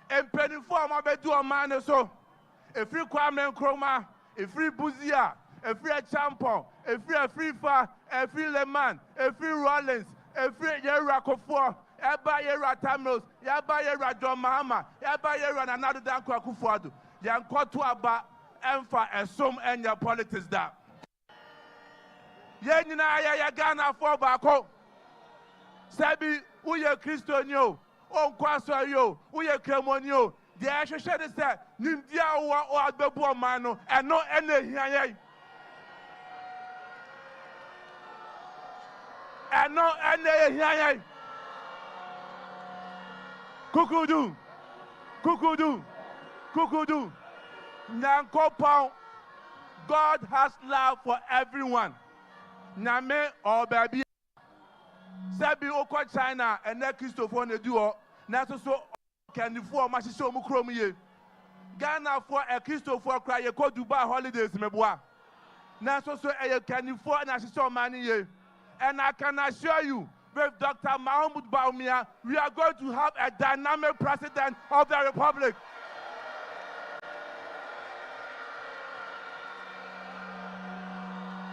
And 24 Mabedu man so. A free Kwame Nkrumah, a free Buzia, a free Champo, a free Fa, a free Leman, a free Rollins, a free Yerakofor, Eba Yera Tamils, Yaba Yera Mahama, Yaba Yera another Danko Akufuadu. Yankotu Aba, Emfa, and some and your politics that. Yenina ya Ghana for Bako. Sabi, Uye Christonio, O Kwasoyo, Uye Cremonio. The Asher said, Nimdia or Bebu Mano, and no any here. And no any here. Kukudu, Kukudu, Kukudu. Nankopon, God has love for everyone. Name or baby. Sabi Oko China and then Christopher Neduo, Naso can you form Mashisho Mukromi? Ghana for a Christopher cry, you go Dubai holidays, Mebois. Naso a can you form Nashisho money? And I can assure you, with Dr. Mahamudu Bawumia, we are going to have a dynamic president of the Republic.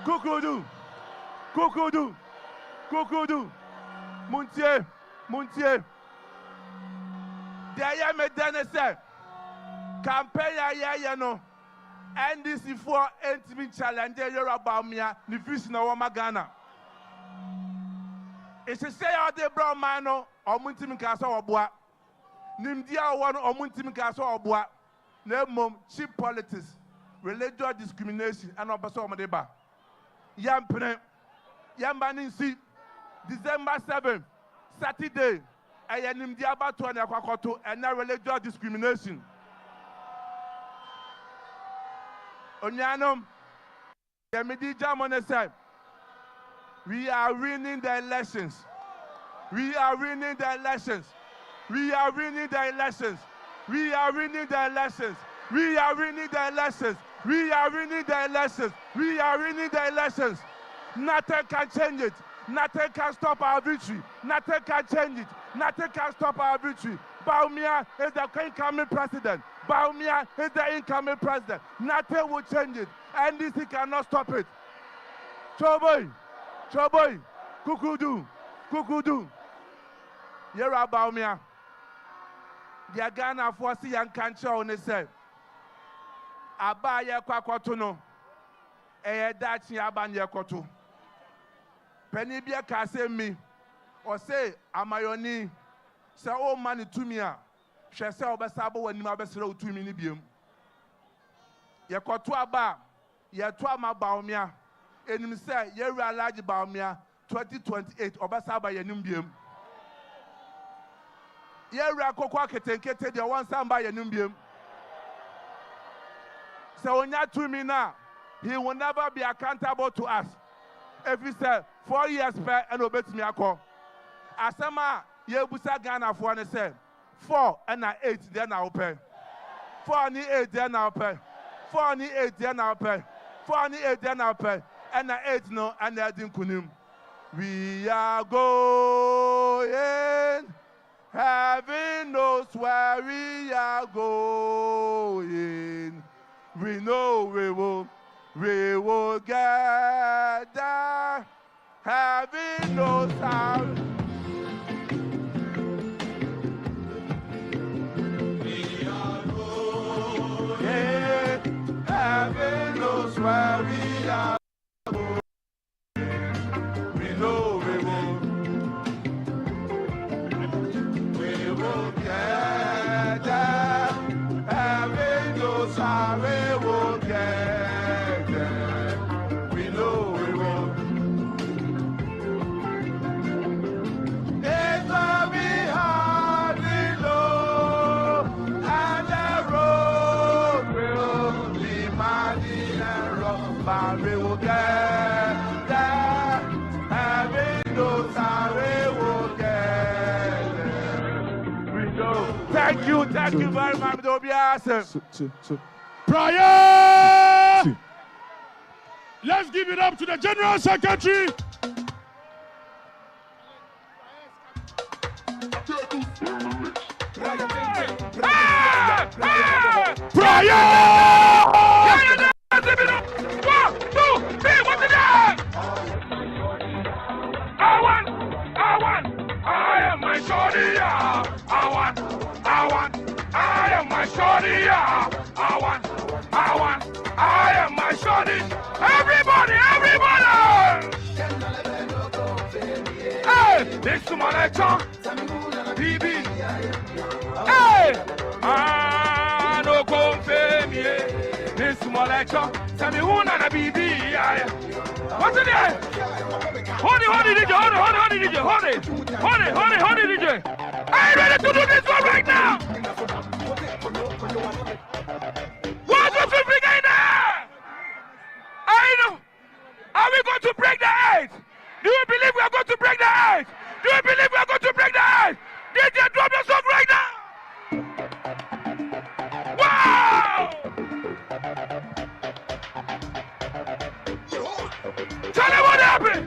Kukudu, Kukudu, Kukudu, Muntie, Muntie. There me dene say, campaign ya no, NDC for NTV challenge Yoruba Bawumia, the fish na wama Ghana. It's a say out there brown man or Muntim Casa or Bois. Nimdia one or Muntim Casa or Bois. Name cheap politics, religious discrimination, and Obaso Madeba. Yampene, Yambanin see December 7th, Saturday, I am Diabato and Aquacoto, and now religious discrimination. Onyanum, Yamidi Jamone said, we are winning the elections. We are winning the elections. We are winning the elections. We are winning the elections. We are winning the elections. We are winning the elections. We are winning the elections. Nothing can change it. Nothing can stop our victory. Nothing can change it. Nothing can stop our victory. Bawumia is the incoming president. Bawumia is the incoming president. Nothing will change it. NDC cannot stop it. Choboy, Choboy, Kukudu, Kukudu. Yera Bawumia. The Ghana for see and cancer on the side. Abaya Kwakoto no. Dachi Abanya Koto. Penibia Kase me. Or say, Amayoni. Say, oh, money to me. She say, Obasabo when you have a slow 2 million. Yakoto Aba. Yatwama Bawumia. And him say, Yera large Bawumia 2028. Obasaba Yanumbium. Yera Kokwa Ketenkete, the one samba Yanumbium. So when you to me now, he will never be accountable to us. If he said 4 years per and obey me a call. Asama Yebusa Ghana for one say 4 and 8 then I'll pay. 4 and 8 then I'll pay. 4 and 8 then I'll pay. 4 and 8 then I'll pay. And 8 no and I didn't kunim. We are going. Heaven knows where we are going. We know we will get there. Heaven knows how. We are going. Heaven knows where we are going. We know we will get there. Heaven knows how we will get there. We know we will. Thank you very much. Don't be awesome. Prior! Let's give it up to the General Secretary. I am my shorty. Everybody. Hey, this to my lecture. BB. Hey, no confirm me. This to my lecture. Tell me who na BB. What's it there? Hold it, DJ. Hold it, DJ. Are you ready to do this one right now? What was we beginning? I know. Are we going to break the ice? Do you believe we are going to break the ice? Do you believe we are going to break the ice? DJ, drop the song right now. Wow! Tell them what happened.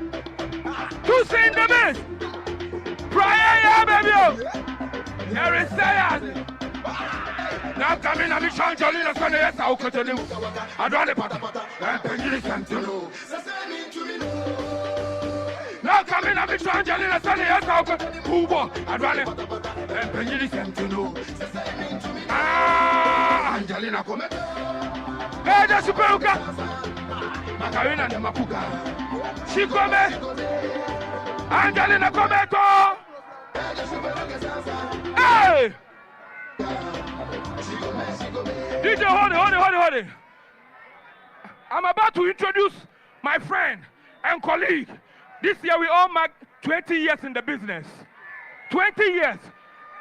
Who's saying the best? Brian, baby. Here is Sayas. Now coming and be changing the sun, yes, I'll continue. I don't want to now coming and be changing the sun, yes, I'll continue. I don't want to Angelina come. Hey, that's Superuka. Macarena and Mapuka. She come. Angelina come. Hey! DJ, hold it. I'm about to introduce my friend and colleague. This year we all mark 20 years in the business. 20 years.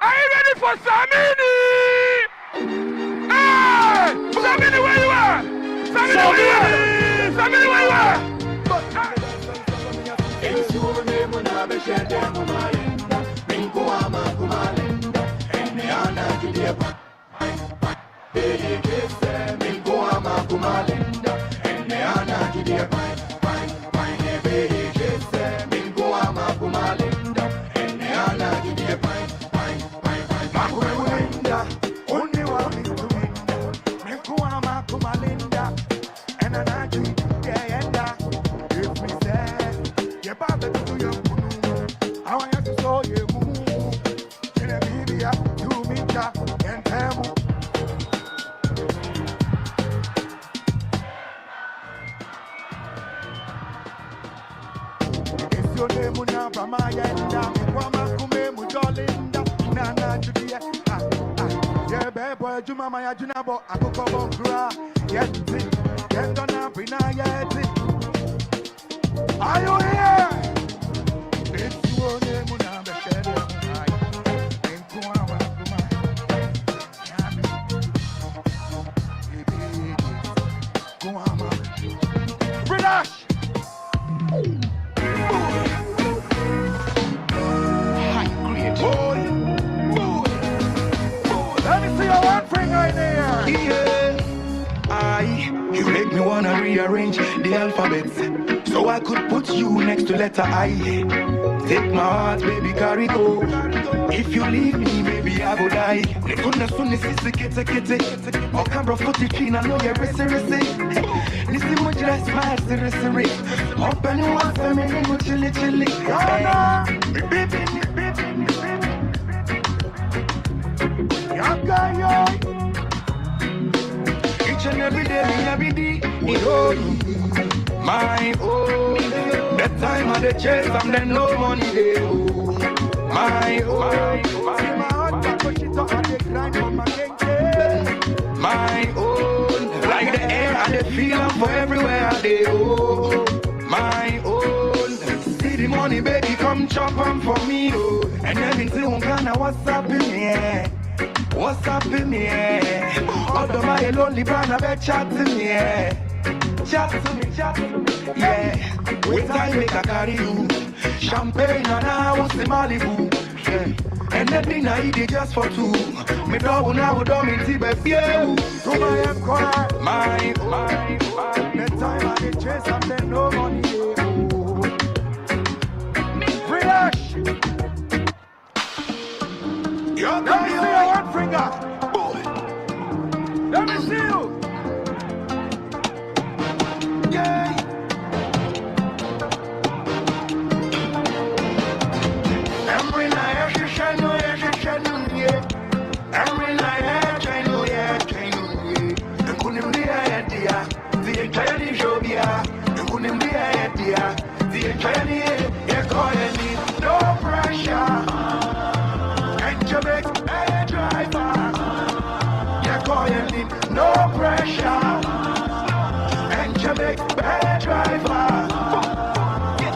Are you ready for Samini? Hey! Samini, where you are? Samini, where you are? Are you here? You make me wanna rearrange the alphabet so I could put you next to letter I. Take my heart, baby, carry go. If you leave me, baby, I go die. Nekuna suni sisi kete kete. Okambro 43, I know you're resi. Nisi mujira smile siri. Open you want to me, go chili. Baby. Each and every day, my own. That time of the chase, I'm then no money they owe. My own. My own. Like the air and the feeling for everywhere I go. My own. See the money, baby, come chop on for me, oh. And everything kinda what's up in here. What's up in here? Although my lonely brother, bet chat to me, yeah. Chat to me, yeah. Wait, I make a carry you. Champagne and I was in Malibu. And every night they just for two. Me dog now don't mean to be few. So my empire, my. The time I did chase something, no money. Fresh. Let me see your one finger. Let me see you. Yeah. Every night you shine, yeah. Every night I know, yeah. The couldn't be a idea. The entire show, yeah. The couldn't be a idea. The entire yeah, calling me no pressure. And Jamaica, a driver. Yeah, calling me no pressure. And Jamaica, a driver.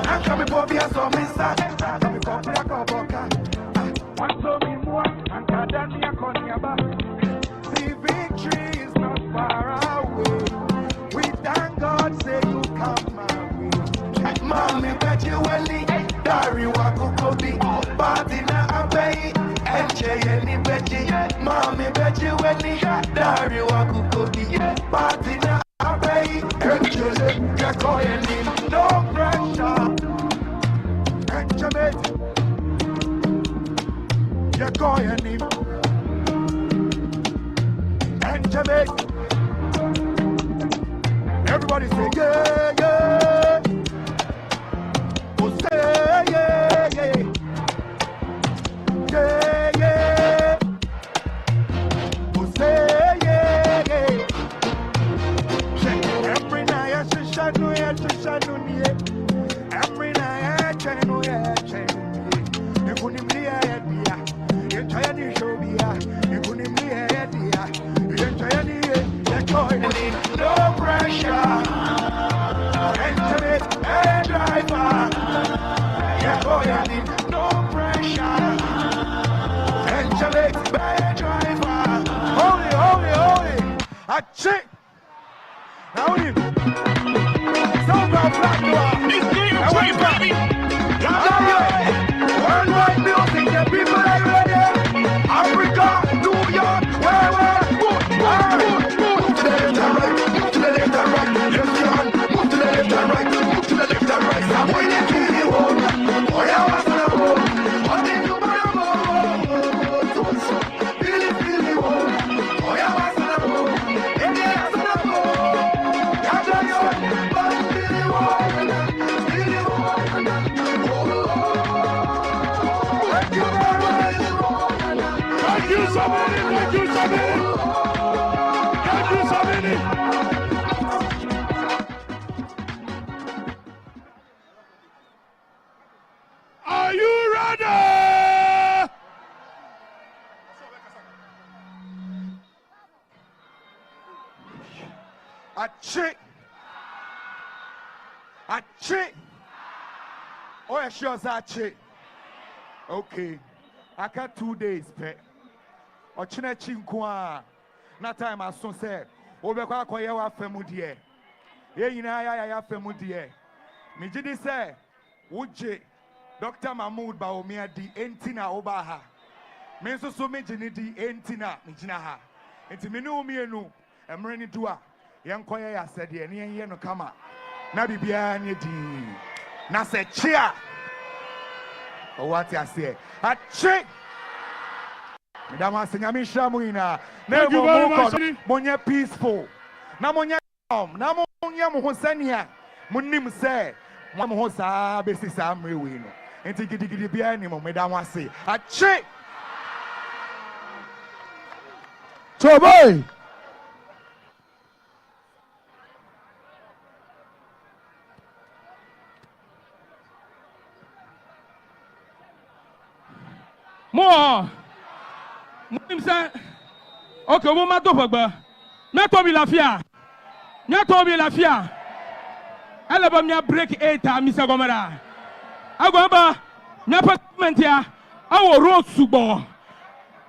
I'm coming for me, so Mr. I'm coming for the victory is not far away. We thank God, say you come my way. Mommy, bet you will Dari Wakukobi, Batina Abbey, and Jayani Betty. Mommy, bet you will Dari Wakukobi, Batina Abbey, and Joseph Jacoyani. No pressure. And Jamaica, you're going in. And Jamaica, everybody say yeah, yeah. Oh, say yeah, yeah. Yeah, yeah. Oh, say yeah, yeah. Every night I should shine, yeah. Every night I shine, yeah. You couldn't be a idea. You try to show me, you couldn't be a idea. You try to no pressure. Intimate a driver. Yeah, boy, I need no pressure. Intimate a driver. Holy. A chick. Now you. Sound of black noir. Worldwide music, the people are ready. Africa, New York, where? Move to the left and right, move to the left and right. Lift your hand, move to the left and right, move to the left and right. I'm waiting to you home. Oh, yeah, what's on the home? What did you put on Feel it home. Oh, yeah, what's on the home? Yeah, what's on the home? Yeah, feel it home. Thank you so many. Are you ready? A chick. Oh, yeah, sure, a chick. Okay. I got 2 days, pet. Or China Chinkwa. Not time as soon said. Overquack, your family. Yeah, you know, I have family. Mijidi say, would you, Dr. Mahamudu Bawumia, the Entina Obaha. Menso so many the Entina, Mijinaha. And to me, no, I'm ready to a young choir said, yeah, near no come up. Nabi Biani D. Nasa cheer. Or what I say, a chick. Madam Singamisha Muina, never Monya peaceful. Namonya, Namonya Mohosania, Munim say, Mamosa, Bessis Amri win. And to get the piano, Madam say, a chick. So, boy. More. Okay, we must talk about. Not to be lafia. Not to be lafia. I love me break 8 Mr. Gomera. I go about. Nyapa here. Our road subo.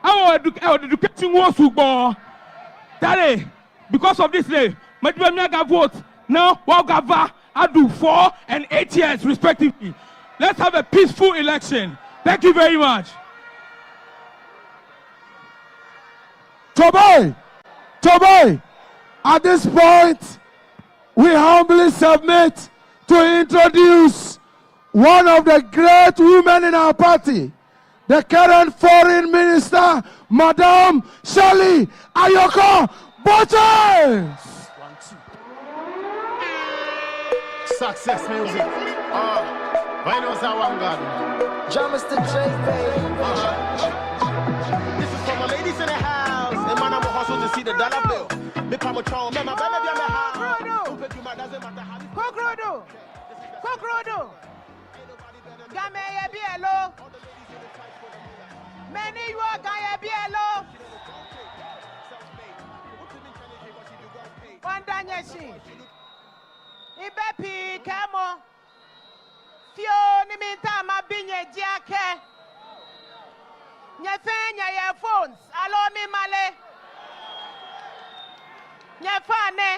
Our education was subo. That because of this day, my vote now. Wagava I do 4 and 8 years respectively. Let's have a peaceful election. Thank you very much. Toby, at this point, we humbly submit to introduce one of the great women in our party, the current foreign minister, Madam Shirley Ayoko Boche. Success music. Why knows how I'm God? Mr. J, This is for my ladies in the house. And man, I'm a hustle to see the dollar bill. Me pamo chong, man, my baby be my house. Kokrodo. Game ye bielo. Many you are Gaia bielo. Wandanyashi. Ibepi kamo. Fio ni minta mabinye jiake. Nyefenya ye phones. Alo mi male. Nyefane.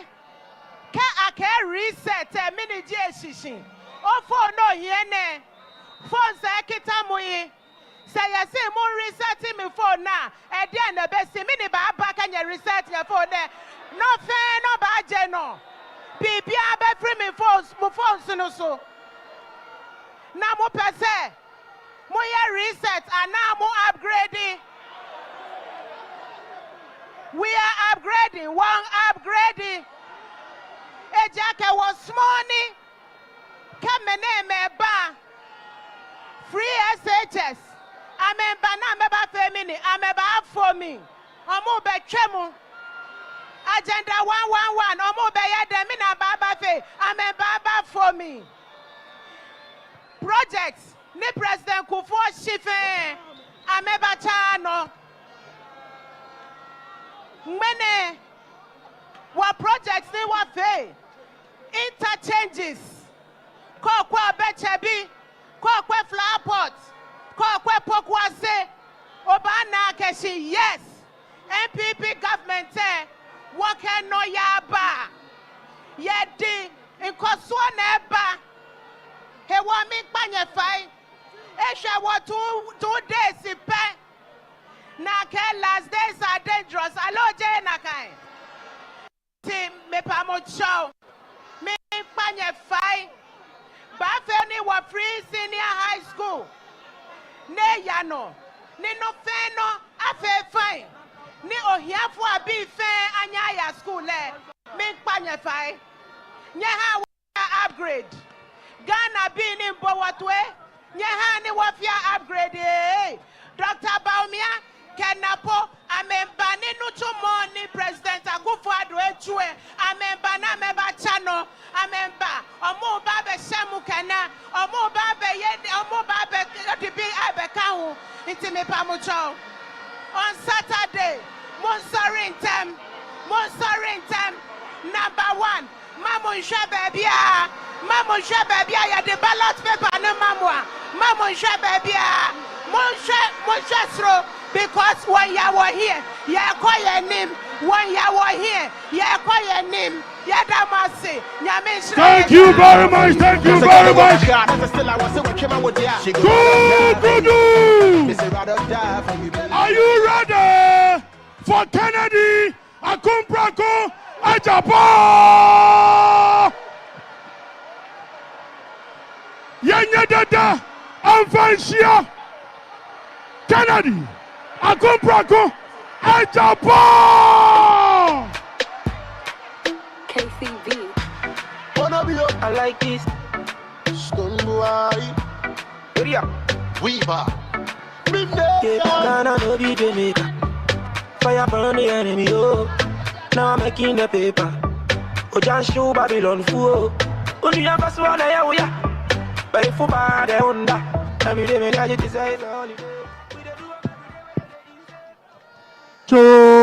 Ke ake reset mini je shishin. O phone no yene. Phone se kita muyi. Say yesi mo reset me phone na. E dia na be si mini ba aka nya reset your phone there. No fair no ba no. Bibia be free me phones no so. Na mo pese. Mo ye reset and now mo upgrading. We are upgrading, one upgrading. Ejake was money. Come ba. Free SHS. Amemba na meba femini. Ameba for me. Omo be chemu. Agenda 111. Omo be yede mina baba fe. Amemba for me. Projects. Ni President Kufuor Shife. Ameba chano. Many what projects they were fair. Interchanges. Kokwa Bechebi. Kokwe flower pots. Kokwe Pokwase. Obana Keshi. Yes. NPP government wake no yaba. Yedi. Inkoswa neba. He want me panye fai. Esha wa 2 days ipe. Nake last days are dangerous. Alo je nakai. Team me pamocho. Me panye fai. Bafeni wa free senior high school. Ne yano. Ni no feno afe fai. Ni ohiafu abi fe anya ya school le. Me panye fai. Nyeha wa upgrade. Ghana being in Bawatwe. Nyeha ni wafia upgrade. Dr. Bawumia Kenapo. Amemba ni nuchumo ni President Akufo-Addo echue. Amemba na meba chano. Amemba. Omu babe shemu kena. Omu babe yedi. Omu babe dibi abe kahu. Inti me pamucho. On Saturday. Monsirintem. Number 1. Mamu Shababia. Mamu Shababia ya the ballot paper no mamwa. Mamu Shababia. Monshastro. Because when you were here, you acquire name. When you were here, you acquire name. Thank you very much. Thank you very much. Are you ready for Kennedy Akumprako Ajabo? Yenya dada Anfansia Kennedy Akumprako Ajabo. KCV. I like this. Stone boy. Weaver. Ghana no be Jamaica. Fire burn the enemy, oh. Now I'm making the paper. Oh, just show Babylon fool. Only have a swallow, yeah. But if you buy the Honda, every day, man, I just say it's a holiday. Chobai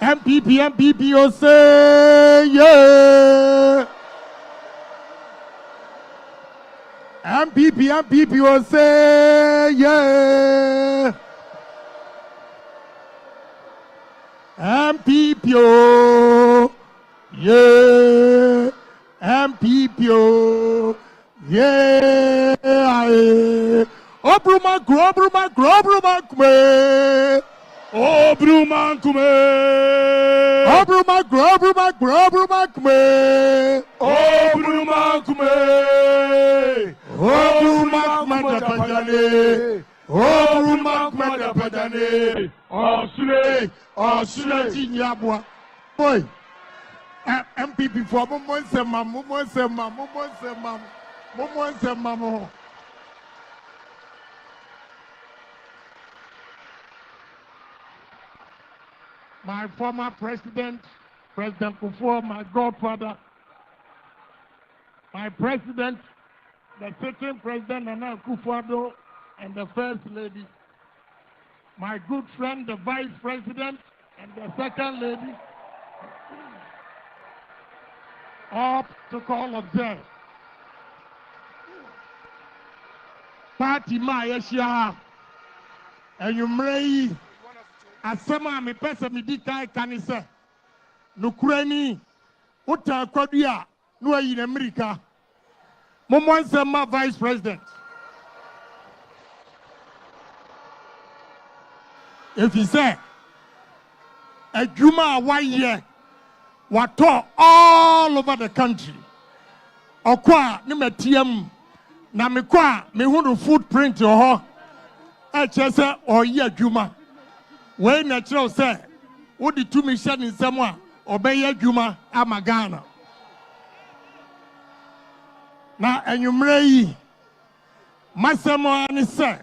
NPP oh say yeah. NPP oh say yeah. NPP oh yeah. NPP oh yeah. kume. Obruma kume. Obruma kume. Obruma kume. Obruma dapajane. Obruma dapajane. Osule tinyabwa. Boy. MPP for Mumonsema. My former president, President Kufuor, my godfather, my president, the second president, Nana Akufo-Addo, and the first lady, my good friend, the vice president, and the second lady, all protocol observed. Party Mayeshia, and you may. Asema me pesa me di kai kanise nukurani uta kwadua no ayi na America momonsema vice president if you say adwuma 1 year wato all over the country okwa ne matiam na me kwa me hu footprint ho e chese oyi adwuma when natural say, what the 2 mission in someone obey Juma Amagana. Now, and you may Massamo and say,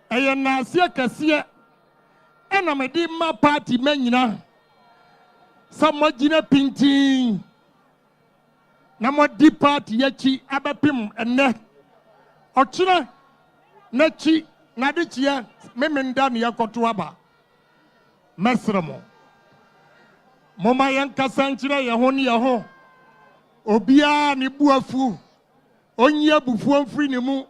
I am Nasia Cassia, and I'm a dimma party menina. Somewhat dinner painting. Namo deep party yachi abapim and ne. Ochina nechi nadichia. Memendani ya kotuaba mesremo moma yanka sanchire ya honi ya ho obia ni buafu onye bufu amfiri ni mu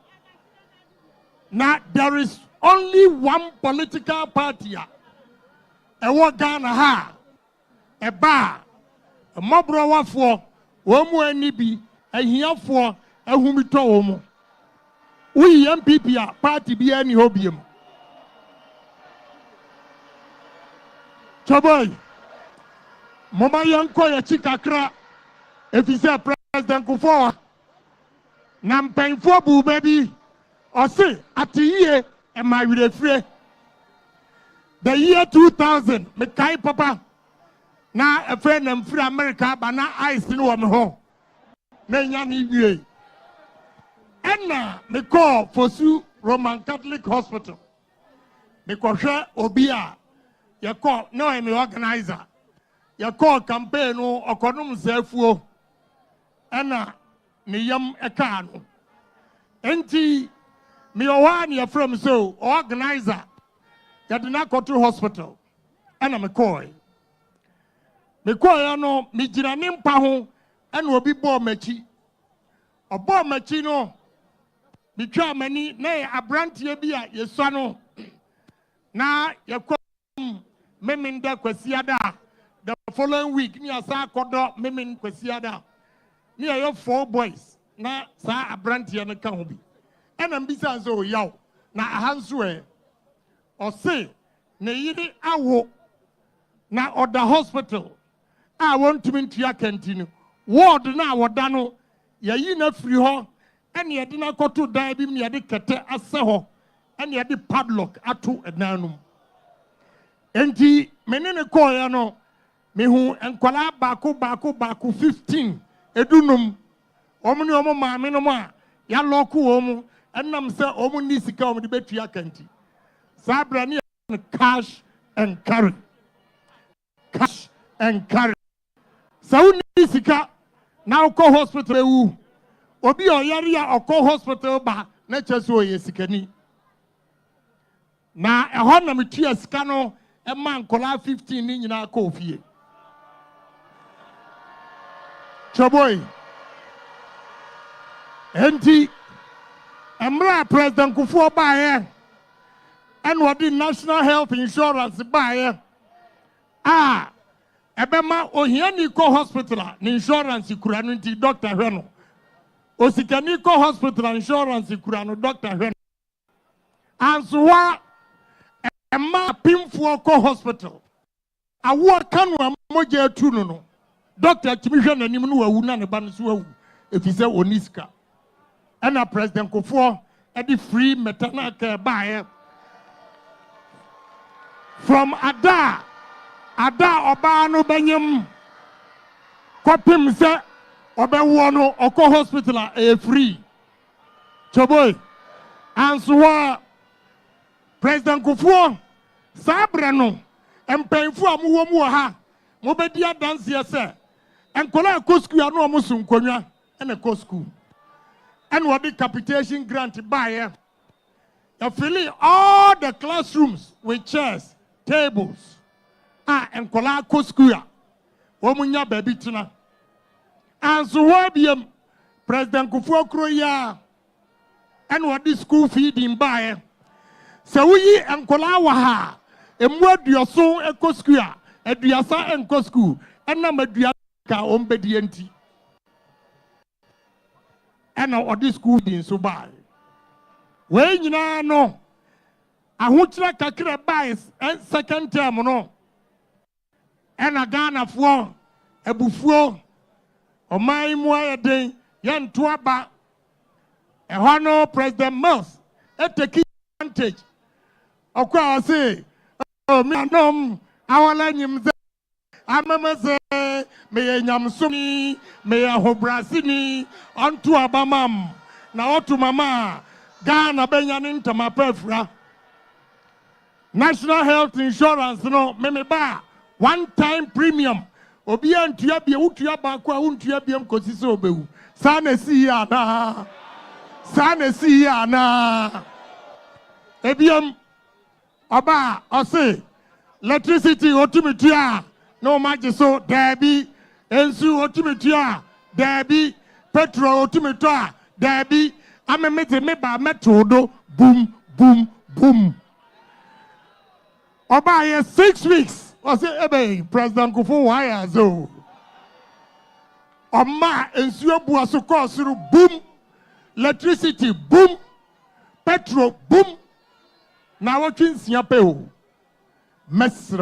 na there is only one political party ewo Ghana ha eba mobro wafo wo mu ani bi ahiafo ahumito wo mu we MPP a party bi ani hobiem Chaboy, Mama Yanko ya chikakra, if you say President Kufuor, nam painful boo baby, or say at the year and my with free. The year 2000, me kai papa, na a friend and free America, but now I still want home. Me Enna me call for Su Roman Catholic Hospital. Me koshe obia. You call no I'm an organizer. You call campaign or economic self-wo. Anna Niyam Ekano. Enti me one you from so organizer. You did not go to hospital. Anna McCoy. McCoy no me jiranim paho and will be born mechi. A born machino. Be try many nay a brand ye be a ye son. Na you call Meminda Kwesiada. The following week, near Sa Kodo, Memin Kwesiada. Near your 4 boys. Na Sa Abranti and a Kahubi. And I'm besides so yaw. Na a handswear. Or say, Nayidi Awo. Na or the hospital. I want to mean to ya continue. Ward na wadano. Ya yina free ho. And ya dina go to die bim ya di kete aseho. And ya di padlock atu ednanum. Enti menene koya no mehu enkwala baku 15 edunum omuni omo maame no ma ya loku omu enam se omu ni sika omu de betua kanti sabra ni cash and carry so ni sika na ko hospital ewu obi oyare ya okọ hospital ba na cheso ye sikani na ehọ na metua sika no a man kola 15 in your coffee. Chaboy. Enti. Emra President Kufuor buyer. And what the National Health Insurance buyer. Ebema Ohiani ko hospital. Ni insurance kuranunti Dr. Reno. osikani ko hospital insurance kura no doctor hwen ansoa emma pimfo ko hospital awo kanu amoja atu no doctor timi hwe nanim no wawu na ne ba no so wawu efise oniska ana president Kofo edi free maternal care buy from ada oba no banyam kopim se obewo no oko hospital free choboy ansoa president Kofo sabre no empenfu amuwo mu ha mo bedi adanse ese enkola ekosku ya no omusu nkonwa ene kosku and what the capitation grant buy filling all the classrooms with chairs, tables, and kola koskuya. Womunya baby tina. And so what be President Kofo Kroya and what the school feeding buy. So we and kola waha and what your so a koskuya, a diasa and kosku, and number diaka ombedienti. And now this school in so bad. When you know, I want to kakra buys and second term no. And a Ghana for a buffo or my moya day, yan tuaba. A honor President Mills at the key advantage. Of course, say, oh, me no, our land Amama say, may Yamsuni, may Hobrasini, unto Abamam, now to Mama, Ghana Benyamin to my perfra. National health insurance, no, Memeba, one-time premium. Obian Tiabia, Utiabaqua, Untiabium Cosisobu. Sanesiana. Ebium Oba, I say, electricity, Otimitria. No matter so, Debbie, Ensu Otimetia, Debbie, Petro Otimetia, Debbie, I'm a metodo, boom, boom, boom. About 6 weeks, was it President Kofo wire so? Oma Ensu Buasuko through boom, electricity, boom, Petro, boom. Now what is your pay? Mesra.